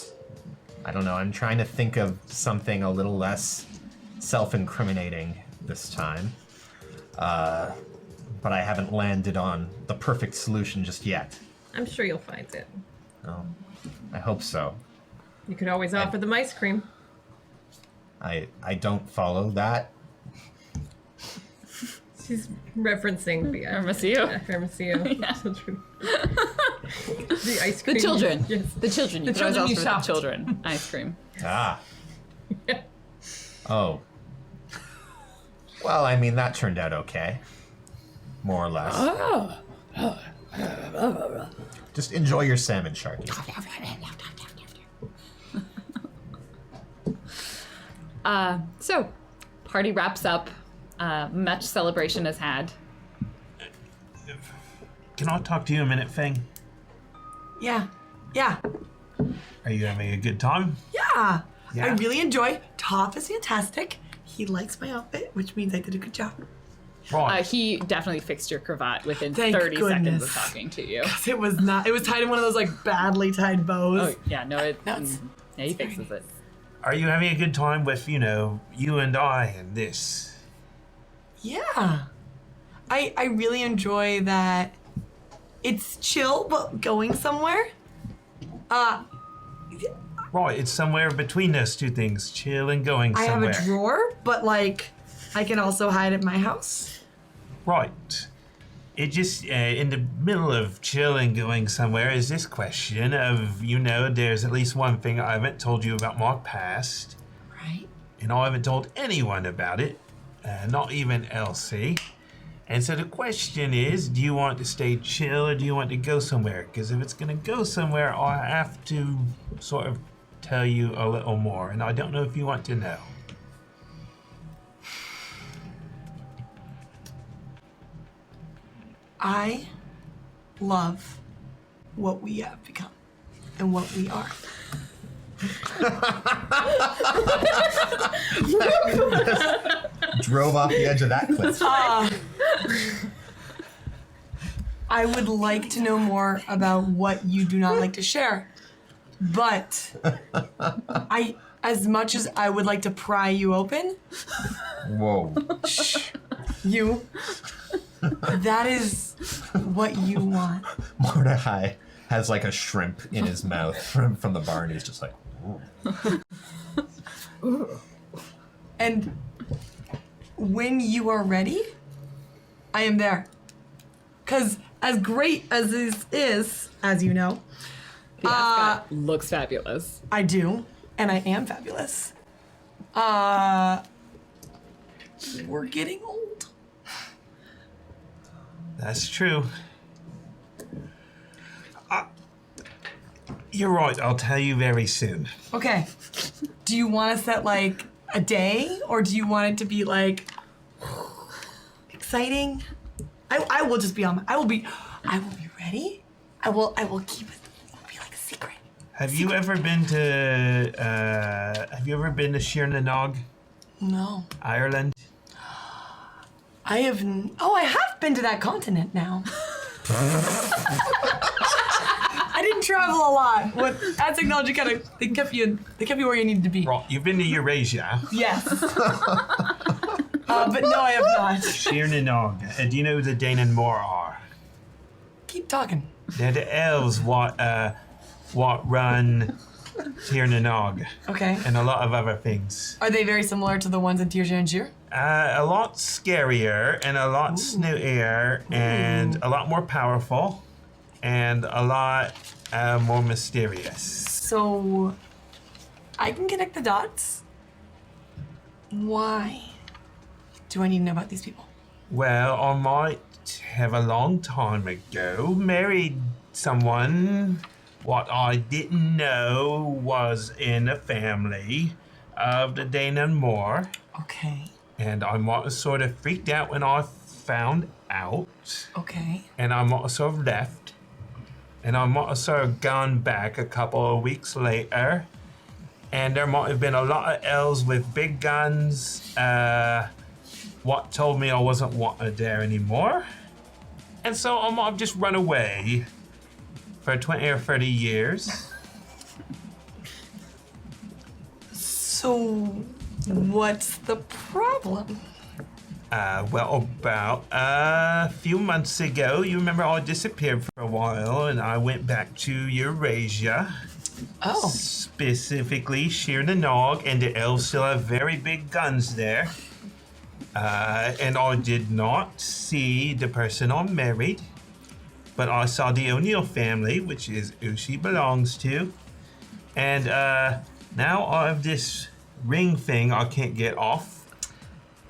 I don't know. I'm trying to think of something a little less self-incriminating this time. But I haven't landed on the perfect solution just yet. I'm sure you'll find it. Oh, I hope so. You could always offer them ice cream. I don't follow that. She's referencing the Hermosillo. Hermosillo. Yeah. Children. The ice cream. The children. Yes. The children. You The can always children ask you for shopped. the children. Ice cream. Ah. Oh. Well, I mean, that turned out okay. More or less. Just enjoy your salmon, Sharky. So, party wraps up. Much celebration is had. Can I talk to you a minute, Fang? Yeah. Yeah. Are you having a good time? Yeah. Yeah. I really enjoy. Top is fantastic. He likes my outfit, which means I did a good job. Right. He definitely fixed your cravat within Thank 30 seconds goodness. of talking to you. It was not. It was tied in one of those like badly tied bows. Oh, yeah, no, it. Nuts. Yeah, he fixes it. Are you having a good time with, you know, you and I and this? Yeah. I really enjoy that. It's chill, but going somewhere. Right, it's somewhere between those two things, chill and going I somewhere. have a drawer, but like I can also hide at my house. Right. It just, in the middle of chill and going somewhere is this question of, you know, there's at least one thing I haven't told you about my past, Right. and I haven't told anyone about it, not even Elsie. And so the question is, do you want to stay chill or do you want to go somewhere? Because if it's going to go somewhere, I'll have to sort of tell you a little more. And I don't know if you want to know. I love what we have become and what we are. Drove off the edge of that cliff. I would like to know more about what you do not like to share, but as much as I would like to pry you open, Whoa. that is what you want. Mordecai has like a shrimp in his mouth from the bar, and he's just like, ooh. And when you are ready, I am there. Because as great as this is, as you know, The ascot looks fabulous. I do, and I am fabulous. We're getting old. That's true. You're right, I'll tell you very soon. Okay. Do you want to set like a day, or do you want it to be like exciting? I will just be on. I will be ready. I will keep it. It will be like a secret. Have you ever been to Shirnanog, No. Ireland? I have been to that continent now. I didn't travel a lot. That technology kind of they kept you where you needed to be. Right, you've been to Eurasia. Yes. But no, I have not. Shirnanog. Do you know who the Danan Moor are? Keep talking. They're the elves what run Shirnanog. Okay. And a lot of other things. Are they very similar to the ones in Tir Janjir? A lot scarier and a lot snootier and a lot more powerful and a lot more mysterious. So, I can connect the dots. Why do I need to know about these people? Well, I might have a long time ago married someone what I didn't know was in a family of the Danan Moor. Okay. And I might have sort of freaked out when I found out. Okay. And I might have sort of left. And I might have sort of gone back a couple of weeks later. And there might have been a lot of elves with big guns what told me I wasn't wanted there anymore. And so I might have just run away for 20 or 30 years. So, what's the problem? Well, about a few months ago, you remember I disappeared for a while and I went back to Eurasia. Oh. Specifically, Shirnanog, and the elves still have very big guns there. And I did not see the person I married, but I saw the O'Neill family, which is who she belongs to. And now I have this ring thing I can't get off.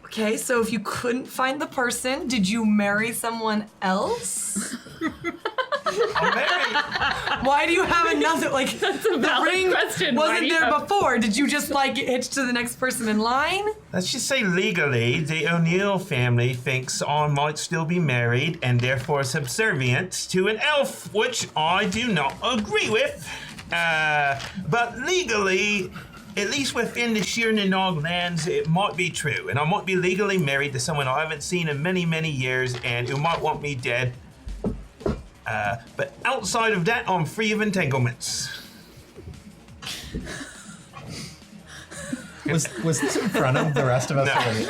Okay, so if you couldn't find the person, did you marry someone else? I'm married. Why do you have another, like, That's a valid ring question. Why wasn't do you there have- before? Did you just, like, get hitched to the next person in line? Let's just say legally, the O'Neill family thinks I might still be married and therefore subservient to an elf, which I do not agree with. But legally, at least within the Shirnanog lands, it might be true. And I might be legally married to someone I haven't seen in many, many years and who might want me dead. But outside of that, I'm free of entanglements. Was this in front of the rest of us? No. already?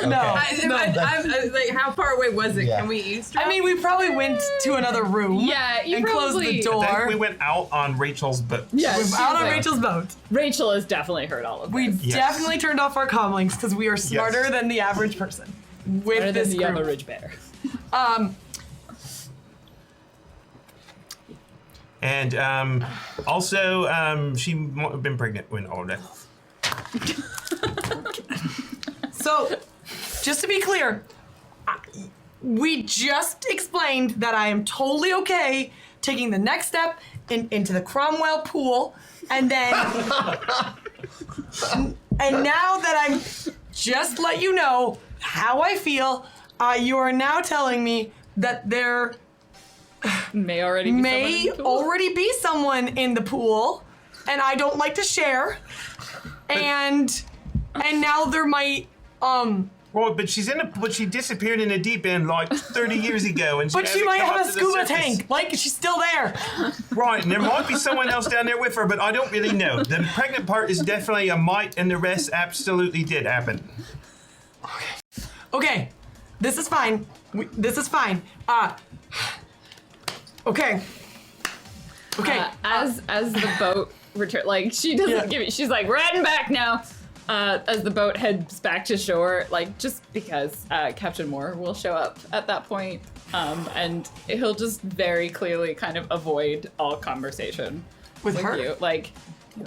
Okay. No. I'm like, how far away was it? Yeah. Can we eavesdrop? I mean, we probably went to another room. Yeah, you and closed the probably- Then door. we went out on Rachel's boat. Yeah, We're she's out on like- Rachel's boat. Rachel has definitely heard all of We this. Yes. definitely turned off our comlinks because we are smarter Yes. than the average person. With Better this than the group. average bear. And also, she might have been pregnant when I left. So, just to be clear, we just explained that I am totally okay taking the next step into the Cromwell pool, and then, and now that I'm just let you know how I feel, you are now telling me that there May already be someone in the pool. And I don't like to share, and now there might Well, but she disappeared in the deep end like 30 years ago, and but she hasn't might come have up a to the scuba surface. tank. Like she's still there. Right, and there might be someone else down there with her, but I don't really know. The pregnant part is definitely a might, and the rest absolutely did happen. Okay, this is fine. This is fine. Okay. As the boat return, like she doesn't give it. She's like, we're heading back now. As the boat heads back to shore, like just because Captain Moore will show up at that point, and he'll just very clearly kind of avoid all conversation With her? you, like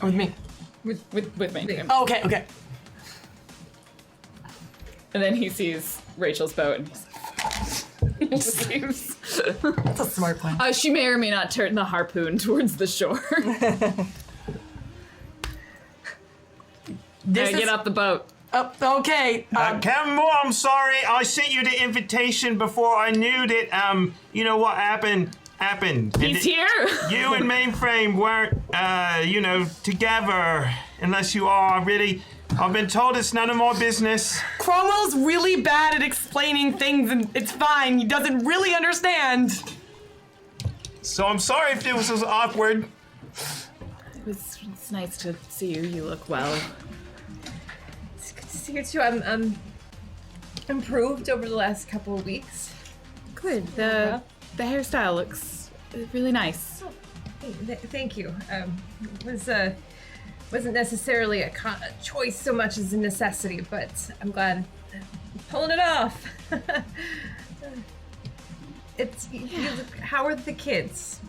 With me. with me. Oh, okay. And then he sees Rachel's boat and he just leaves. That's a smart plan. She may or may not turn the harpoon towards the shore. Get off the boat. Okay. Captain Moore, I'm sorry. I sent you the invitation before I knew that, you know what happened. He's here. You and Mainframe weren't, together. Unless you are, really. I've been told it's none of my business. Cromwell's really bad at explaining things, and it's fine. He doesn't really understand. So I'm sorry if it was so awkward. It's nice to see you. You look well. It's good to see you too. I'm improved over the last couple of weeks. Good. The hairstyle looks really nice. Thank you. Wasn't necessarily a choice so much as a necessity, but I'm glad I'm pulling it off. How are the kids?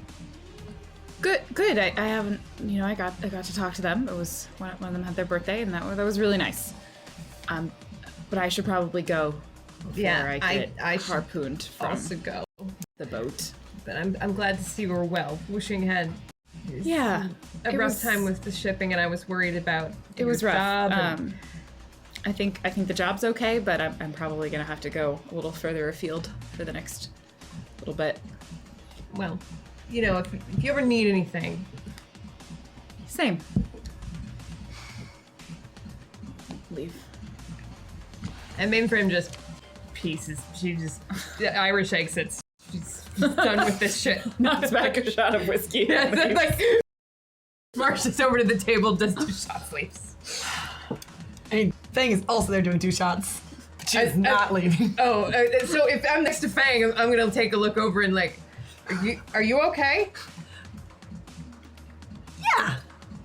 Good. I haven't. I got to talk to them. It was one of them had their birthday, and that was really nice. But I should probably go before I get harpooned from Also go. the boat. But I'm glad to see you were well. Wishing had a rough time with the shipping, and I was worried about It was your rough. job I think the job's okay, but I'm probably gonna have to go a little further afield for the next little bit. well, if you ever need anything, Same. Leave. and Mainframe just pieces. The Irish exits. She's done with this shit. Knocks back a shot of whiskey. Like, marches over to the table, does 2 shots, leaves. And Fang is also there doing 2 shots. She's not leaving. Oh, so if I'm next to Fang, I'm gonna take a look over and like, are you okay? Yeah.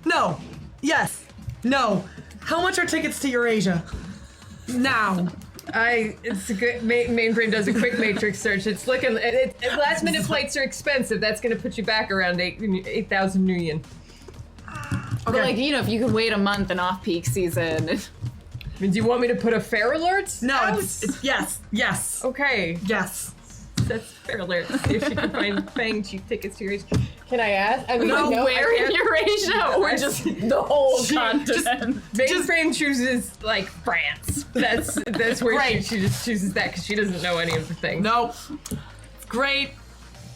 No. Yes. No. How much are tickets to Eurasia? Now. It's a good, Mainframe does a quick matrix search. It's looking, last minute flights are expensive. That's gonna put you back around 8,000 New Yen. But if you could wait a month in off-peak season. I mean, do you want me to put a fare alert? No, out? it's yes. Okay. Yes. That's fair alert. See if she can find Fang cheap tickets to Eurasia. Can I ask? I mean, Where in Eurasia or just the whole continent? Mainframe chooses like France. That's where she just chooses that because she doesn't know any of the things. Nope. It's great.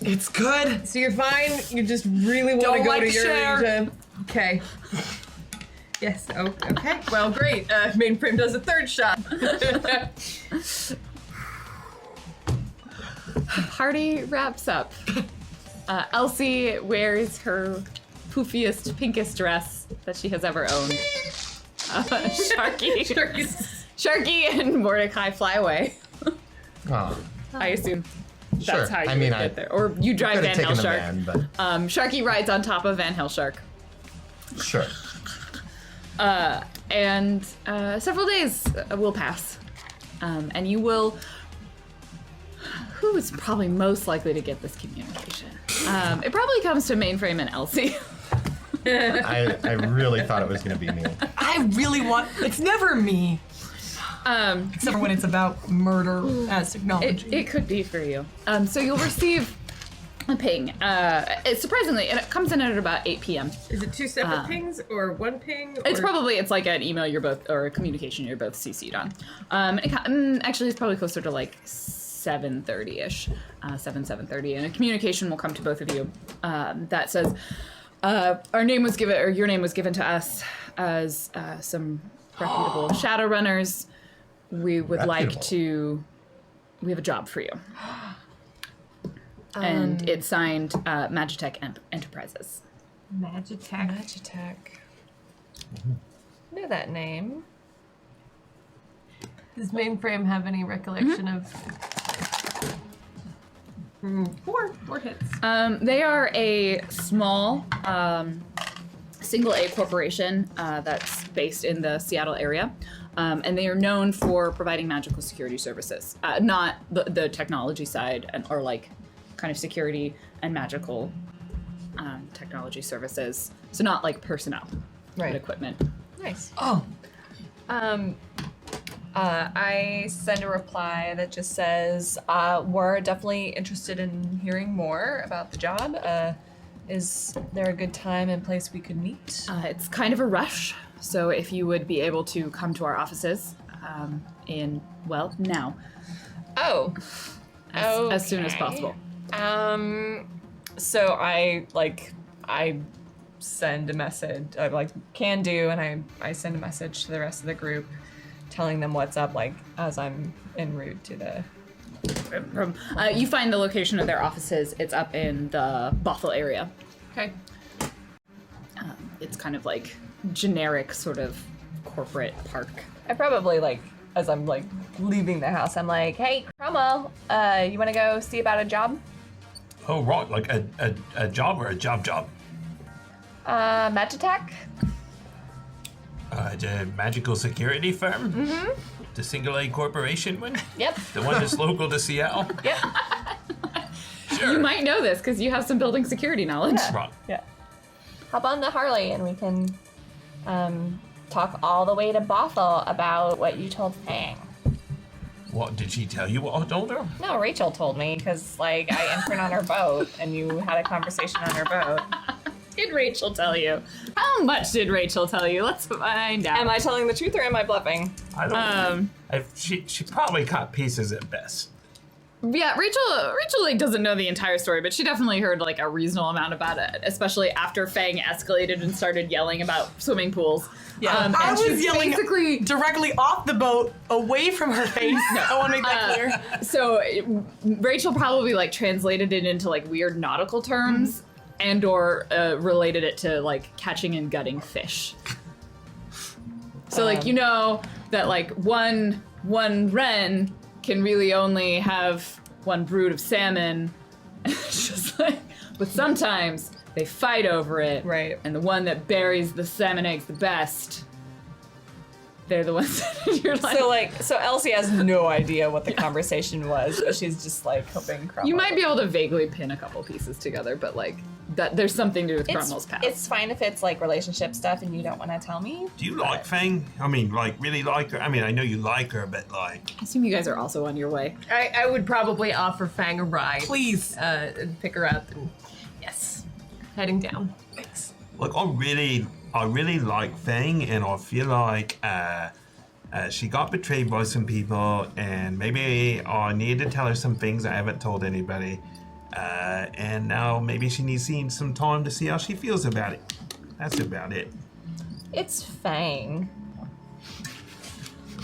It's good. So you're fine. You just really want to go to Eurasia. Okay. Yes. Oh. Okay. Well, great. Mainframe does a 3rd shot. Party wraps up. Elsie wears her poofiest, pinkest dress that she has ever owned. Sharky and Mordecai fly away. Oh, I assume that's sure. how you I mean, would get there. Or you drive could have Van Hell taken the Shark. van, but Sharky rides on top of Van Hell Shark. sure. And several days will pass. And you will... Who is probably most likely to get this communication? It probably comes to Mainframe and Elsie. I really thought it was going to be me. I really want. It's never me. Except for when it's about murder as technology. It could be for you. So you'll receive a ping. Surprisingly, and it comes in at about 8 p.m. Is it two separate pings or one ping? It's or- probably like an email you're both or a communication you're both CC'd on. Actually, it's probably closer to like 7:30ish, 7:30, and a communication will come to both of you that says, "Our name was given, or your name was given to us as some reputable Shadowrunners. We would like to. We have a job for you." And it's signed Magitech Enterprises. Magitech. Know that name. Does Mainframe have any recollection of? Four hits. They are a small single A corporation that's based in the Seattle area. And they are known for providing magical security services, not the technology side or like kind of security and magical technology services. So not like personnel, but equipment. Nice. Oh. I send a reply that just says, we're definitely interested in hearing more about the job. Is there a good time and place we could meet? It's kind of a rush, so if you would be able to come to our offices now. Oh. As soon as Okay. possible. So I send a message, can do, and I send a message to the rest of the group telling them what's up, like, as I'm en route to the... You find the location of their offices. It's up in the Bothell area. Okay. It's kind of like generic sort of corporate park. I probably, like, as I'm, like, leaving the house, I'm like, hey, Cromwell, you want to go see about a job? Oh, right, like a job or a job? Magitech? The magical security firm? Mm-hmm. The single A corporation one? Yep. The one that's local to Seattle? Yep. Sure. You might know this because you have some building security knowledge. Right. Yeah. Hop on the Harley and we can talk all the way to Bothell about what you told Fang. What, did she tell you what I told her? No, Rachel told me because, like, I interned on her boat and you had a conversation on her boat. Did Rachel tell you? How much did Rachel tell you? Let's find out. Am I telling the truth or am I bluffing? I don't know. She probably caught pieces at best. Yeah, Rachel like doesn't know the entire story, but she definitely heard like a reasonable amount about it, especially after Fang escalated and started yelling about swimming pools. Yeah. I and was she yelling basically directly off the boat, away from her face. I want to make that clear. So Rachel probably like translated it into like weird nautical terms and or related it to like catching and gutting fish. So like you know that like one wren can really only have one brood of salmon. It's just like, but sometimes they fight over it. Right. And the one that buries the salmon eggs the best, they're the ones that you're like. So Elsie has no idea what the conversation was, but she's just like hoping Cromwell. You might be able to vaguely pin a couple pieces together, but like that there's something to do with Cromwell's past. It's fine if it's like relationship stuff and you don't want to tell me. Do you like Fang? I mean, like, really like her? I mean, I know you like her, but like... I assume you guys are also on your way. I would probably offer Fang a ride. Please. And pick her up and Yes. Heading down. Look, I really like Fang, and I feel like she got betrayed by some people, and maybe I need to tell her some things I haven't told anybody. And now maybe she needs some time to see how she feels about it. That's about it. It's Fang.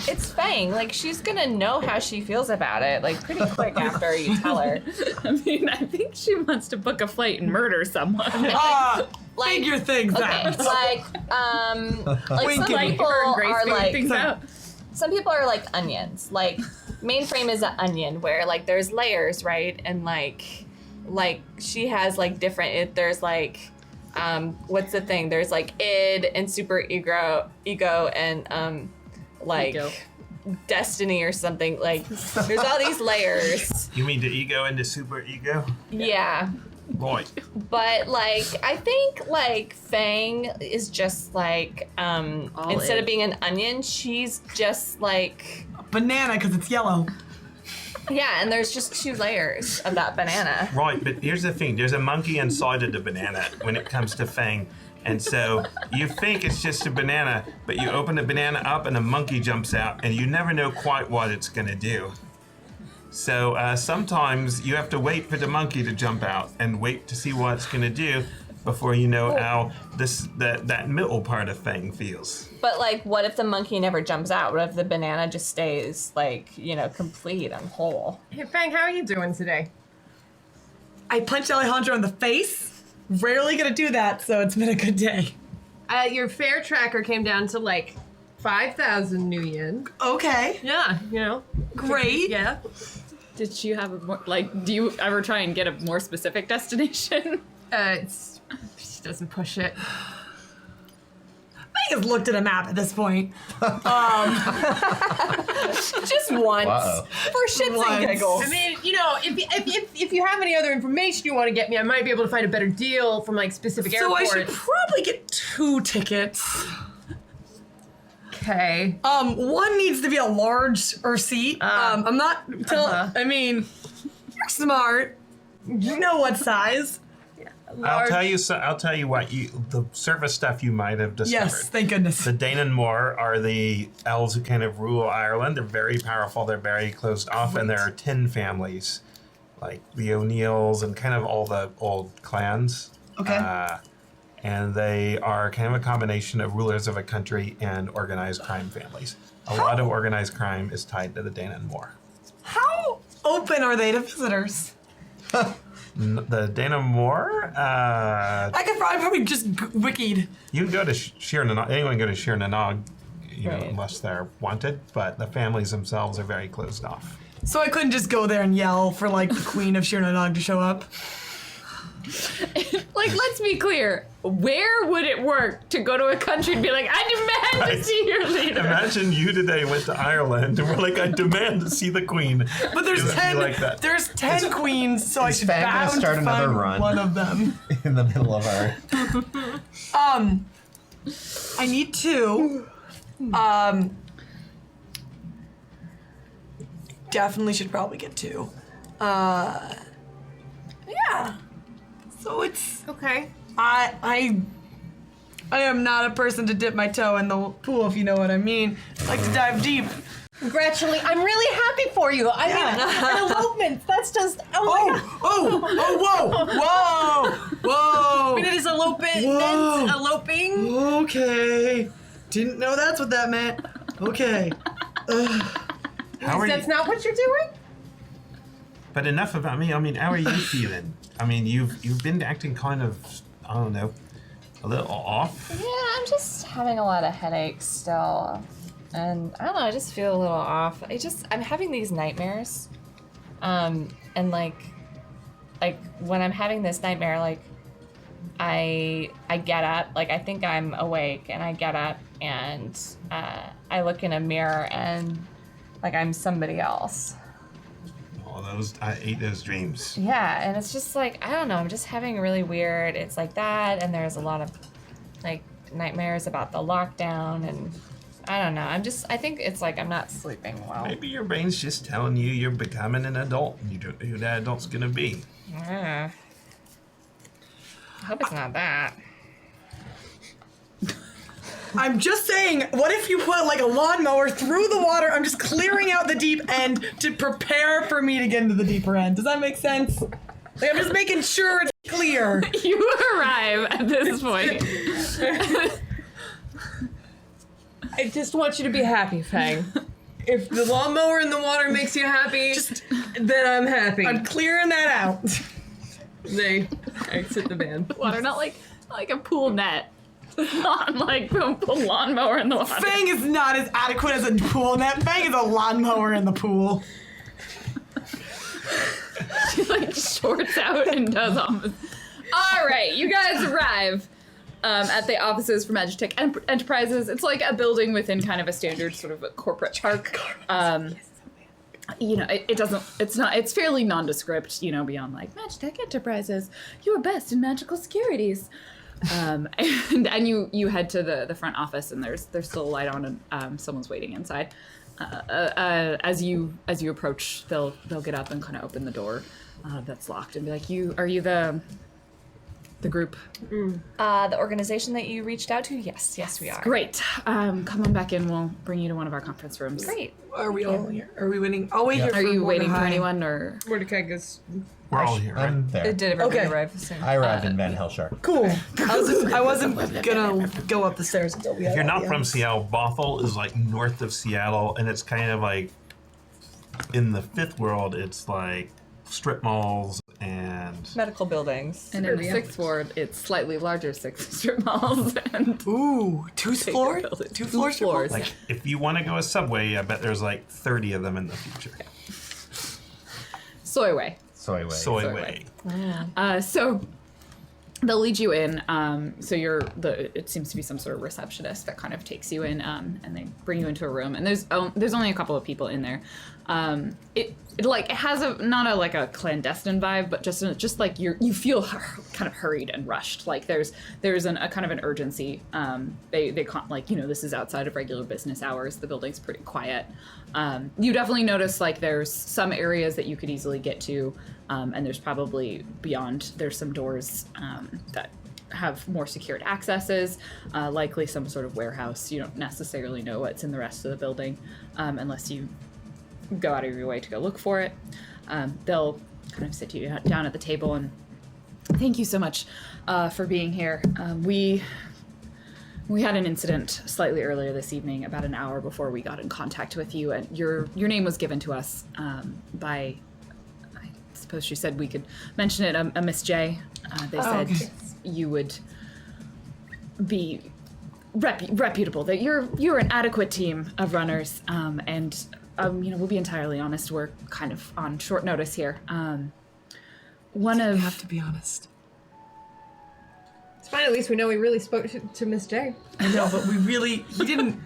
It's Fang. Like, she's gonna know how she feels about it, like, pretty quick after you tell her. I mean, I think she wants to book a flight and murder someone. Figure things Okay, out. like some Winking. people are like, things out. some people are like onions. Like, Mainframe is an onion where, like, there's layers, right? And, like she has, like, different, there's, like, what's the thing? There's, like, id and super ego and, like, Ego. destiny or something. Like, there's all these layers. You mean the ego and the super ego? Yeah. Right. But, like, I think, like, Fang is just, like, instead in. of being an onion, she's just, like, banana because it's yellow. Yeah, and there's just 2 layers of that banana. Right, but here's the thing. There's a monkey inside of the banana when it comes to Fang. And so you think it's just a banana, but you open the banana up and a monkey jumps out, and you never know quite what it's going to do. So sometimes you have to wait for the monkey to jump out and wait to see what it's going to do before you know how that middle part of Fang feels. But like, what if the monkey never jumps out? What if the banana just stays like, complete and whole? Hey, Fang, how are you doing today? I punched Alejandro in the face. Rarely gonna do that, so it's been a good day. Your fare tracker came down to like 5,000 new yen. Okay. Yeah, Great. Yeah. Did you have a more, do you ever try and get a more specific destination? She doesn't push it. I has looked at a map at this point. Just once. Uh-oh. For shits and giggles. I mean, if you have any other information you want to get me, I might be able to find a better deal from like specific So I airports. should probably get 2 tickets. Okay. One needs to be a large seat. I'm not I mean, you're smart. You know what size. I'll tell you what. The surface stuff you might have discovered. Yes, thank goodness. The Danemore are the elves who kind of rule Ireland. They're very powerful. They're very closed off, and there are 10 families, like the O'Neills and kind of all the old clans. Okay. And they are kind of a combination of rulers of a country and organized crime families. A lot of organized crime is tied to the Danemore. How open are they to visitors? The Danemore? I could probably just wikied. You can go to Shir Nanog. Anyone can go to Shir Nanog, Right. unless they're wanted. But the families themselves are very closed off. So I couldn't just go there and yell for like the Queen of Shir Nanog to show up. Let's be clear. Where would it work to go to a country and be like, I demand to see your leader? Imagine you today went to Ireland and we're like, I demand to see the Queen. But there's It would be 10. like that. There's 10 queens, so I is should Fang gonna bound start to another find run? one of them. In the middle of our... I need 2. Definitely should probably get 2. Yeah. So it's Okay. I am not a person to dip my toe in the pool, if you know what I mean. I like to dive deep. Congratulations. I'm really happy for you. I mean, an elopement. That's just, oh my God. Whoa. I mean, it is elopement, Whoa. meant eloping. Okay. Didn't know that's what that meant. Okay. How are That's you? not what you're doing? But enough about me. I mean, how are you feeling? I mean, you've been acting kind of, I don't know, a little off. Yeah, I'm just having a lot of headaches still. And I don't know, I just feel a little off. I'm having these nightmares. And like when I'm having this nightmare, like I get up, like I think I'm awake and I get up and I look in a mirror and like I'm somebody else. I ate those dreams. Yeah, and it's just like, I don't know, I'm just having really weird, it's like that, and there's a lot of like nightmares about the lockdown, and I don't know, I think it's like I'm not sleeping well. Maybe your brain's just telling you you're becoming an adult. And you don't know who that adult's gonna be. I hope it's not that. I'm just saying, what if you put like a lawnmower through the water? I'm just clearing out the deep end to prepare for me to get into the deeper end. Does that make sense? Like, I'm just making sure it's clear. You arrive at this point. I just want you to be happy, Fang. If the lawnmower in the water makes you happy, then I'm happy. I'm clearing that out. They exit the van. Water, not like a pool net. Not like a lawnmower in the water. Fang is not as adequate as a pool net. Fang is a lawnmower in the pool. She like shorts out and does almost. All right, you guys arrive at the offices for Magitech Enterprises. It's like a building within kind of a standard sort of a corporate park. It's fairly nondescript, beyond like Magitech Enterprises, your best in magical securities. And you head to the front office and there's still a light on and someone's waiting inside. As you approach, they'll get up and kind of open the door that's locked and be like, "Are you the group?" The organization that you reached out to? Yes, we are. Great. Come on back in. We'll bring you to one of our conference rooms. Great. Are we all here? Are we waiting? I'll wait here. Are you waiting for Mordecai. anyone, or Mordecai goes. We're all here, right? I'm there. Did everybody Okay. arrive soon? I arrived in Van Helshark. Cool. I wasn't gonna go up the stairs until we. If had you're all not the from others. Seattle, Bothell is like north of Seattle, and it's kind of like in the fifth world. It's like strip malls and Medical buildings. and in the sixth ward, it's slightly larger strip malls and Ooh, two floors. buildings. Two Two floors. floors. like if you want to go a Subway, I bet there's like 30 of them in the future. Soyway. Soy way. Soy Way. So they'll lead you in. So it seems to be some sort of receptionist that kind of takes you in, and they bring you into a room. And there's only a couple of people in there. It has not a clandestine vibe, but just like you feel kind of hurried and rushed. Like there's a kind of an urgency. They can't, like, this is outside of regular business hours. The building's pretty quiet. You definitely notice like there's some areas that you could easily get to, and there's probably beyond. There's some doors that have more secured accesses, likely some sort of warehouse. You don't necessarily know what's in the rest of the building unless you go out of your way to go look for it. They'll kind of sit you down at the table and thank you so much for being here. We had an incident slightly earlier this evening, about an hour before we got in contact with you, and your name was given to us by, I suppose she said we could mention it, a Miss J. They said you would be reputable, that you're an adequate team of runners, and we'll be entirely honest, we're kind of on short notice here. We have to be honest. It's fine. At least we know we really spoke to Miss J. I know, but he didn't.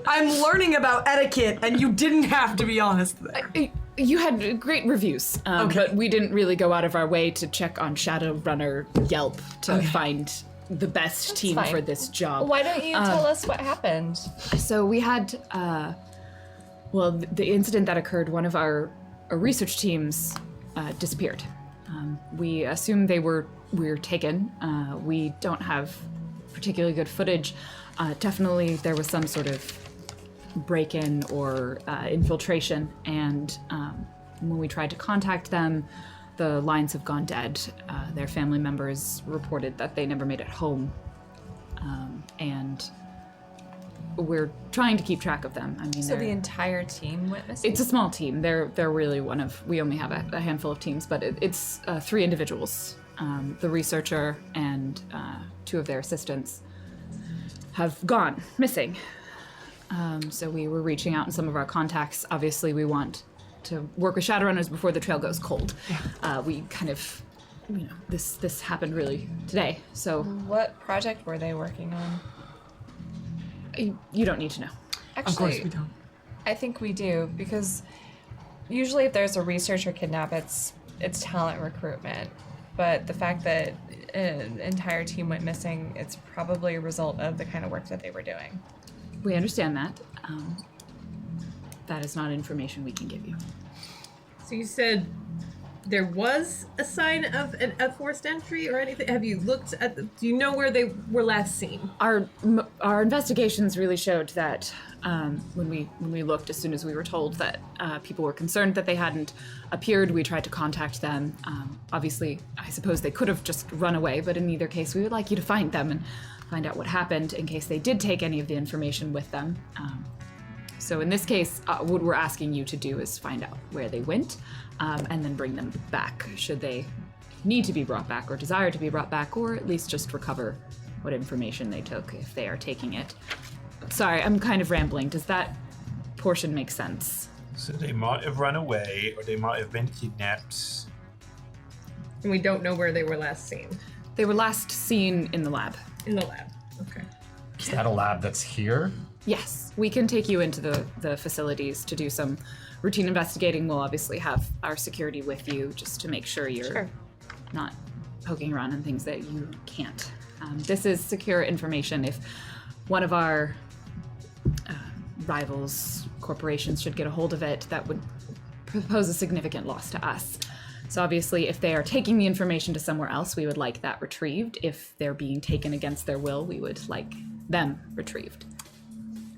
I'm learning about etiquette, and you didn't have to be honest there. You had great reviews, but we didn't really go out of our way to check on Shadowrunner Yelp to find the best team fine. for this job. Why don't you tell us what happened? So we had, the incident that occurred, one of our research teams disappeared. We assume we were taken. We don't have particularly good footage. Definitely there was some sort of break-in or infiltration, and when we tried to contact them, the lines have gone dead. Their family members reported that they never made it home, and we're trying to keep track of them. I mean, So the entire team went missing? it's a small team. They're really we only have a handful of teams, but it's 3 individuals. The researcher and 2 of their assistants have gone missing. So we were reaching out in some of our contacts. Obviously, we want to work with Shadowrunners before the trail goes cold. We kind of, this happened really today. So What project were they working on? you don't need to know. Actually, Of course we don't. I think we do, because usually if there's a researcher kidnap, it's talent recruitment. But the fact that an entire team went missing, it's probably a result of the kind of work that they were doing. We understand that. That is not information we can give you. So you said there was a sign of a forced entry or anything? Have you looked at do you know where they were last seen? Our investigations really showed that when we looked, as soon as we were told that people were concerned that they hadn't appeared, we tried to contact them. Obviously, I suppose they could have just run away, but in either case, we would like you to find them and find out what happened in case they did take any of the information with them. So in this case, what we're asking you to do is find out where they went, and then bring them back, should they need to be brought back or desire to be brought back, or at least just recover what information they took if they are taking it. Sorry, I'm kind of rambling. Does that portion make sense? So they might have run away, or they might have been kidnapped. And we don't know where they were last seen. They were last seen in the lab. In the lab. Okay. Is that a lab that's here? Yes, we can take you into the facilities to do some routine investigating. We'll obviously have our security with you just to make sure you're not poking around in things that you can't. This is secure information. If one of our rivals, corporations should get a hold of it, that would pose a significant loss to us. So obviously, if they are taking the information to somewhere else, we would like that retrieved. If they're being taken against their will, we would like them retrieved.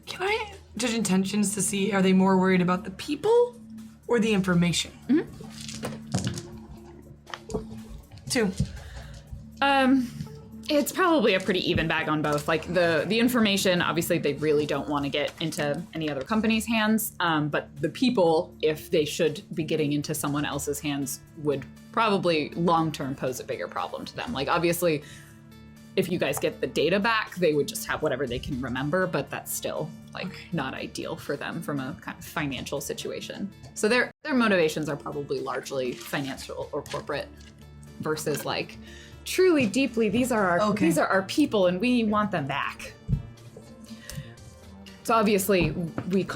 Can I judge intentions to see, are they more worried about the people or the information? Mm-hmm. 2. It's probably a pretty even bag on both. Like the information, obviously they really don't want to get into any other company's hands, but the people, if they should be getting into someone else's hands, would probably long-term pose a bigger problem to them. Like obviously, if you guys get the data back, they would just have whatever they can remember, but that's still not ideal for them from a kind of financial situation. So their motivations are probably largely financial or corporate versus like truly deeply these are our people and we want them back. So obviously we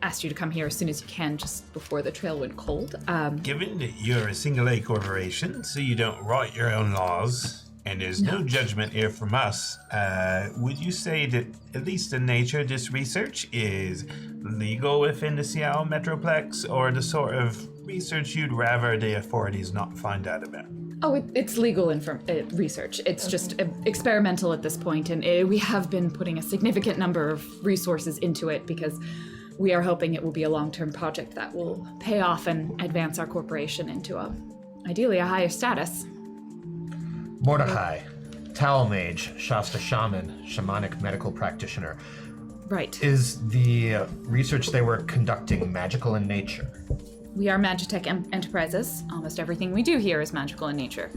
asked you to come here as soon as you can, just before the trail went cold. Given that you're a single A corporation, so you don't write your own laws, and there's no judgment here from us, would you say that, at least in nature, this research is legal within the Seattle Metroplex, or the sort of research you'd rather the authorities not find out about? Oh, it's legal research. It's just experimental at this point, and we have been putting a significant number of resources into it because we are hoping it will be a long-term project that will pay off and advance our corporation into ideally a higher status. Mordechai, Towel Mage, Shasta Shaman, Shamanic Medical Practitioner. Right. Is the research they were conducting magical in nature? We are Magitech Enterprises. Almost everything we do here is magical in nature.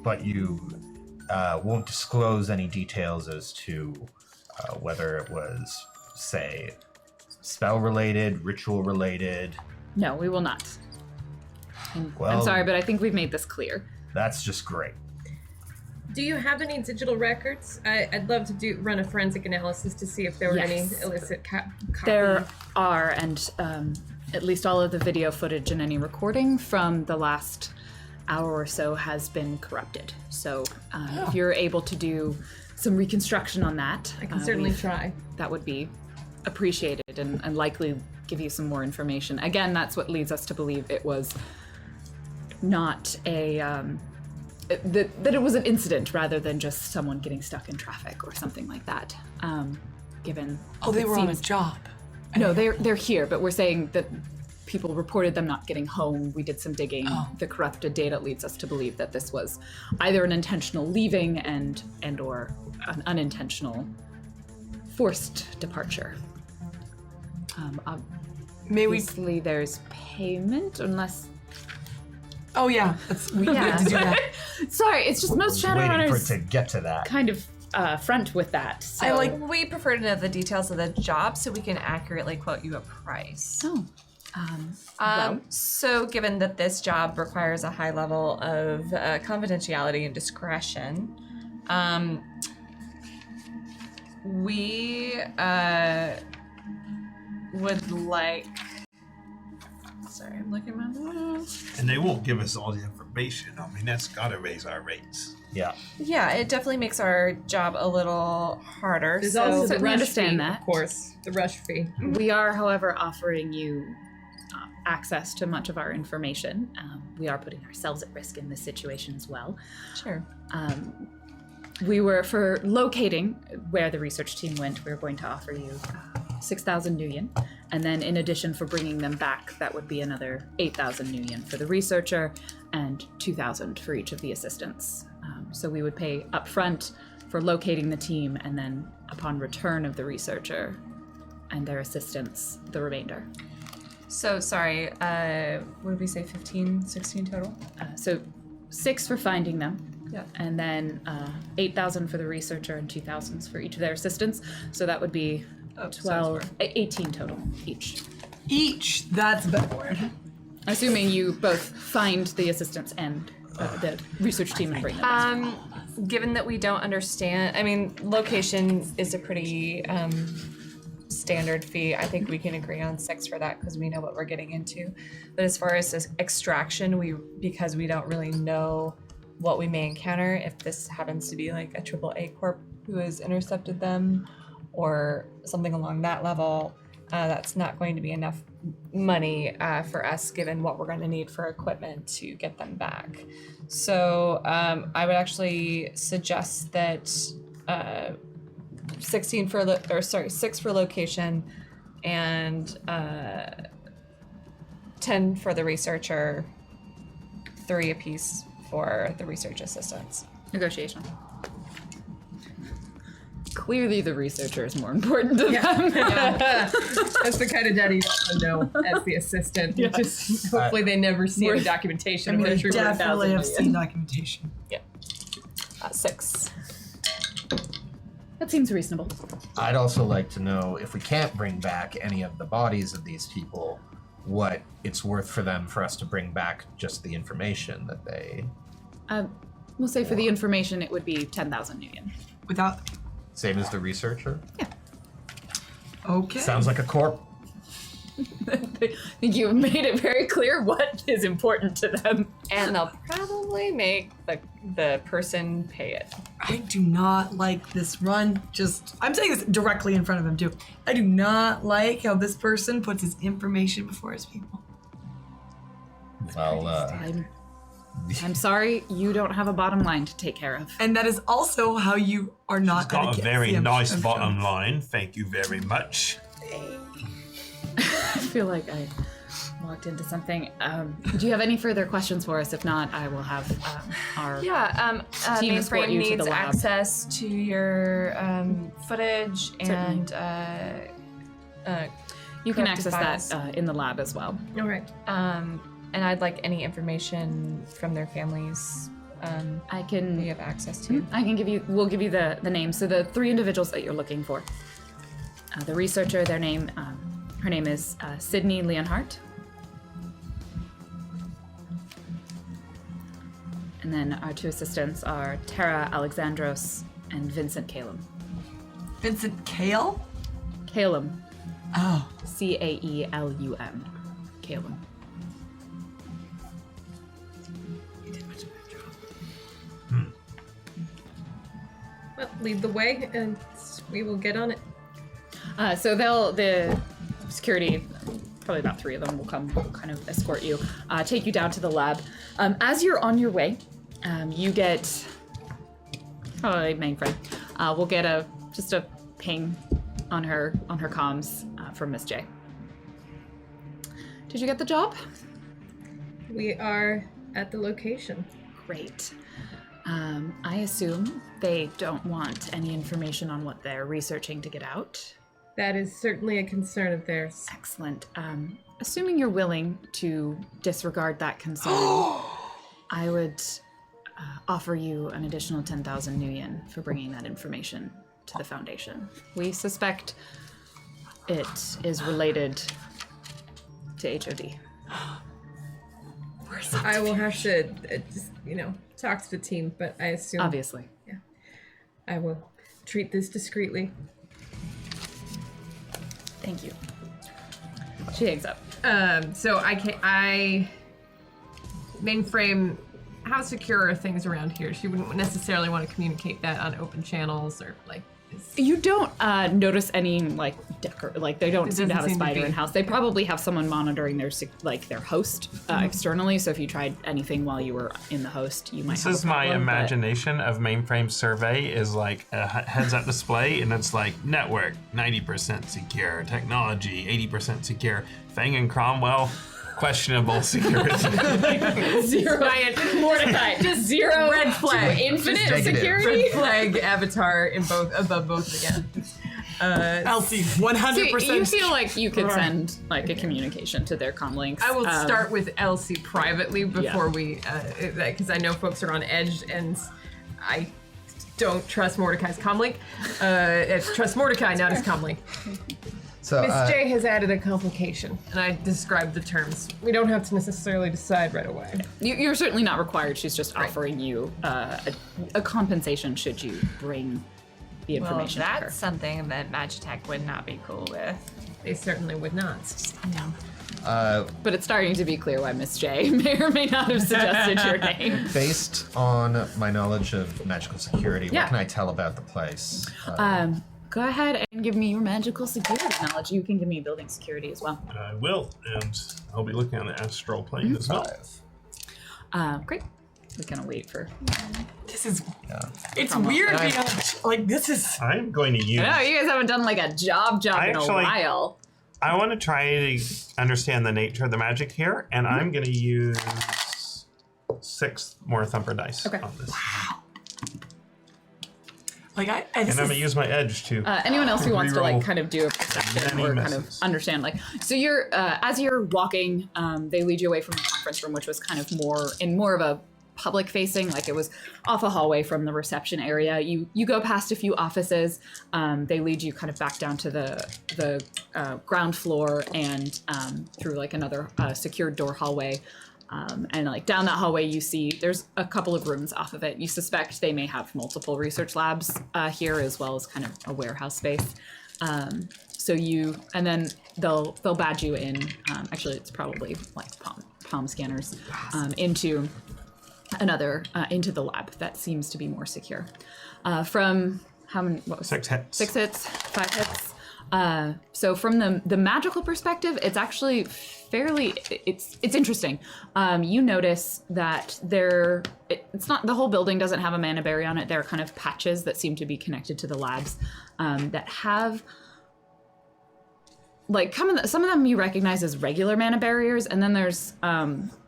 But you won't disclose any details as to whether it was, say, spell-related, ritual-related? No, we will not. Well, I'm sorry, but I think we've made this clear. That's just great. Do you have any digital records? I'd love to run a forensic analysis to see if there were any illicit copies. There are, and at least all of the video footage and any recording from the last hour or so has been corrupted. So if you're able to do some reconstruction on that, I can certainly try. That would be appreciated and likely give you some more information. Again, that's what leads us to believe it was not that it was an incident rather than just someone getting stuck in traffic or something like that. Given they were on a job. No, they're here, but we're saying that people reported them not getting home. We did some digging. The corrupted data leads us to believe that this was either an intentional leaving and or an unintentional forced departure. Obviously, there's payment unless. Oh yeah, we have to do that. Sorry, it's just most Waiting for it Shadowrunners to get to that. kind of front with that. So. We prefer to know the details of the job so we can accurately quote you a price. So given that this job requires a high level of confidentiality and discretion, we would like... Sorry, I'm looking at my notes. And they won't give us all the information. I mean, that's gotta raise our rates. Yeah. Yeah, it definitely makes our job a little harder. There's also the we rush understand fee, that. of course. The rush fee. We are, however, offering you access to much of our information. We are putting ourselves at risk in this situation as well. Sure. We were, for locating where the research team went, we were going to offer you 6,000 Nuyen. And then in addition, for bringing them back, that would be another 8,000 Nuyen for the researcher and 2,000 for each of the assistants. So we would pay upfront for locating the team, and then upon return of the researcher and their assistants, the remainder. So, sorry, what did we say, 15, 16 total? So 6 for finding them. Yeah. And then 8,000 for the researcher and 2,000 for each of their assistants. So that would be 18 total each. Each, that's a better word. Assuming you both find the assistants and the research team and bring them. Given that we don't understand, I mean, location is a pretty standard fee. I think we can agree on 6 for that because we know what we're getting into. But as far as this extraction, because we don't really know what we may encounter, if this happens to be like a AAA corp who has intercepted them or something along that level, that's not going to be enough money for us, given what we're going to need for equipment to get them back. So I would actually suggest that 6 for location, and 10 for the researcher, 3 apiece for the research assistants. Negotiation. Clearly, the researcher is more important to them. That's the kind of daddy you want to know as the assistant. Just hopefully they never see the documentation. I mean, of I the true definitely 1,000 have million. seen documentation. 6. That seems reasonable. I'd also like to know, if we can't bring back any of the bodies of these people, what it's worth for them for us to bring back just the information that they... We'll say for the information, it would be 10,000 Nuyen. Without. Same as the researcher? Okay. Sounds like a corp. I think you made it very clear what is important to them. And they'll probably make the person pay it. I do not like this run. I'm saying this directly in front of him too. I do not like how this person puts his information before his people. Well, I'm sorry, you don't have a bottom line to take care of. And that is also how you are not She's going got to a get very CM nice shown. bottom line. Thank you very much. I feel like I walked into something. Do you have any further questions for us? If not, I will have our team escort Mainframe you to needs the lab. access to your footage and You can corrupted access files. that in the lab as well. All right. And I'd like any information from their families I can. you have access to. I can give you. We'll give you the names. So the 3 individuals that you're looking for. The researcher, her name is Sydney Leonhardt. And then our 2 assistants are Tara Alexandros and Vincent Calum. Vincent Kale? Calum. Oh. Caelum. Calum. You did much of a job. Well, lead the way, and we will get on it. So the security, probably about 3 of them, will come kind of escort you, take you down to the lab. As you're on your way, you get probably mainframe. We'll get just a ping on her comms from Miss J. Did you get the job? We are at the location. Great. I assume they don't want any information on what they're researching to get out. That is certainly a concern of theirs. Excellent. Assuming you're willing to disregard that concern, I would offer you an additional 10,000 Nuyen for bringing that information to the Foundation. We suspect it is related to HOD. I will have to just, talk to the team, but I assume Obviously. I will treat this discreetly. Thank you. She hangs up. So I mainframe. How secure are things around here? She wouldn't necessarily want to communicate that on open channels or like. You don't notice any they don't It seem to have a doesn't seem to spider be. in house. They probably have someone monitoring their host externally. So if you tried anything while you were in the host, you might. This have is a my problem, but- imagination of mainframe survey is like a heads-up display, and it's like network 90% secure, technology 80% secure, Fang and Cromwell questionable security. 0 Mordecai, just 0 red flag. to infinite Just negative. security. Red flag avatar in above both again. Elsie, So 100%. you feel like you could send a communication to their comlinks. I will start with Elsie privately before Yeah. we, because I know folks are on edge and I don't trust Mordecai's comlink. Trust Mordecai, not his comlink. So, Miss J has added a complication, and I described the terms. We don't have to necessarily decide right away. You're certainly not required. She's just offering you a compensation should you bring the Well, information to her. that's something that Magitech would not be cool with. They certainly would not. But it's starting to be clear why Miss J may or may not have suggested your name. based on my knowledge of magical security, Yeah. what can I tell about the place? Go ahead Give me your magical security knowledge. You can give me building security as well. I will, and I'll be looking on the astral plane as well. Great. We're gonna wait for. This is. It's weird being like this is. I'm going to use. I know you guys haven't done like a job in a while. I want to try to understand the nature of the magic here, and I'm going to use 6 more thumper dice on this. Wow. Like and I'm going to use my edge too. Anyone else who wants to like kind of do a perception or kind of understand, like, so you're as you're walking, they lead you away from the conference room, which was kind of more of a public facing, like it was off a hallway from the reception area. You go past a few offices. They lead you kind of back down to the ground floor and through like another secured door hallway. And like down that hallway, you see there's a couple of rooms off of it. You suspect they may have multiple research labs here, as well as kind of a warehouse space. And then they'll badge you in. Actually, it's probably like palm scanners into into the lab that seems to be more secure. From how many? What was 6 hits. 6 hits, 5 hits. So from the magical perspective, it's actually fairly, it's interesting. You notice that it's not, the whole building doesn't have a mana barrier on it. There are kind of patches that seem to be connected to the labs that have, like, some of them you recognize as regular mana barriers, and then there's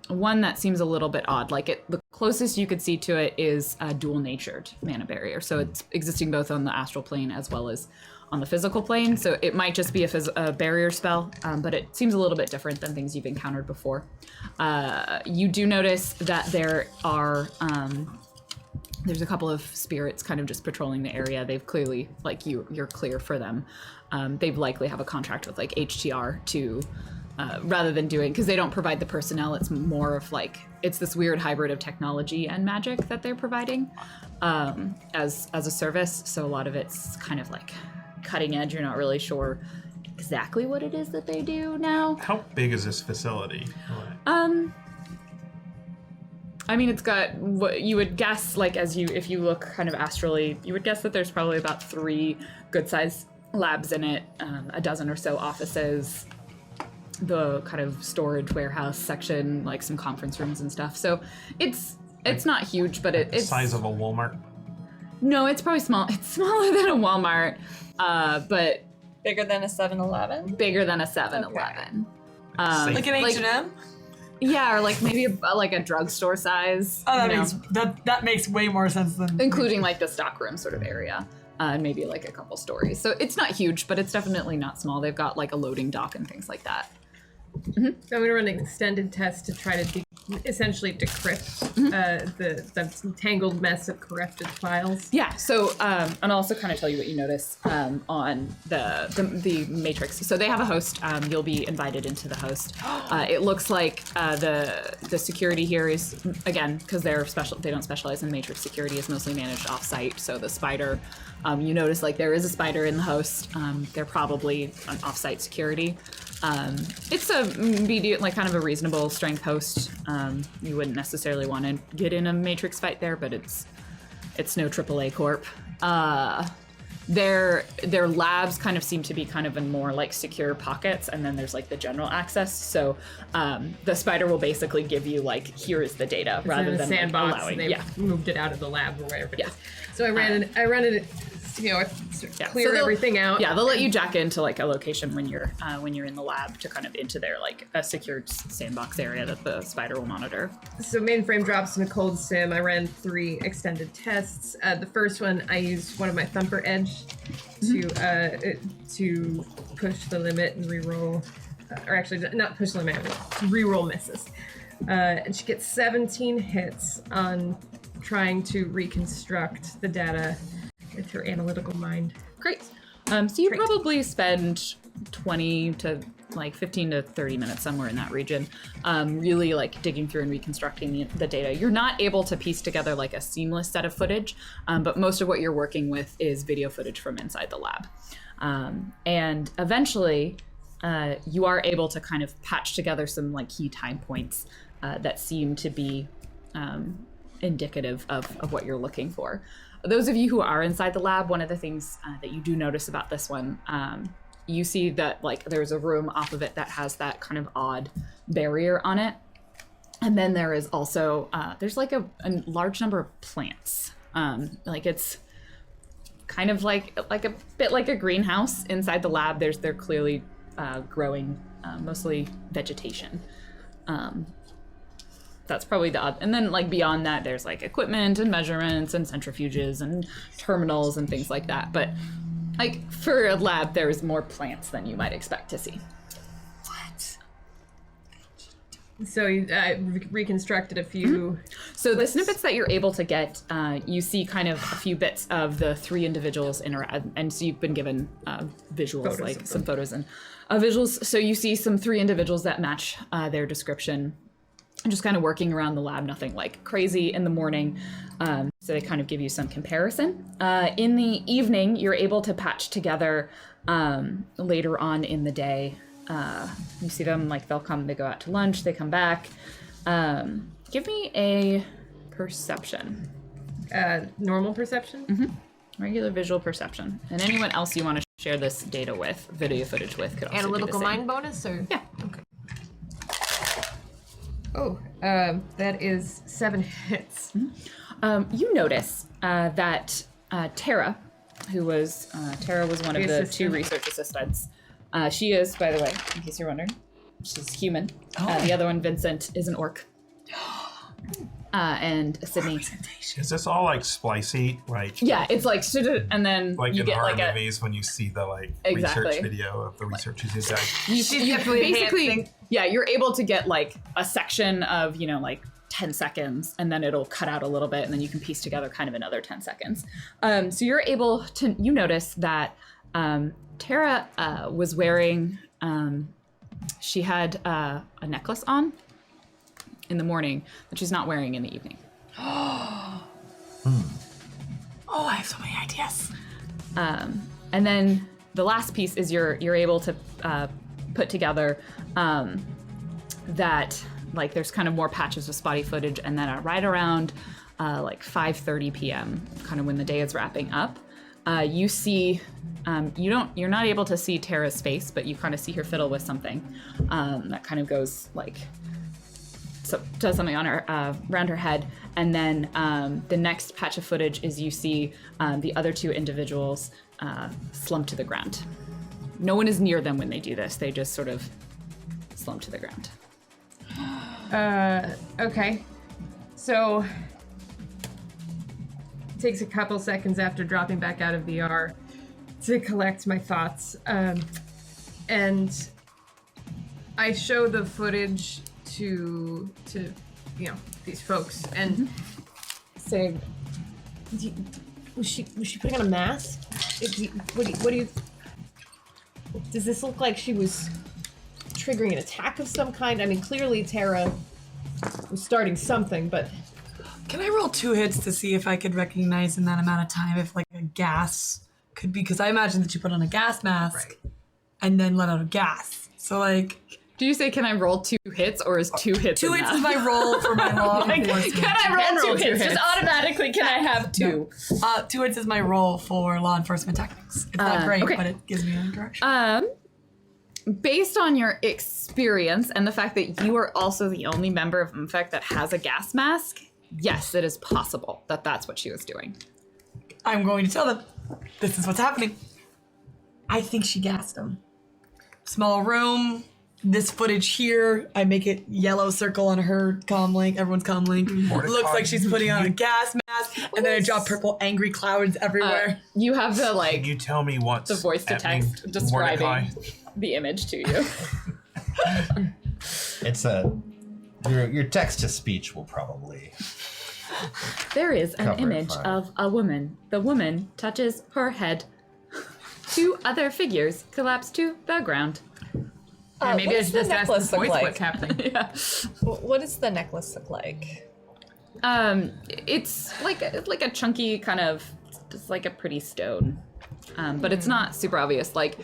one that seems a little bit odd. Like the closest you could see to it is a dual-natured mana barrier. So it's existing both on the astral plane as well as on the physical plane. So it might just be a barrier spell, but it seems a little bit different than things you've encountered before. You do notice that there are there's a couple of spirits kind of just patrolling the area. They've clearly, like, you're clear for them. They've likely have a contract with like HTR to rather than doing, because they don't provide the personnel, it's more of like, it's this weird hybrid of technology and magic that they're providing as a service. So a lot of it's kind of like cutting edge. You're not really sure exactly what it is that they do now. How big is this facility? I mean, it's got what you would guess, like, if you look kind of astrally, you would guess that there's probably about 3 good-sized labs in it, a dozen or so offices, the kind of storage warehouse section, like some conference rooms and stuff. So it's not huge, but it's size of a Walmart. No, it's probably small. It's smaller than a Walmart, but Bigger than a 7-Eleven? Bigger than a 7-Eleven. Okay. Like an H&M? Yeah, or like maybe a drugstore size. Oh, that makes way more sense than... Including like the stockroom sort of area. And maybe like a couple stories. So it's not huge, but it's definitely not small. They've got like a loading dock and things like that. Mm-hmm. So I'm going to run an extended test to try to essentially decrypt the tangled mess of corrupted files. Yeah, so, and I'll also kind of tell you what you notice on the Matrix. So they have a host. You'll be invited into the host. It looks like the security here is, again, because they don't specialize in Matrix security, is mostly managed off-site. So the spider, you notice like there is a spider in the host. They're probably an off-site security. It's a medium, like kind of a reasonable strength host. You wouldn't necessarily want to get in a Matrix fight there, but it's no AAA corp. Their labs kind of seem to be kind of in more like secure pockets, and then there's like the general access. So the spider will basically give you like, here is the data, rather than sandbox, like allowing. and they moved it out of the lab or whatever. Yeah. So I ran it. Clear everything out. Yeah, they'll let you jack into like a location when you're in the lab to kind of into their like a secured sandbox area that the spider will monitor. So mainframe drops in a cold sim. I ran 3 extended tests. The first one, I used one of my thumper edge to push the limit and reroll, or actually not push the limit, reroll misses. And she gets 17 hits on trying to reconstruct the data with her analytical mind. Great. So you probably spend 20 to like 15 to 30 minutes somewhere in that region, really like digging through and reconstructing the data. You're not able to piece together like a seamless set of footage, but most of what you're working with is video footage from inside the lab. And eventually, you are able to kind of patch together some like key time points that seem to be indicative of what you're looking for. those of you who are inside the lab, one of the things that you do notice about this one, you see that like there's a room off of it that has that kind of odd barrier on it. And then there is also, there's like a large number of plants. Like it's kind of like a bit like a greenhouse inside the lab. They're clearly growing mostly vegetation. That's probably the odd. And then like beyond that, there's like equipment and measurements and centrifuges and terminals and things like that. But like for a lab, there's more plants than you might expect to see. So I reconstructed a few. So the snippets that you're able to get, you see kind of a few bits of the three individuals and so you've been given visuals, like some photos and visuals. So you see some three individuals that match their description. Just kind of working around the lab, nothing like crazy in the morning. So they kind of give you some comparison. In the evening, you're able to patch together later on in the day. You see them, like they'll come, they go out to lunch, they come back. Give me a perception. Normal perception? Mm-hmm. Regular visual perception. And anyone else you want to share this data with, video footage with, could also Analytical do the same. mind bonus, or? Yeah. Okay. Oh, that is 7 hits. You notice that Tara, who was Tara was one of the two research assistants. She is, by the way, in case you're wondering, she's human. The other one, Vincent, is an orc. And Sydney. Is this all like splicey? Like Yeah, it's like, and then like you in get horror like movies when you see the like Exactly. research video of the researchers who died. you definitely basically, enhancing. yeah, you're able to get like a section of, like 10 seconds, and then it'll cut out a little bit, and then you can piece together kind of another 10 seconds. So you're able to, you notice that Tara was wearing, she had a necklace on in the morning that she's not wearing in the evening. Oh, I have so many ideas. And then the last piece is you're able to put together that like there's kind of more patches of spotty footage, and then right around like 5:30 p.m., kind of when the day is wrapping up, you see you're not able to see Tara's face, but you kind of see her fiddle with something that kind of goes like does something on her around her head, and then the next patch of footage is you see the other two individuals slump to the ground. No one is near them when they do this. They just sort of slump to the ground. Okay. So it takes a couple seconds after dropping back out of VR to collect my thoughts. And I show the footage to these folks and say, was she putting on a mask? What do you does this look like she was triggering an attack of some kind? I mean, clearly Tara was starting something, but Can I roll 2 hits to see if I could recognize in that amount of time if like a gas could be? Because I imagine that you put on a gas mask and then let out a gas. So like, Do you say, can I roll 2 hits, or is 2 hits 2 hits enough? is my roll for my law Like, enforcement. can I roll 2 hits? Just automatically, can I have 2? 2 hits is my roll for law enforcement techniques. It's not great, okay. but it gives me a direction. Based on your experience and the fact that you are also the only member of MMFEC that has a gas mask, yes, it is possible that that's what she was doing. I'm going to tell them, this is what's happening. I think she gassed him. Small room. This footage here, I make it yellow circle on her comm link, everyone's comm link. Looks like she's putting on a gas mask, and then I draw purple angry clouds everywhere. You have the Can you tell me what's the voice to happening, text describing Mordecai? the image to you. It's your text to speech will probably. There is an Cover it image fine. of a woman. The woman touches her head. 2 other figures collapse to the ground. or maybe what it's does the just asking necklace look voice like? what's happening. Yeah. What does the necklace look like? It's like a chunky kind of, just like a pretty stone, but it's not super obvious. Like,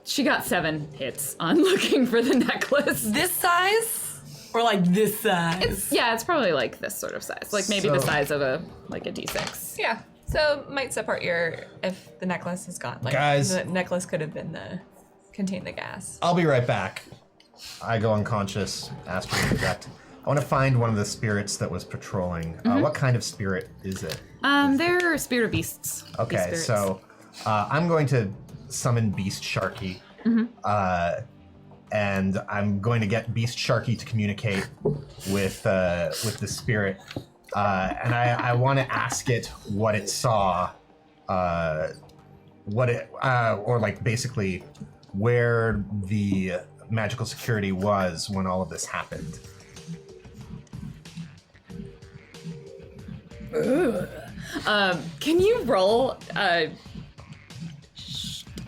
she got 7 hits on looking for the necklace. This size? Or like this size? It's probably like this sort of size, like maybe the So- size of a D6. Yeah. So might support if the necklace is gone. Like, Guys. the necklace could have been contain the gas. I'll be right back. I go unconscious, astral project. I want to find one of the spirits that was patrolling. What kind of spirit is it? They're spirit beasts. Beast Okay, spirits. so I'm going to summon Beast Sharky. And I'm going to get Beast Sharky to communicate with the spirit. And I want to ask it what it saw, or like basically where the magical security was when all of this happened. Can you roll? I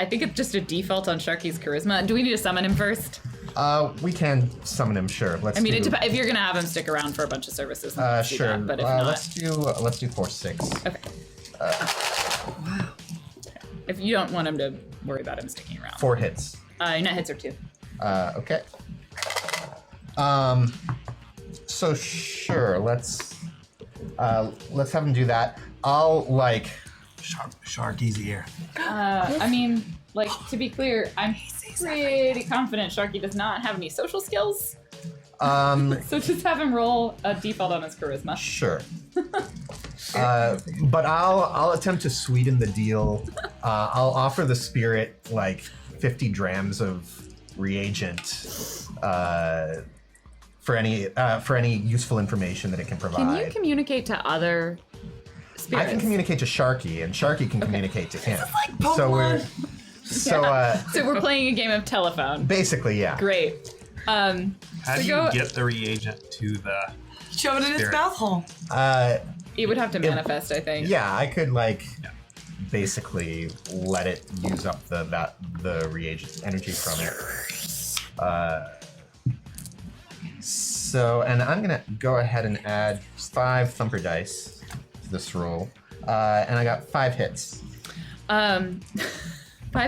think it's just a default on Sharky's charisma. Do we need to summon him first? We can summon him, sure. Let's. I mean, do, if you're gonna have him stick around for a bunch of services, then let's do sure. that, but if not, Let's do 4-6. okay. Wow. If you don't want him to worry about him sticking around. 4 hits. Net hits are 2. Okay. So sure, let's have him do that. I'll like. Sharky's ear. I mean, like, to be clear, I'm pretty confident Sharky does not have any social skills. So just have him roll a default on his charisma. Sure. But I'll attempt to sweeten the deal. I'll offer the spirit like 50 drams of reagent for any useful information that it can provide. Can you communicate to other spirits? I can communicate to Sharky, and Sharky can communicate to him. like Pokemon. So we're playing a game of telephone. Basically, yeah. Great. How do you get the reagent to the Shove it in his spirit? mouth hole. You would have to manifest, I think. Yeah, I could basically let it use up the reagent energy from it. So, and I'm gonna go ahead and add 5 thumper dice to this roll, and I got 5 hits. 5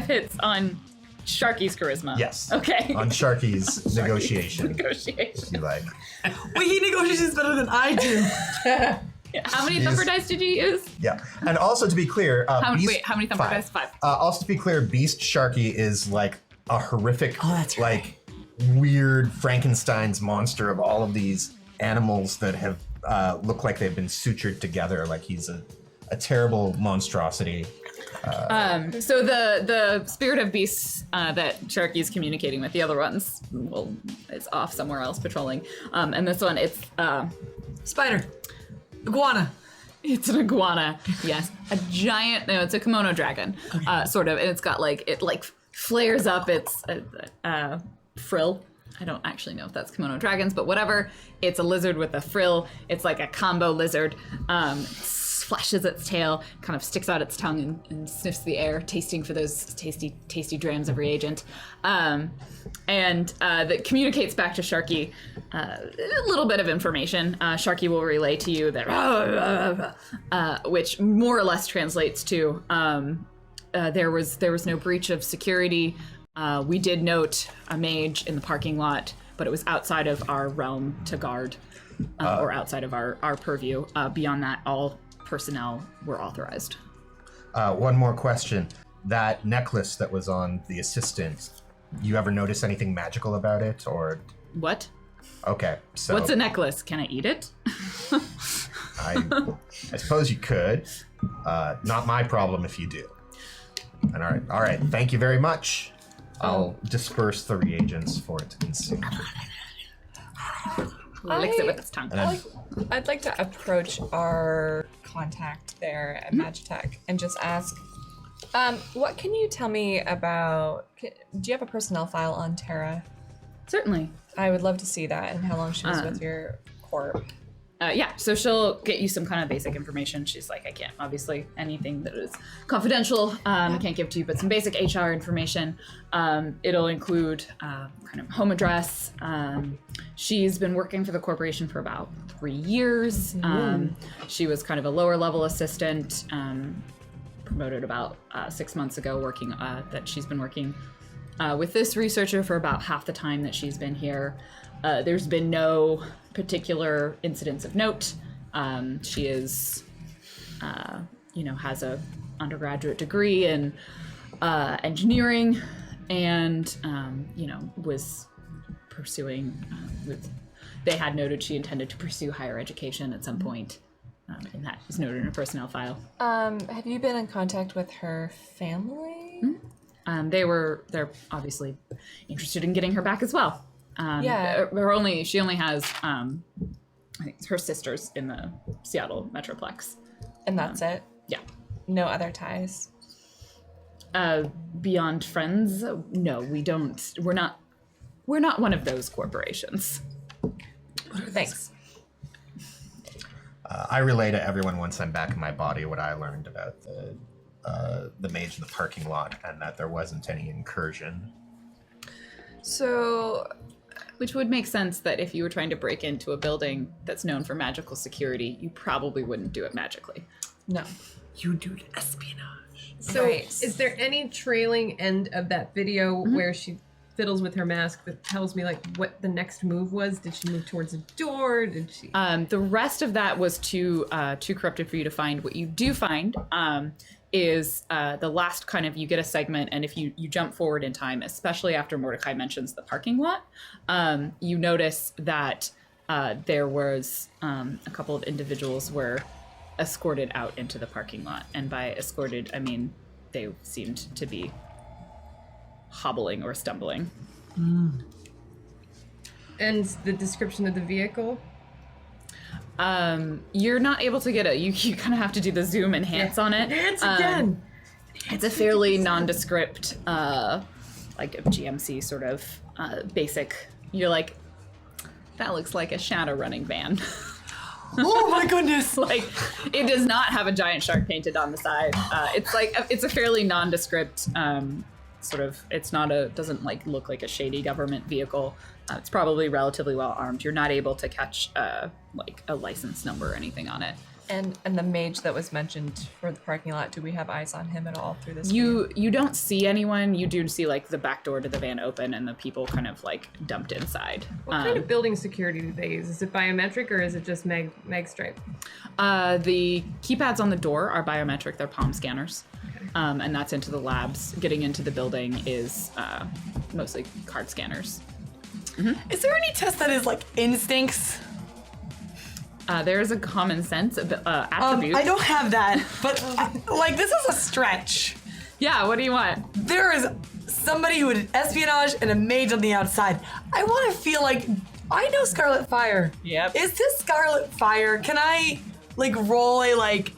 hits on Sharky's charisma. Yes. Okay. On Sharky's negotiation. Negotiation. You like? Wait, he negotiates better than I do. How many thumper dice did you use? Yeah, and also to be clear, How many thumper 5. dice? 5. Also to be clear, Beast Sharky is like a horrific, that's right. like weird Frankenstein's monster of all of these animals that have look like they've been sutured together. Like he's a terrible monstrosity. So the spirit of beasts that Sharky's communicating with, the other ones, is off somewhere else patrolling. And this one, it's Spider. Iguana. It's an iguana, yes. A giant, no, it's a kimono dragon, sort of, and it's got it flares up its frill. I don't actually know if that's kimono dragons, but whatever. It's a lizard with a frill. It's like a combo lizard. Flashes its tail, kind of sticks out its tongue and sniffs the air, tasting for those tasty drams of reagent. And that communicates back to Sharky a little bit of information. Sharky will relay to you that, which more or less translates to there was no breach of security. We did note a mage in the parking lot, but it was outside of our realm to guard, or outside of our purview. Beyond that, all personnel were authorized. One more question. That necklace that was on the assistant, you ever notice anything magical about it, or? What? Okay, so. What's a necklace? Can I eat it? I suppose you could. Not my problem if you do. And all right. Thank you very much. I'll disperse the reagents for it to consume. Licks it with its tongue. I'd like to approach our contact there at Magitech and just ask, what can you tell me about, do you have a personnel file on Tara? Certainly. I would love to see that and how long she was with your corp. Yeah, so she'll get you some kind of basic information. She's like, I can't, obviously, anything that is confidential, I can't give to you, but some basic HR information. It'll include kind of home address. She's been working for the corporation for about 3 years. She was kind of a lower level assistant, promoted about 6 months ago, that she's been working with this researcher for about half the time that she's been here. There's been no particular incidents of note. She is has a undergraduate degree in engineering, and was pursuing. They had noted she intended to pursue higher education at some point, and that is noted in her personnel file. Have you been in contact with her family? They're obviously interested in getting her back as well. She only has I think her sisters in the Seattle Metroplex. And that's it? Yeah. No other ties? Beyond friends, no, we don't. We're not one of those corporations. Thanks. I relay to everyone once I'm back in my body what I learned about the mage in the parking lot, and that there wasn't any incursion. So, which would make sense that if you were trying to break into a building that's known for magical security, you probably wouldn't do it magically. No. You do espionage. So, Right. is there any trailing end of that video where she fiddles with her mask that tells me like what the next move was? Did she move towards a door? Did she? The rest of that was too corrupted for you to find. What you do find is the last kind of, you get a segment, and if you jump forward in time, especially after Mordecai mentions the parking lot, you notice that there was a couple of individuals were escorted out into the parking lot. And by escorted, I mean they seemed to be hobbling or stumbling. And the description of the vehicle? You're not able to get you kind of have to do the zoom enhance on it. Enhance again. It's a fairly nondescript, like a GMC sort of basic. You're like, that looks like a Shadowrunning van. Oh my goodness! Like, it does not have a giant shark painted on the side. It's a fairly nondescript sort of. Doesn't like look like a shady government vehicle. It's probably relatively well armed. You're not able to catch like a license number or anything on it. And the mage that was mentioned for the parking lot, do we have eyes on him at all through this? You don't see anyone. You do see like the back door to the van open and the people kind of like dumped inside. What kind of building security do they use? Is it biometric or is it just mag stripe? The keypads on the door are biometric. They're palm scanners. Okay. And that's into the labs. Getting into the building is mostly card scanners. Mm-hmm. Is there any test that is like instincts? There is a common sense attribute. I don't have that, but like this is a stretch. Yeah, what do you want? There is somebody who did espionage and a mage on the outside. I want to feel like I know Scarlet Fire. Yep. Is this Scarlet Fire? Can I like roll a like?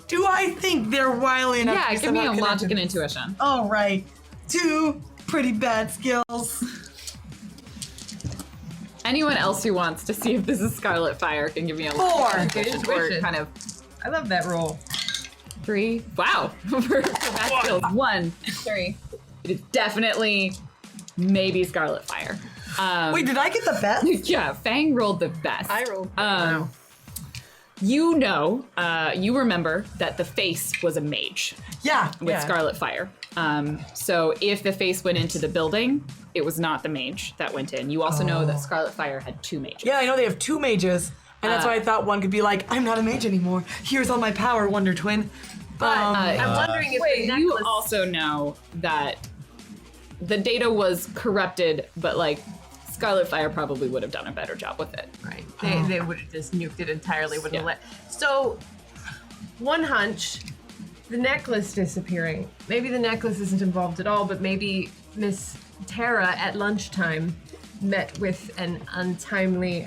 Do I think they're wily enough? Yeah, to give me a somehow connect logic to and this? intuition. All right, 2 pretty bad skills. Anyone else who wants to see if this is Scarlet Fire can give me a 4. or kind of I love that roll. 3. Wow. For bad skills. 1, 3. It is definitely maybe Scarlet Fire. Wait, did I get the best? Yeah, Fang rolled the best. I rolled. You remember that the face was a mage Yeah. with Scarlet Fire. So if the face went into the building, it was not the mage that went in. You also know that Scarlet Fire had 2 mages. Yeah, I know they have 2 mages, and that's why I thought one could be like, I'm not a mage anymore. Here's all my power, Wonder Twin. But I'm wondering if the necklace... you also know that the data was corrupted, but like Scarlet Fire probably would have done a better job with it. Right. They would have just nuked it entirely, wouldn't Yeah. let. So, one hunch, the necklace disappearing. Maybe the necklace isn't involved at all, but maybe Miss Tara at lunchtime met with an untimely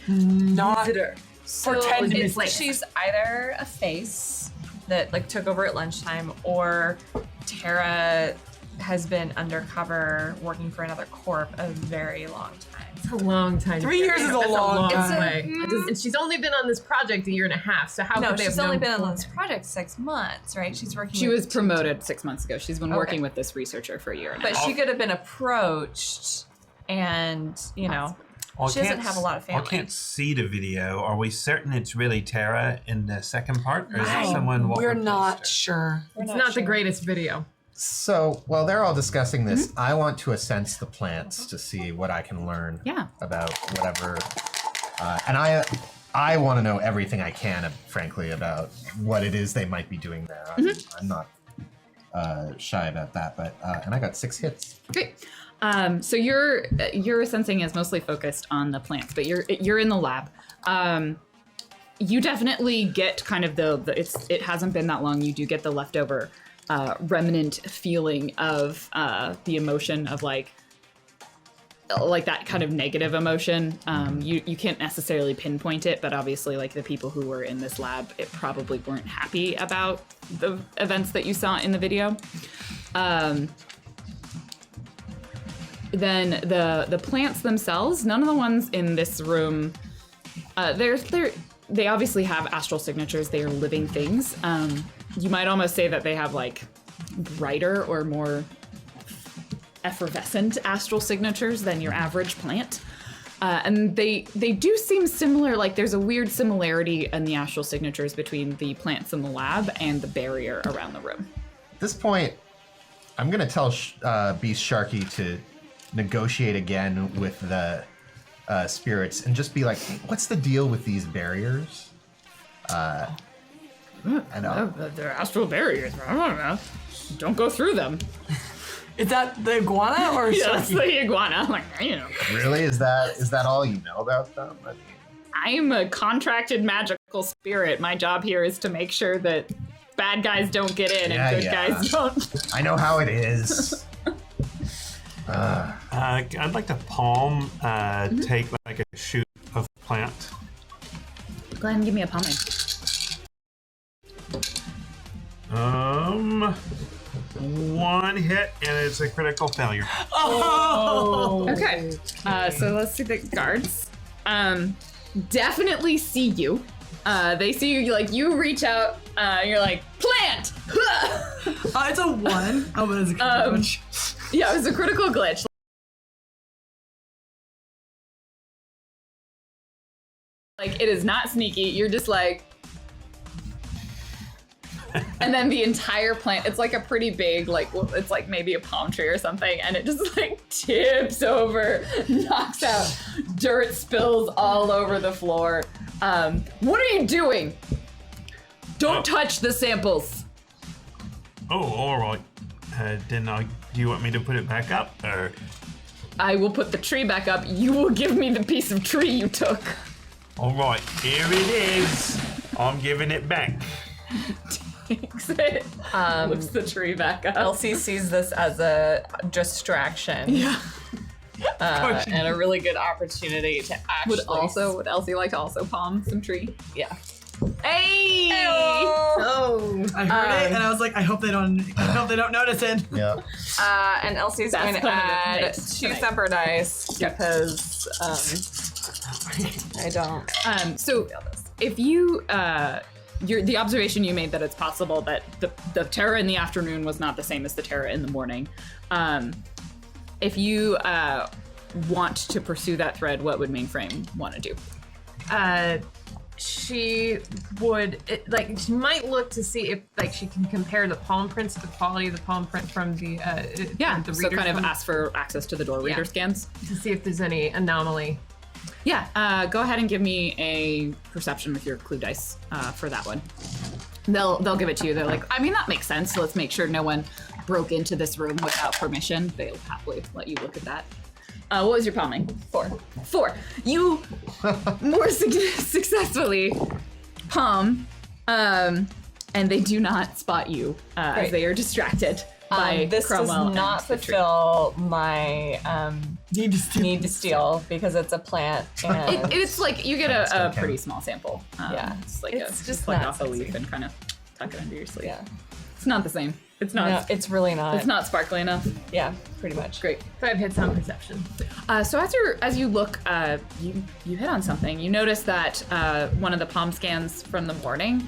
Not visitor. pretend to be it's like she's either a face that like took over at lunchtime, or Tara has been undercover working for another corp a very long time. It's a long time. 3 years is a That's long time. way. And she's only been on this project 1.5 years, so how No, could they she's have only known been on before? this project 6 months, right? She's working. She with was promoted 6 months ago. She's been working with this researcher for a year now. but she could have been approached, and she doesn't have a lot of family. I can't see the video. Are we certain it's really Tara in the second part, or is it someone? We're replaced not her? sure. It's not the greatest video. So while they're all discussing this, I want to assense the plants to see what I can learn Yeah. about whatever. And I I want to know everything I can, frankly, about what it is they might be doing there. I'm not shy about that, but and I got 6 hits. Great. So your sensing is mostly focused on the plants, but you're in the lab. You definitely get kind of it hasn't been that long. You do get the leftover remnant feeling of the emotion of like that kind of negative emotion. You can't necessarily pinpoint it, but obviously like the people who were in this lab, it probably weren't happy about the events that you saw in the video. Then the plants themselves, none of the ones in this room, they obviously have astral signatures. They are living things. You might almost say that they have like brighter or more effervescent astral signatures than your average plant. And they do seem similar, like there's a weird similarity in the astral signatures between the plants in the lab and the barrier around the room. At this point, I'm going to tell Beast Sharky to negotiate again with the spirits and just be like, hey, what's the deal with these barriers? I know. They're astral barriers. I don't know. Don't go through them. Is that the iguana or Yeah, that's Sharky? the iguana. Like, you know. Really? Is that all you know about them? I mean, I'm a contracted magical spirit. My job here is to make sure that bad guys don't get in and good guys don't. I know how it is. I'd like to palm take like a shoot of plant. Go ahead and give me a palming. 1 hit and it's a critical failure. Okay. So let's see the guards. Definitely see you. They see you, like, you reach out, you're like, plant! It's a 1. Oh, but it's a glitch. Yeah, it was a critical glitch. Like, it is not sneaky. You're just like... And then the entire plant, it's like a pretty big, like, it's like maybe a palm tree or something, and it just like tips over, knocks out, dirt spills all over the floor. What are you doing? Don't touch the samples. Oh, all right. Then do you want me to put it back up, or? I will put the tree back up. You will give me the piece of tree you took. All right, here it is. I'm giving it back. Takes it. Lifts the tree back up. Elsie sees this as a distraction. Yeah. And a really good opportunity to actually... Would Elsie like to also palm some tree? Yeah. Hey! Oh, I heard it and I was like, I hope they don't notice it. Yeah. And Elsie's going to add nice. 2 Thumper dice because I don't. So if you the observation you made that it's possible that the terror in the afternoon was not the same as the terror in the morning. If you want to pursue that thread, what would Mainframe want to do? She would she might look to see if she can compare the palm prints to the quality of the palm print from the the so kind of from- ask for access to the door reader scans. to see if there's any anomaly. Yeah, go ahead and give me a perception with your clue dice for that one. They'll give it to you. They're like, I mean, that makes sense. Let's make sure no one broke into this room without permission. They'll happily let you look at that. What was your palming? 4. You more successfully palm, and they do not spot you as they are distracted by This Cromwell. does not and the tree. fulfill my Need to steal because it's a plant. And It's like you get a pretty small sample. Yeah. It's like It's just like not off a sexy. leaf and kind of tuck it under your sleeve. Yeah. It's not the same. It's not. No, it's really not. It's not sparkly enough. Yeah, pretty much. Great. 5 hits on perception. So as you look, you hit on something. You notice that one of the palm scans from the morning.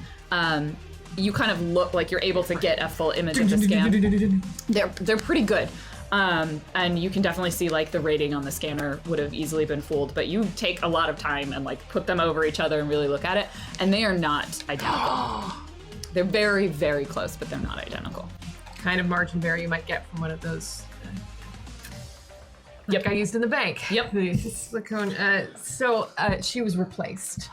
You kind of look like you're able to get a full image of the scan. They're pretty good. And you can definitely see like the rating on the scanner would have easily been fooled, but you take a lot of time and like put them over each other and really look at it, and they are not identical. They're very, very close, but they're not identical. Kind of margin vary you might get from one of those Like I used in the bank. Yep. The silicone. So she was replaced.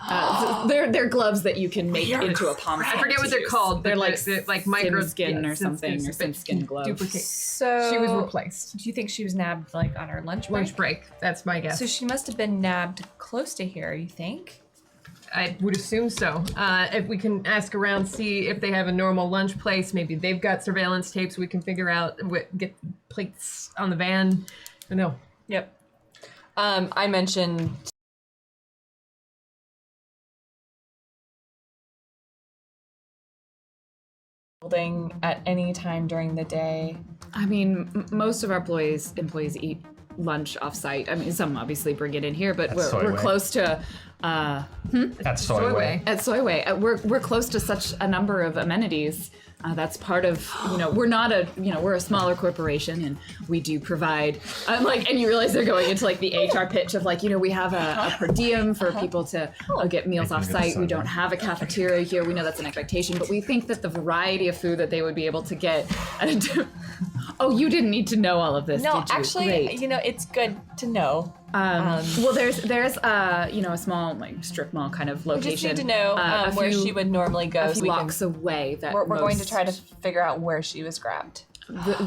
They're gloves that you can make into a palm. I forget what they're called. They're but like micro skin or something, or skin gloves. Duplicate. So She was replaced. Do you think she was nabbed like on her lunch break? Lunch break. That's my guess. So she must have been nabbed close to here. You think? I would assume so. If we can ask around, see if they have a normal lunch place. Maybe they've got surveillance tapes. We can figure out get plates on the van. I know. Yep. I mentioned building at any time during the day. I mean, most of our employees eat lunch off-site. I mean, some obviously bring it in here, but we're close to At Soyway. at Soyway. We're close to such a number of amenities. That's part of, we're a smaller corporation, and we do provide, and you realize they're going into like the HR pitch of we have a per diem for people to get meals off site. We don't have a cafeteria here. We know that's an expectation, but we think that the variety of food that they would be able to get. Oh, you didn't need to know all of this, No, did you? actually, Great. it's good to know. Well, there's a small strip mall kind of We location. just need to know where she would normally go. A so few we can- blocks away. That We're going to try to figure out where she was grabbed.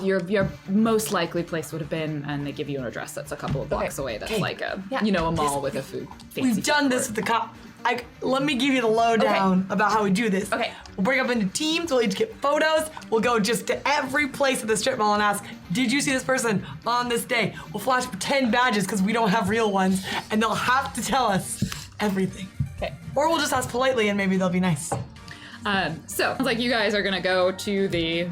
Your most likely place would have been, and they give you an address that's a couple of blocks away. That's like a mall with a food. Fancy We've done this with the cop. Let me give you the lowdown about how we do this. Okay. We'll break up into teams. We'll each get photos. We'll go just to every place at the strip mall and ask, did you see this person on this day? We'll flash 10 badges because we don't have real ones, and they'll have to tell us everything. Okay. Or we'll just ask politely and maybe they'll be nice. So it's like you guys are gonna go to the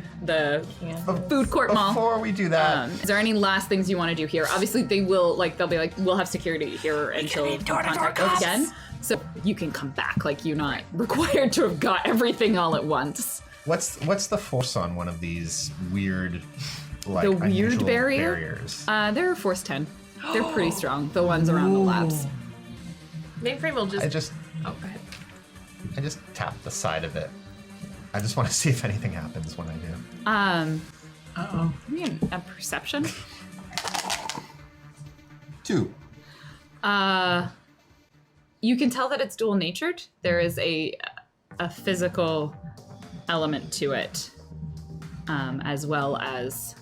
food court mall. Before we do that, Is there any last things you want to do here? Obviously, they'll be like, we'll have security here until you contact us again. So you can come back. You're not required to have got everything all at once. what's the force on one of these weird, The weird unusual barrier? barriers? They're force 10. They're pretty strong. The ones around the labs. Mainframe will just. I just tap the side of it. I just want to see if anything happens when I do. Give me a perception. 2. You can tell that it's dual natured. There is a physical element to it, as well as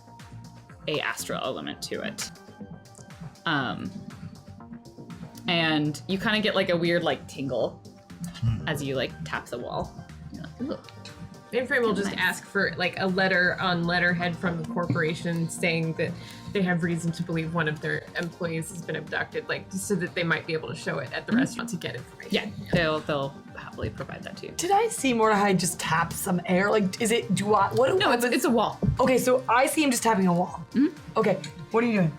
a astral element to it. And you kind of get a weird tingle as you tap the wall. You're like, "Ooh." Mainframe will just ask for a letter on letterhead from the corporation saying that they have reason to believe one of their employees has been abducted, just so that they might be able to show it at the restaurant to get information. Yeah, they'll happily provide that to you. Did I see Mordecai just tap some air? Is it, No, it's a wall. Okay, so I see him just tapping a wall. Okay, what are you doing?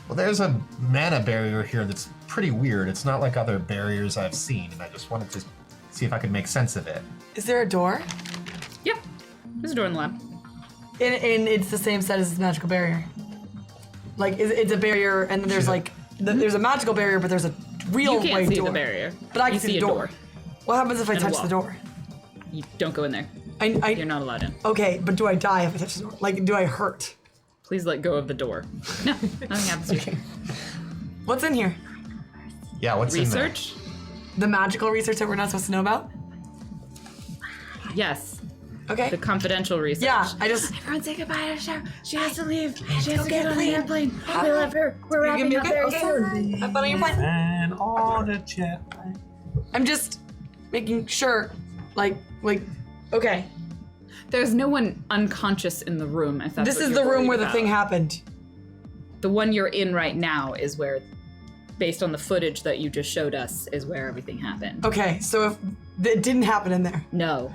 Well, there's a mana barrier here that's pretty weird. It's not like other barriers I've seen, and I just wanted to see if I could make sense of it. Is there a door? Yep. There's a door in the lab. And it's the same set as this magical barrier. It's a barrier, and then there's there's a magical barrier, but there's a real You can't way see door. the barrier. But I can You see the door. What happens if I And a touch wall. the door? You don't go in there. You're You're not allowed in. Okay, but do I die if I touch the door? Do I hurt? Please let go of the door. No, nothing happens to you. What's in here? Yeah, what's Research? The magical research that we're not supposed to know about? Yes. Okay. The confidential research. Yeah, I just... Everyone say goodbye to Cheryl. She has to leave. She has to get on the airplane. We love her. We're You wrapping up very soon. Have fun on your plane. And all the chat. I'm just making sure, okay. There's no one unconscious in the room. If that's This what is you're the room worried where the about. thing happened. The one you're in right now is where, based on the footage that you just showed us, is where everything happened. Okay, so if it didn't happen in there. No,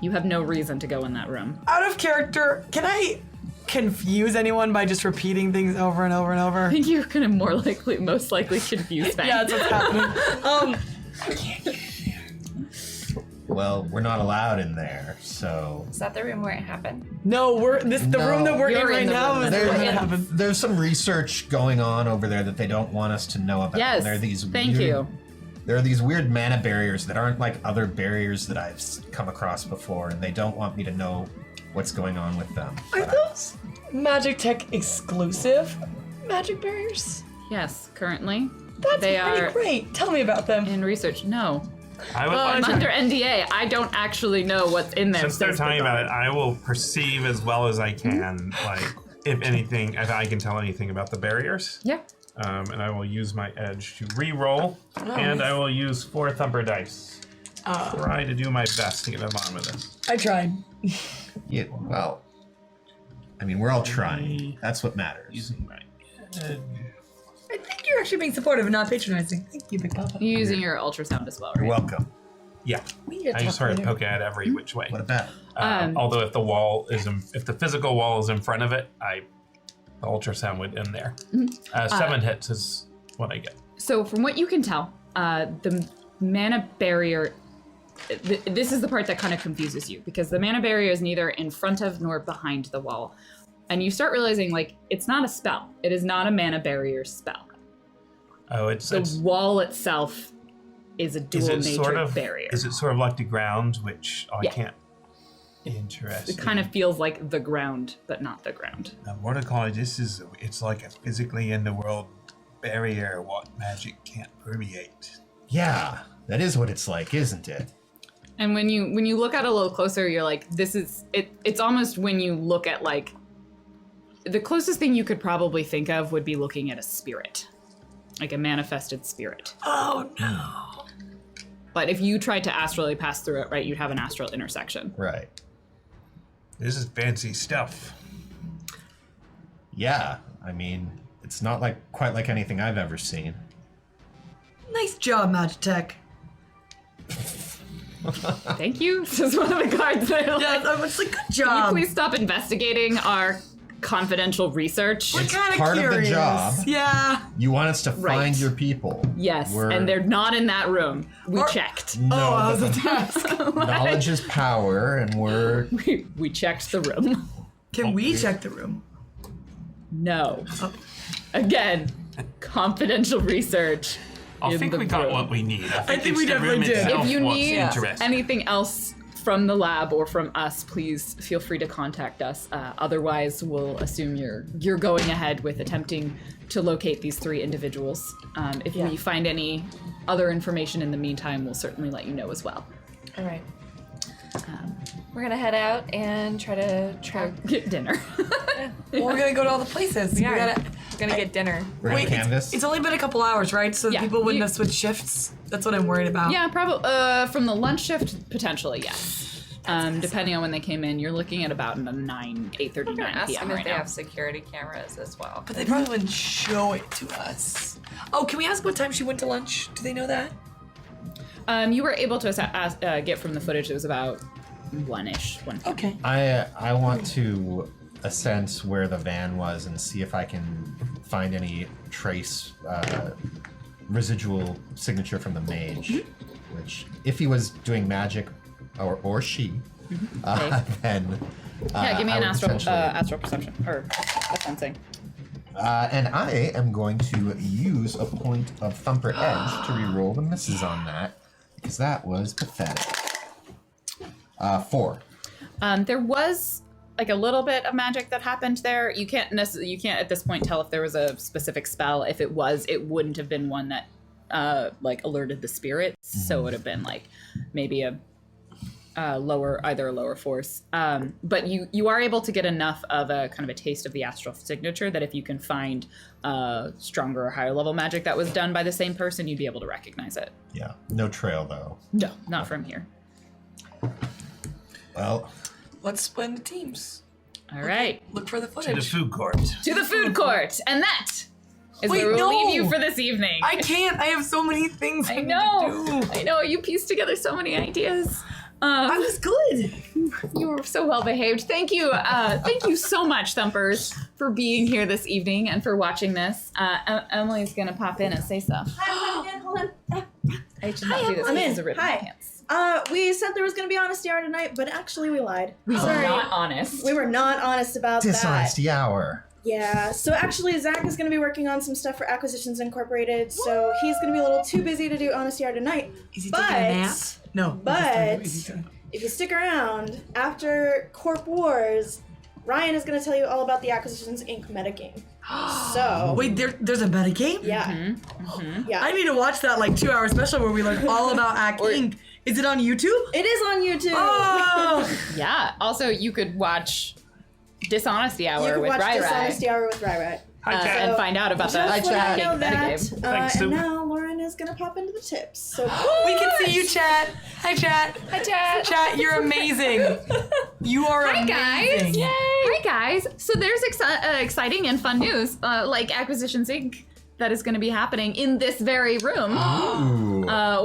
you have no reason to go in that room. Out of character, can I confuse anyone by just repeating things over and over and over? You're gonna most likely confuse Fang. Yeah, that's what's happening. Well, we're not allowed in there, so... Is that the room where it happened? No, the room that we're in You're right in the now room is that's where right. it happened. There's some research going on over there that they don't want us to know about. Yes, And there are these thank weird, you. There are these weird mana barriers that aren't like other barriers that I've come across before, and they don't want me to know what's going on with them. Are those Magic Tech exclusive? magic barriers? Yes, currently. That's they pretty are great. Tell me about them. in research. No. I would like to, Under NDA, I don't actually know what's in there. since they're talking about it, I will perceive as well as I can, like, if anything, if I can tell anything about the barriers. Yeah. And I will use my edge to re-roll, and I will use 4 thumper dice. Try to do my best to get to the bottom of this. I tried. Yeah, well, I mean, we're all trying. That's what matters. Using my edge. I think you're actually being supportive and not patronizing. Thank you, Big Papa. You're using your ultrasound as well, right? You're welcome. Yeah. We need to I just talk sort of later. poke at every which way. What about? Although if the wall is if the physical wall is in front of it, the ultrasound would end there. 7 hits is what I get. So from what you can tell, the mana barrier, this is the part that kind of confuses you, because the mana barrier is neither in front of nor behind the wall. And you start realizing, like, it's not a spell. It is not a mana barrier spell. Oh, it's The wall itself is a dual nature barrier. Is it sort of like the ground, which I Yeah. can't. Interesting. It kind of feels like the ground, but not the ground. Mordecai, it's like a physically in the world barrier what magic can't permeate. Yeah, that is what it's like, isn't it? And when you look at it a little closer, you're like, this is it. It's almost when you look at, like, the closest thing you could probably think of would be looking at a spirit, like a manifested spirit. Oh no. But if you tried to astrally pass through it, right, you'd have an astral intersection. Right. This is fancy stuff. Yeah, I mean, it's not quite like anything I've ever seen. Nice job, Magitech. Thank you. This is one of the cards that I Yeah, like. it's like, good Can job. you please stop investigating our confidential research? We're kind of part of the curious. job. Yeah. You want us to Right. find your people. Yes, We're- and they're not in that room. We checked. No, Oh, I was but a task. knowledge is power, and we're... We checked the room. Can we check the room? No. Again, confidential research. I in think the we got room. what we need. I think it's we the room definitely did. itself If you what's need interesting. anything else from the lab or from us, please feel free to contact us. Otherwise, we'll assume you're going ahead with attempting to locate these 3 individuals. If we find any other information in the meantime, we'll certainly let you know as well. All right. We're gonna head out and try to track. Get dinner. Well, we're gonna go to all the places. We are. gotta. We're gonna get dinner. We're gonna canvas. It's only been a couple hours, right? So Yeah, people wouldn't you- have switched shifts. That's what I'm worried about. Yeah, probably from the lunch shift, potentially, yes. Depending on when they came in, you're looking at about 8:30, I'm gonna 9 ask p.m. them if right they now. have security cameras as well. But they probably wouldn't show it to us. Oh, can we ask what time she went to lunch? Do they know that? You were able to get from the footage. It was about 1-ish. 1 p.m. Okay. I want to assess where the van was and see if I can find any trace residual signature from the mage. Which, if he was doing magic, or she, then Yeah, give me I an would potentially- astral perception or sensing. and I am going to use a point of Thumper Edge to re-roll the misses on that, because that was pathetic. 4. There was like a little bit of magic that happened there. You can't at this point tell if there was a specific spell. If it was, it wouldn't have been one that like alerted the spirits. So it would have been like maybe a lower force. But you are able to get enough of a kind of a taste of the astral signature that if you can find stronger or higher level magic that was done by the same person, you'd be able to recognize it. Yeah, no trail though. No, not from here. Well, Let's split into teams. All right, Look for the To the footage. food court. to the food court, and that is Wait, where we'll leave no! you for this evening. I can't. I have so many things I need know. to do. I know. You pieced together so many ideas. I was good. You were so well behaved. Thank you. Thank you so much, Thumpers, for being here this evening and for watching this. Emily's gonna pop in and say stuff. Hi, hold on. I should not do this. I'm This in. is a rip in Hi. my pants. We said there was going to be honesty hour tonight, but actually we lied. We were Sorry. not honest. We were not honest about that. dishonesty hour. Yeah, so actually Zach is going to be working on some stuff for Acquisitions Incorporated, so he's going to be a little too busy to do honesty hour tonight. Is he But- taking a nap? No. But Is he doing- if you stick around, after Corp Wars, Ryan is going to tell you all about the Acquisitions Inc. metagame. So Wait, there's a metagame? yeah, yeah. I need to watch that like 2-hour special where we learn all about Act Inc. Is it on YouTube? It is on YouTube. Oh! Yeah. Also, you could watch Dishonesty You Hour can with watch Rai Rai. Dishonesty Hour with Rai Rai. And find out about the Just let chat. you know that. metagame. Thanks, And Sue. now Lauren is gonna pop into the tips. So We can see you, chat. Hi, chat. Hi, Chat. Chat, you're amazing. You are Hi, amazing. guys. Yay. Hi, guys. So there's exciting and fun news, like Acquisitions Inc. that is going to be happening in this very room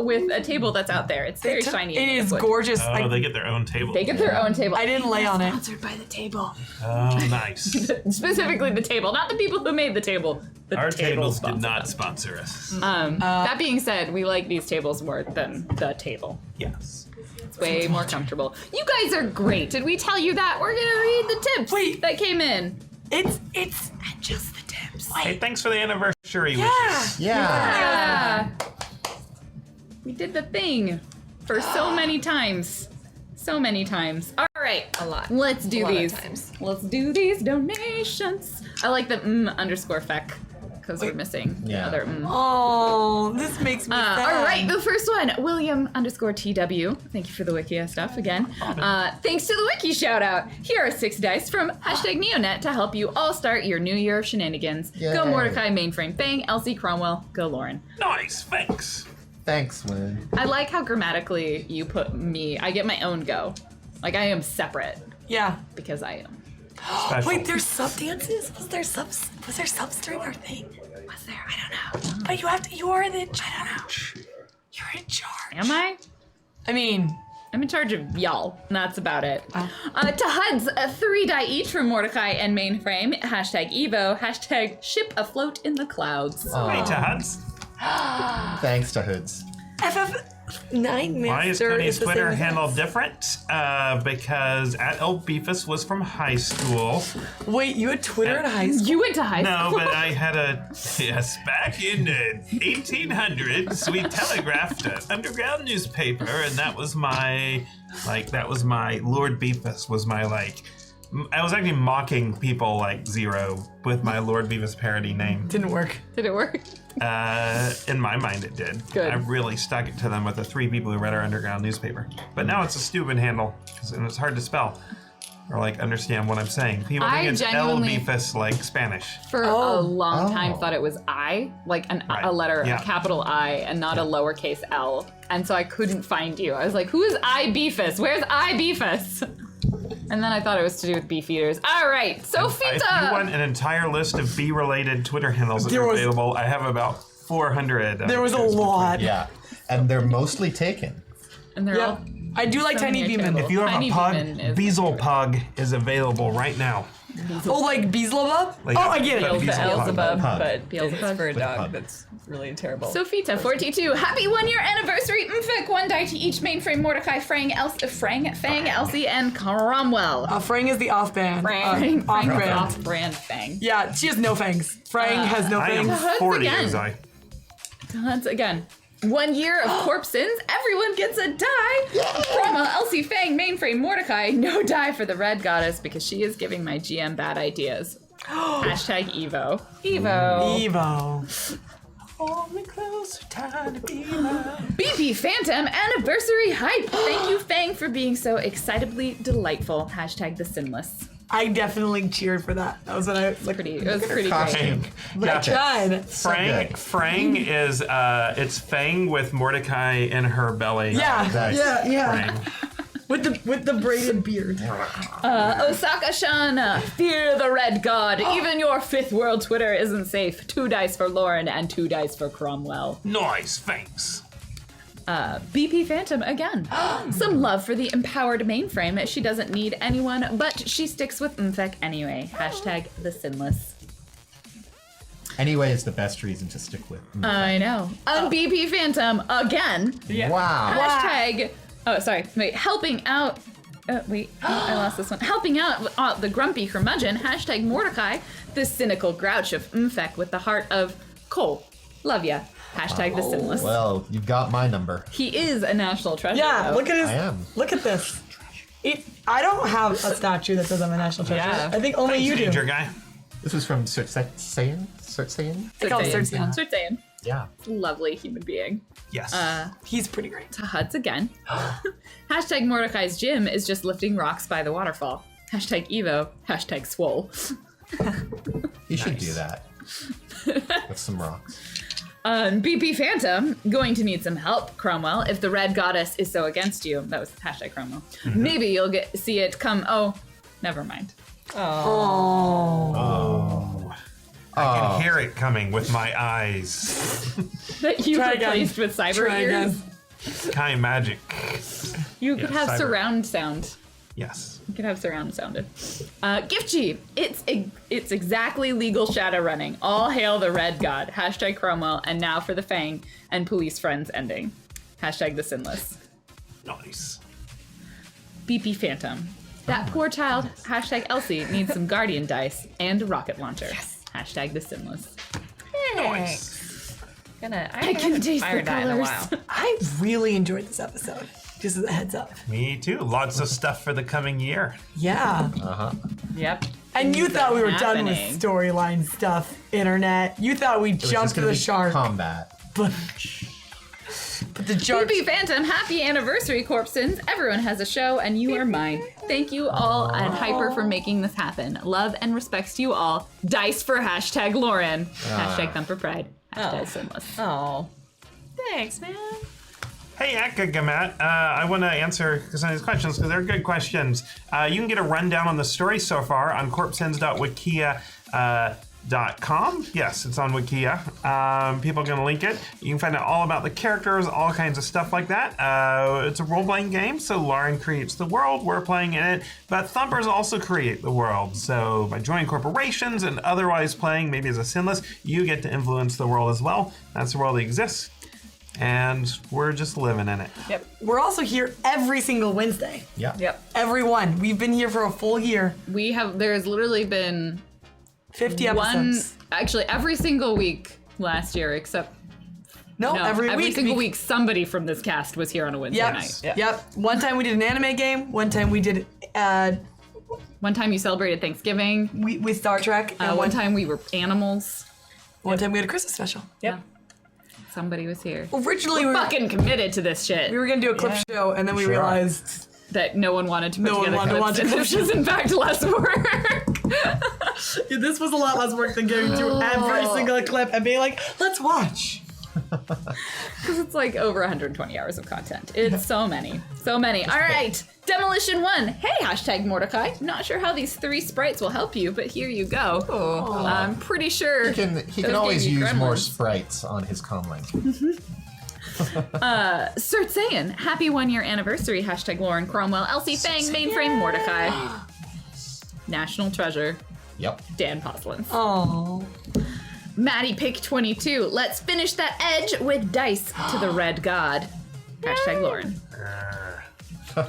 with a table that's out there. It's very shiny. It and is wood. gorgeous. Oh, they get their own table. They get their own table. I didn't lay on it. sponsored by the table. Oh, nice. Specifically the table, not the people who made the table. The Our table tables sponsor. did not sponsor us. That being said, we like these tables more than the table. Yes. It's way more comfortable. You guys are great. Did we tell you that? We're gonna read the tips that came in. It's And just the tips. Hey, thanks for the anniversary yeah. wishes. Yeah. We did the thing for so many times. So many times. All right. A lot. Let's do A lot of these. times. Let's do these donations. I like the _FEC because we're missing the Yeah. other Oh, this makes me sad. all right, the first one, William _TW. Thank you for the Wikia stuff again. Thanks to the Wiki shout out. Here are 6 dice from #Neonet to help you all start your new year of shenanigans. Go Yay. Mordecai, Mainframe, Fang, Elsie, Cromwell. Go Lauren. Nice, thanks. Thanks, Lynn. I like how grammatically you put me. I get my own go. Like I am separate Yeah. because I am. Special. Wait, there's sub dances? Was there subs during our thing? Was there? I don't know. But you are the I don't know. You're in charge. Am I? I mean, I'm in charge of y'all, and that's about it. To HUDs, 3 die each from Mordecai and Mainframe. #Evo. #ship afloat in the clouds. Hey, Tads. Thanks to Hoods. FF9 Why is Master Tony's the Twitter same as handle us. different? Because @LBeefus was from high school. Wait, you had Twitter in high school? You went to high No, school. but I had back in the 1800s, we telegraphed an underground newspaper, and that was my Lord Beefus was my I was actually mocking people like Zero with my Lord Beavis parody name. Didn't work. Did it work? In my mind, it did. Good. I really stuck it to them with the 3 people who read our underground newspaper. But now it's a stupid handle, and it's hard to spell or understand what I'm saying. People I think it's genuinely- Beefus like Spanish. For a long time, Oh. thought it was I, like Right. a letter, Yeah. a capital I, and not a lowercase L. And so I couldn't find you. I was like, who is I Beefus? Where's I Beefus? And then I thought it was to do with beef eaters. All right, If you want Sophita. an entire list of bee-related Twitter handles that There are was- available, I have about 400. There was a lot. Yeah. And they're mostly taken. And they're Yeah. all. I do like So Tiny many Beeman. tables. If you have Tiny a pug, Beeman is- Beezle Pug is available right now. Oh, like Beelzebub? Like, Oh, I get but it. Beelzebub. Beelzebub, Pug. but Beelzebub. it's for a dog. pug. That's really terrible. Sophita, 42. Happy 1-year anniversary. MFEC, 1 die to each. Mainframe, Mordecai, Fang, Elsie, and Cromwell. Frang is the off-band. Frang, Off Frang, brand. off-brand Fang. Yeah, she has no fangs. Frang has no I am fangs. Hugs 40 again. years old. Once again. 1 year of corpse sins. Everyone gets a die. Cromwell, Elsie, Fang, Mainframe, Mordecai. No die for the Red Goddess because she is giving my GM bad ideas. #Evo. Evo. Evo. BP Phantom anniversary hype. Thank you, Fang, for being so excitably delightful. #the Sinless. I definitely cheered for that. That was what I was like. It was pretty great. Costume. Yeah. Tried. good. Frang is it's Fang with Mordecai in her belly. Yeah, Nice. yeah. Frang. With the braided beard. Osaka Shana, fear the Red God. Even your 5th world Twitter isn't safe. 2 dice for Lauren and 2 dice for Cromwell. Nice, thanks. BP Phantom again. Some love for the empowered Mainframe. She doesn't need anyone, but she sticks with MFEC anyway. #the Sinless. Anyway, is the best reason to stick with. I know. BP Phantom again. Wow. Oh, sorry. Wait, helping out. I lost this one. Helping out the grumpy curmudgeon. #Mordecai, the cynical grouch of MFEC with the heart of Cole. Love ya. #the Sinless. Well, you've got my number. He is a national treasure. Yeah, though. look at his. I am. Look at this. I don't have a statue that says I'm a national treasure. Yeah. I think only you do. Danger guy. This was from Surtsayan? I call him Surtsayan. Surtsayan. Yeah. Lovely human being. Yes. He's pretty great. To Huds again. Hashtag Mordecai's gym is just lifting rocks by the waterfall. Hashtag Evo. Hashtag swole. You should do that. With some rocks. BP Phantom, going to need some help, Cromwell, if the red goddess is so against you. That was hashtag Cromwell. Maybe you'll see it come. Oh, never mind. Oh. I can hear it coming with my eyes. That you Try again. replaced with cyber Try ears. again. Kind of magic. You could have cyber. surround sound. Yes. You could have surround sounded. Giftchi, it's exactly legal shadow running. All hail the red god. Hashtag Cromwell, and now for the Fang and police friends ending. Hashtag the sinless. Nice. BP Phantom. That poor child, hashtag Elsie, needs some guardian dice and a rocket launcher. Yes. Hashtag the sinless. Nice. I can taste the colors. I really enjoyed this episode. Just as a heads up. Me too. Lots of stuff for the coming year. Yeah. Yep. And you thought we were done with happening. storyline stuff, internet. You thought we It was jumped just to gonna the be shark. combat. But the shark. BP Phantom, happy anniversary, Corpsons. Everyone has a show, and you are mine. Thank you all and Hyper for making this happen. Love and respects to you all. Dice for hashtag Lauren. Hashtag Thumper Pride. Hashtag Sinless. Oh. Thanks, man. Hey, Akagamat, I want to answer some of these questions because they're good questions. You can get a rundown on the story so far on corpsens.wikia.com. Yes, it's on Wikia. People are going to link it. You can find out all about the characters, all kinds of stuff like that. It's a role-playing game, so Lauren creates the world. We're playing in it, but Thumpers also create the world. So by joining corporations and otherwise playing, maybe as a sinless, you get to influence the world as well. That's the world that exists. And we're just living in it. Yep. We're also here every single Wednesday. Yeah. Yep. Every one. We've been here for a full year. There's literally been 50 episodes. actually every single week last year, except No, every week. single week somebody from this cast was here on a Wednesday Yep. night. Yep. One time we did an anime game. One time we did One time you celebrated Thanksgiving. with Star Trek. And One time we were animals. One time we had a Christmas special. Yep. Somebody was here. Originally, We're we fucking committed to this shit. were going to do a clip show, and then we realized That no one wanted to put No one together wanted to clips, watch and a this is in fact less work. this was a lot less work than going through every single clip and being like, let's watch. Because it's like over 120 hours of content. It's so many. So many. All right. Demolition 1. Hey, hashtag Mordecai. Not sure how these 3 sprites will help you, but here you go. I'm pretty sure He can those always gave you use more gremlins. sprites on his comm link. Surtsayan, happy 1-year anniversary. Hashtag Lauren Cromwell, Elsie Fang, Mainframe Mordecai. National treasure, Yep. Dan Poslins. Oh. Maddie Pick 22, let's finish that edge with dice to the red god. Hashtag Lauren.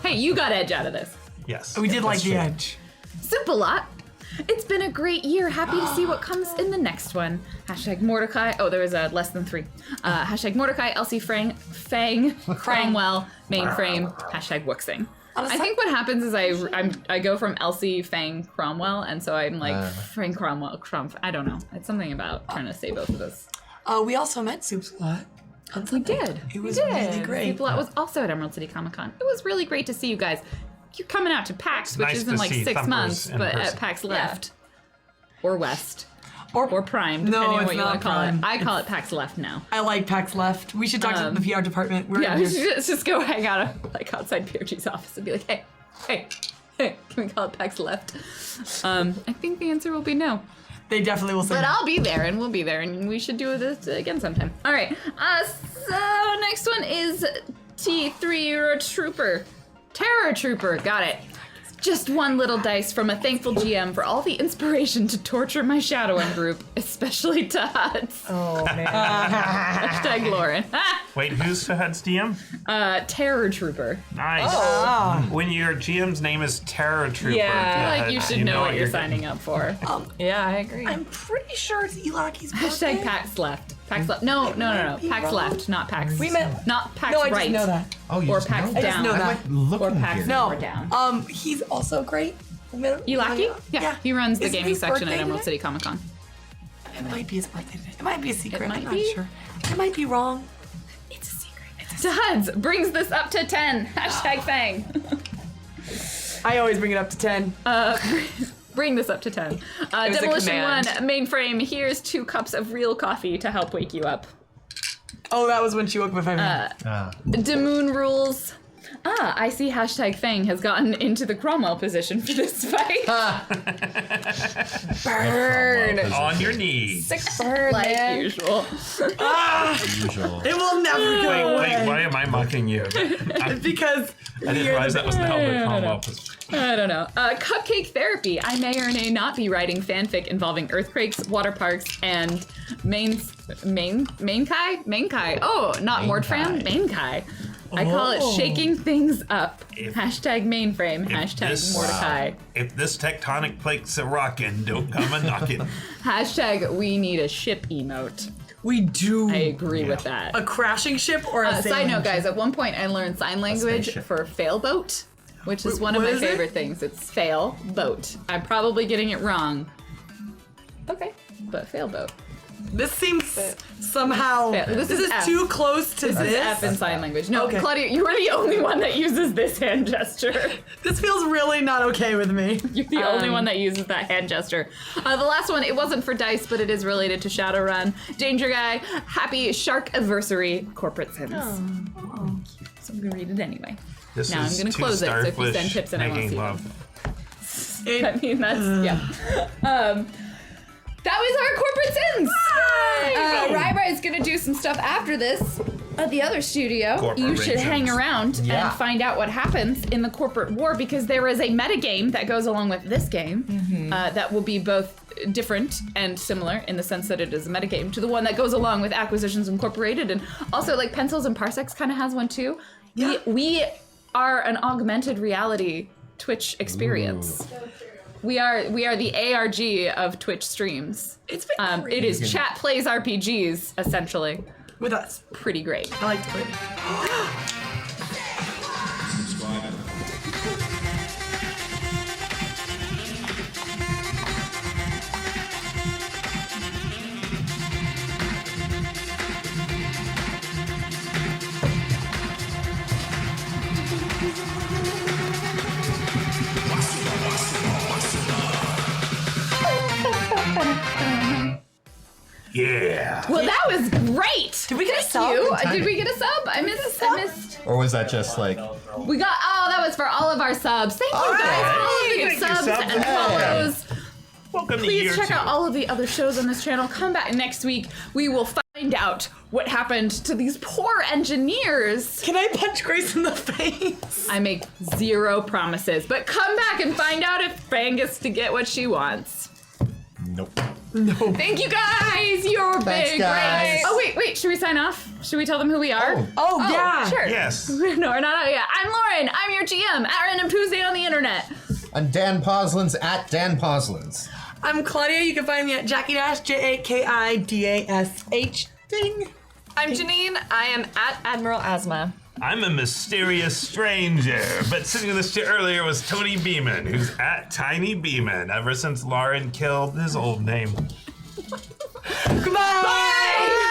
Hey, you got edge out of this. Yes. We did like That's the true. edge. Simple-Lot. It's been a great year. Happy to see what comes in the next one. Hashtag Mordecai. Oh, there was a less than 3. Hashtag Mordecai, Elsie Fang, Cromwell, Mainframe. Hashtag Wooksing. I think what happens is I go from Elsie, Fang, Cromwell, and so I'm like Fang, Cromwell, I don't know. It's something about trying to say both of those. We also met Soups a lot. We did. It was really great. Simple-Lot was also at Emerald City Comic Con. It was really great to see you guys. You're coming out to PAX, which nice is in to like see 6 Thumpers months, in but person. at PAX Left. Or West. Or Prime, No, depending on it's what you not want to call Prime. it. I call it PAX Left now. I like PAX Left. We should talk to the PR department. We're Yeah, in here. let's just go hang out like outside PRG's office and be like, hey, can we call it PAX Left? I think the answer will be no. They definitely will say But that. I'll be there, and we'll be there, and we should do this again sometime. All right. So next one is T3 Trooper. Terror Trooper. Got it. Just one little dice from a thankful GM for all the inspiration to torture my Shadowrun group, especially Tots. Oh, man. Hashtag Lauren. Wait, who's Fahad's DM? Terror Trooper. Nice. Oh. When your GM's name is Terror Trooper, Yeah. I feel like you should know what you're getting. signing up for. Yeah, I agree. I'm pretty sure it's Elaki's birthday. Hashtag PAX Left. PAX Left. No. be PAX wrong. Left, not PAX. We meant- Not PAX No, I Right. just know that. Oh, you Or just PAX know that? Down. know I'm that. like looking Or PAX here. No. Or down. He's also great. Elaki? Yeah, he runs the Isn't gaming his section at birthday Emerald today? City Comic Con. It might be his birthday today. It might be a secret. might I'm not be. sure. It might be wrong. It's a secret. Duds brings this up to 10. Hashtag Fang. I always bring it up to 10. Bring this up to 10. was a Demolition 1, command. mainframe, here's 2 cups of real coffee to help wake you up. Oh, that was when she woke me 5 minutes. Demoon rules. I see hashtag Fang has gotten into the Cromwell position for this fight. Burn. On your knees. Sick burn, Like man. usual. Usual. It will never go away. Wait, why am I mocking you? Because I didn't realize that was the helmet Cromwell. I don't know. Cupcake therapy. I may or may not be writing fanfic involving earthquakes, water parks, and Mainkai? Oh, not Mordfram? Mainkai. I call it shaking things up. Hashtag mainframe. Hashtag Mordecai. If this tectonic plate's a rockin', don't come a knockin'. Hashtag we need a ship emote. we do. I agree with that. A crashing ship or a Side note, guys, at one point I learned sign language spaceship. for fail boat, which is one of what my is it? favorite things. It's fail boat. I'm probably getting it wrong. Okay, but fail boat. This seems somehow. Yeah, this is F. too close to This is this. F in sign language. No, Okay. Claudia, you are the only one that uses this hand gesture. This feels really not okay with me. You're the only one that uses that hand gesture. The last one, it wasn't for dice, but it is related to Shadowrun. Danger Guy, happy shark anniversary, corporate sins. So I'm gonna read it anyway. This Now I'm is gonna two close it, so if you starfish send tips and I won't making see them. love. I mean, that's, yeah. That was our corporate sins. Ryra is gonna do some stuff after this at the other studio. You should hang around Yeah. and find out what happens in the corporate war, because there is a metagame that goes along with this game that will be both different and similar in the sense that it is a metagame to the one that goes along with Acquisitions Incorporated, and also like Pencils and Parsecs kind of has one too. Yeah. We are an augmented reality Twitch experience. We are the ARG of Twitch streams. It's been great. It is chat plays RPGs essentially. With us. Pretty great. I like to play it. Yeah. Well, that was great. Did we get a sub? You? Did we get a sub? I missed. Or was that just like We got. Oh, that was for all of our subs. Thank you guys for all of the Thank you, subs subs. and Hey. follows. Welcome to Please year check 2. out all of the other shows on this channel. Come back next week. We will find out what happened to these poor engineers. Can I punch Grace in the face? I make zero promises, but come back and find out if Fang gets to get what she wants. nope? Thank you guys. You're Thanks, big. guys. Great. Oh wait. Should we sign off? Should we tell them who we are? Oh, yeah. Sure. Yes. No, we're not out yet. I'm Lauren. I'm your GM at Random Tuesday on the internet. And Dan Poslins at Dan Poslins. I'm Claudia. You can find me at Jackie-Jakidash. Ding. I'm Janine. I am at Admiral Asma. I'm a mysterious stranger, but sitting in this chair earlier was Tony Beeman, who's at Tiny Beeman ever since Lauren killed his old name. Goodbye. Bye.